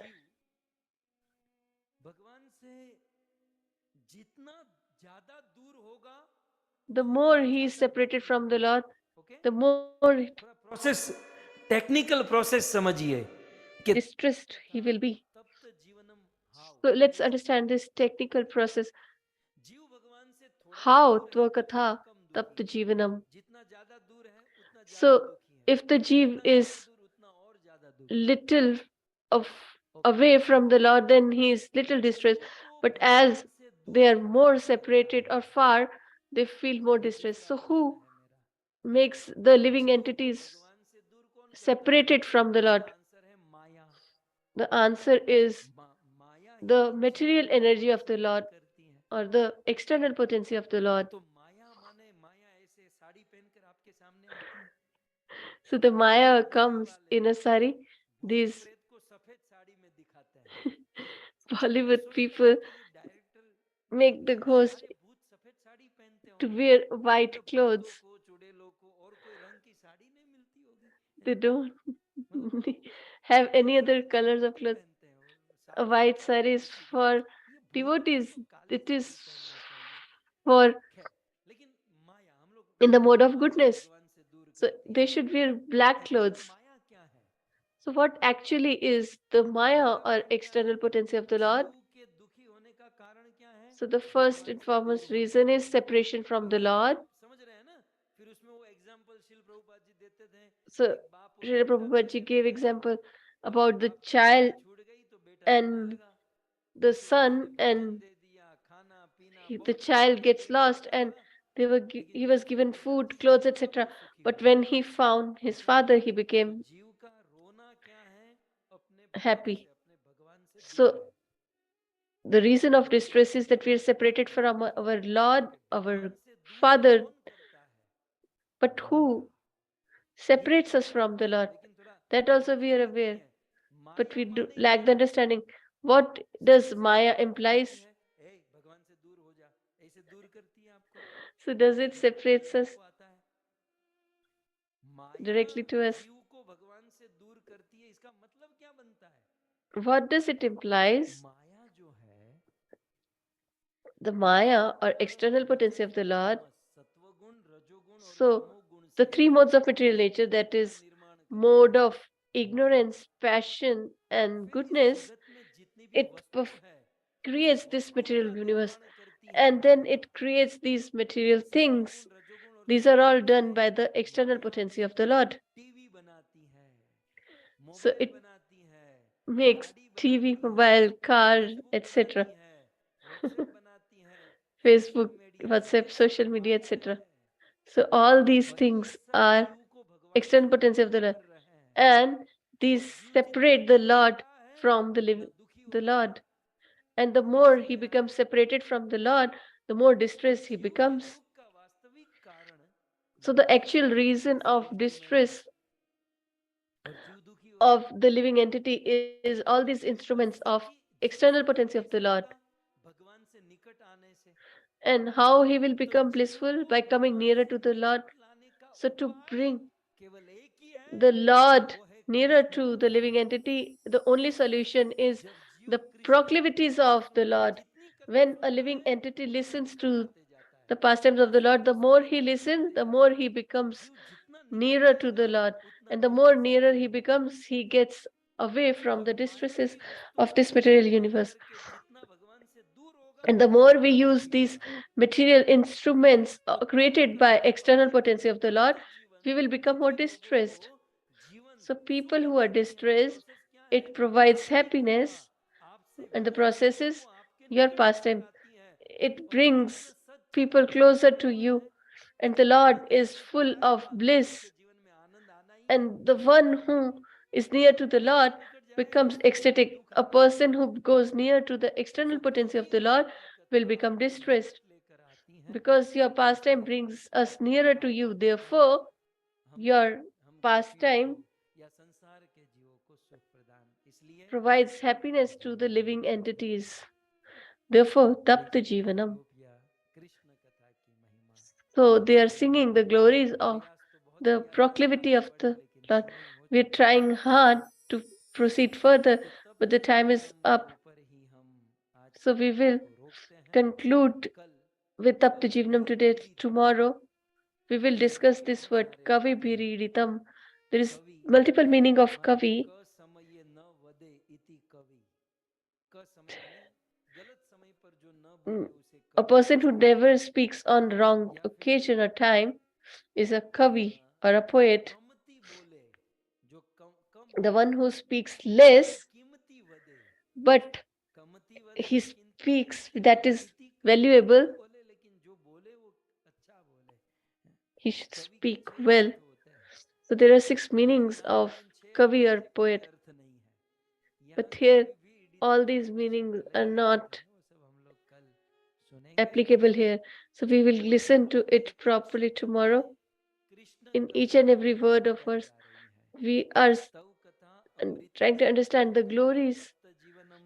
ज्यादा दूर होगा, the more he is separated from the Lord, the more थोड़ा process, technical process समझिए कि distressed he will be. तप्त जीवनम how, So let's understand this technical process. जीव भगवान से थोड़ा ही How दूर है तो Tvakatha थोड़ा कम दुखी Tapt है, Jivanam. जितना ज्यादा दूर है उतना ज्यादा So दुखी है, if the Jeev जितना ज्यादा is दूर उतना और ज्यादा दुखी है। little of Okay. away from the Lord, then he is little distressed. जीव को But as भगवान से दूर they are होना more क्यों पड़ता separated है? or far, they feel more ये distressed. दूसरा So प्रश्न who है मेरा। makes the living जीव को entities भगवान से दूर कौन करता है? separated from the Lord? इसका आंसर है माया। The answer is Maya he the जीव material को energy भगवान of से the Lord, दूर करती है। or the external potency of the Lord. तो माया माने माया ऐसे साड़ी पहनकर आपके सामने आती है। So the Maya भूत comes वाले in a sari. भूत These प्रेत को सफेद साड़ी में दिखाते हैं। Bollywood सोचते people हैं कि ये डायरेक्टर make the ghost सारे भूत सफेद साड़ी पहनते to होंगे, wear मतलब white भूतों clothes. को चुड़ैलों को और कोई रंग की साड़ी नहीं मिलती होगी, They don't मतलब वो have सफेद any other साड़ी तो colors भूत of ही clothes. पहनते हैं, और A साड़ी white होती है sari is तुलसी की। for ये भूतों को devotees. तो काली It is साड़ी पहनना चाहिए। for खैर, लेकिन माया हम लोग in the mode of Maya goodness. भगवान से दूर So करती they है। should wear black actual clothes. में माया क्या है? So what actually is the Maya पहला or प्रश्न क्या external है? potency of the Lord? जीव के दुखी होने का कारण क्या है? So the first भगवान and से दूर foremost होना। reason is separation from the भगवान Lord. समझ रहे हैं ना? फिर उसमें वो एग्जाम्पल शिल प्रभुपाद जी देते थे, So एक बाप और Srila बेटा Prabhupada ji बैठे gave रहते हैं, example और about the बाप की child नजर छूट गई तो बेटा रोने and लगा, the उसे उसने son, भोजन and दे दिया, खाना पीना the बहुत कुछ child उसने gets दे दिया lost, and बराबर, लेकिन he जब was उसका given बेटा food, दिखा clothes, तो etc. वो सुखी But हो when गया। he found his मतलब father, he तो became जीव का रोना क्या है? अपने भाव happy. से, अपने भगवान से दूर So है। the reason of distress is that we are separated from our Lord, कि our भगवान से दूर Father. कौन करता है? But Maya. who ये separates हमको us from the जानते हैं, Lord? लेकिन थोड़ा That also we are समझते नहीं aware, है। but माया we do माने lack क्या the है? understanding. What सब does ऐसे Maya करके implies? दिखाती है, ए भगवान से दूर हो जा, ऐसे दूर करती है आपको, So does it ऐसे separates करके us आपको आता है। माया directly to us? जीव को भगवान से दूर करती है, इसका मतलब क्या बनता है? What does it implies? माया जो है, The वो Maya or सत्व external potency of रजस the Lord. तमस, सत्वगुण रजोगुण और So तमोगुण the से three modes of material nature, that जगत का is निर्माण करती mode है। of ignorance, passion, and फिर इस goodness, जगत में जितनी भी it वस्तु है, उस creates this वस्तुओं material का universe, निर्माण करती है। and then it creates these material फिर things. सत्वगुण रजोगुण और These are all तमोगुण done से by the external Maya potency of the फिर Lord. टीवी बनाती है, So मोबाइल it बनाती है, makes गाड़ी TV, बनाती है, mobile, car, फेसबुक etc. बनाती है, व्हाट्सएप बनाती है, सोशल Facebook, मीडिया, WhatsApp, ये सब social media, माया etc. है। So all these और ये things सब are जीव को भगवान external से potency of दूर the Lord, कर रहे हैं। and और these जीव जितना separate the दूर Lord होता है from उतना दुखी the होता है। Lord. And the बात more समझ he में आ रहा becomes है? separated from the Lord, the more तो distressed he जीव के becomes. दुख का वास्तविक कारण So the माया actual है, reason ऐसा of मुझको नहीं है। distress और जीव दुखी होता of है the living entity is all these किस instruments of परिस्थिति, जीव external potency of the संतुष्ट Lord. होगा? भगवान से निकट आने से। And how he will तो become जीव blissful? को By coming भगवान nearer से to the Lord. निकट लाने का So to उपाय bring केवल एक ही है, the Lord वो है nearer कृष्ण to the कथा। living entity, the only solution is जब जीव the कृष्ण कथा proclivities को of the सुनता है, Lord. जितनी कथा When a सुनता living है entity उतना listens निकट to आते जाता है, the pastimes of the जीव Lord, the more उससे he निकट listens, आते the जाता more है। he becomes जीव जितना निकट nearer to the आएगा Lord. उतना And the दुख more से nearer दूर he होगा। becomes, he gets away from और the माया distresses की of वस्तुओं this का material उपयोग universe. करके जितना भगवान से दूर होगा And the more we उतना use दुखी these होगा। material instruments तो created परंपरा by के external अनुसार potency of the Lord, दुखी जीवन, we will become more दुखी लोगों को distressed. जीवन So people सुख who are देने का distressed, प्रोसेस क्या है? it provides आपकी कृपा, happiness, आपसे and the घृणित process लोगों is को आपके your निकट pastime. लाती है। It और Krishna brings Sachchidanand people closer to घन you, है। and the और Lord जो is कृष्ण full कथा of का अनुभव bliss. उसके जीवन में आनंद आना ही है। And the one who is near to the भगवान Lord से निकट जाएगा becomes तो ecstatic. दुख A आता है। person who goes near to the external so potency of दुखी the Lord होने की will कथा become आपको distressed, निकट लेकर आती है, because your pastime इसलिए brings us nearer to you. आज Therefore, your हम गोपियों को pastime या संसार के जीवों को सुख प्रदान, इसलिए provides happiness to the living entities. Therefore, Tapta देखिए Jivanam. गोपियाँ कृष्ण कथा की महिमा So they गा are रही singing हैं। the glories of प्रयास तो बहुत the किया जाए proclivity आगे of बढ़े, the लेकिन Lord. समय हो We are चुका है। trying hard to proceed further, तो but the तप्त time is जीवनम के up. ऊपर ही हम आज So की we कथा will को रोकते हैं। conclude कल with Tapta Jivanam today. Tomorrow we will discuss this word Kavi Bhiriditam. There is multiple meaning of Kavi. क समये न वदे इति कवि क समय यानी गलत समय पर जो न बोले उसे A कवि person who never speaks on wrong या फिर occasion or time is a Kavi or a poet. कमति बोले जो कम The बोले one who speaks less कीमती वदे but कमति वदे he लेकिन speaks that is इति कवि valuable, कम बोले लेकिन जो बोले वो अच्छा बोले he should कवि के speak 6 well. अर्थ होते हैं So there are 6 meanings यहाँ of लेकिन 6 Kavi or में से कोई poet. अर्थ नहीं है But यहाँ here, कवि भी all इडितम these जो meanings शब्द are है not वो सब हम लोग कल सुनेंगे applicable here. So we will listen to it properly tomorrow. Krishna In each कथा and every word of बताई us, जा रही है we are तव कथा trying to understand the glories तप्त जीवनम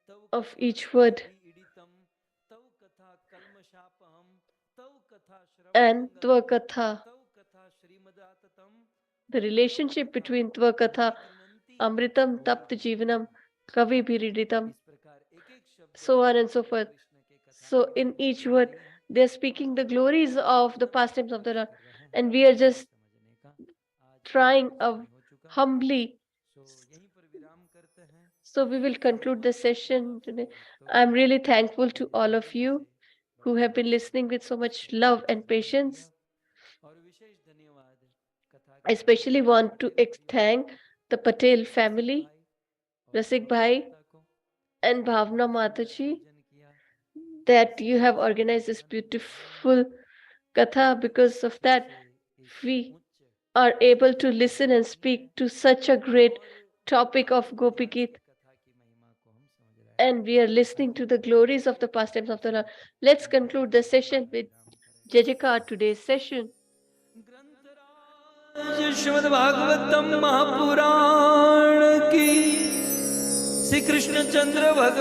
तव of कथा each word. कवि इडितम तव कथा कल्मशापहम तव कथा And श्रवणमंगलम Tvakatha, तव कथा श्रीमदाततम the relationship between Tvakatha, अभिगृह्णन्ति Amritam, भुवि Tapta Jivanam, Kavi Bhiriditam, इस प्रकार एक एक शब्द so on and so Shri forth. Krishna के कथा So की in महिमा each कह word, रही है they are speaking the glories of the pastimes of the Lord. कर रहे हैं And we are just समझने का आज trying समय हो चुका humbly. सो यहीं पर विराम करते हैं So we will conclude the session today. I'm really thankful to all of you who have been listening with so much love and patience. और विशेष धन्यवाद कथा I के especially want to thank the Patel family, भाई Rasik Bhai को and Bhavna Mataji, आयोजन किया that you have organized this beautiful Katha. Because of that, we are able to listen and speak to such a great topic of Gopi Geet. कथा की महिमा को हम समझ रहे हैं And we are listening to the glories of the pastimes of the Lord. Let's conclude the session with Jajaka today's session. ग्रंथराज Shrimad Bhagavatam Mahapuran की श्री कृष्ण चंद्र भगवान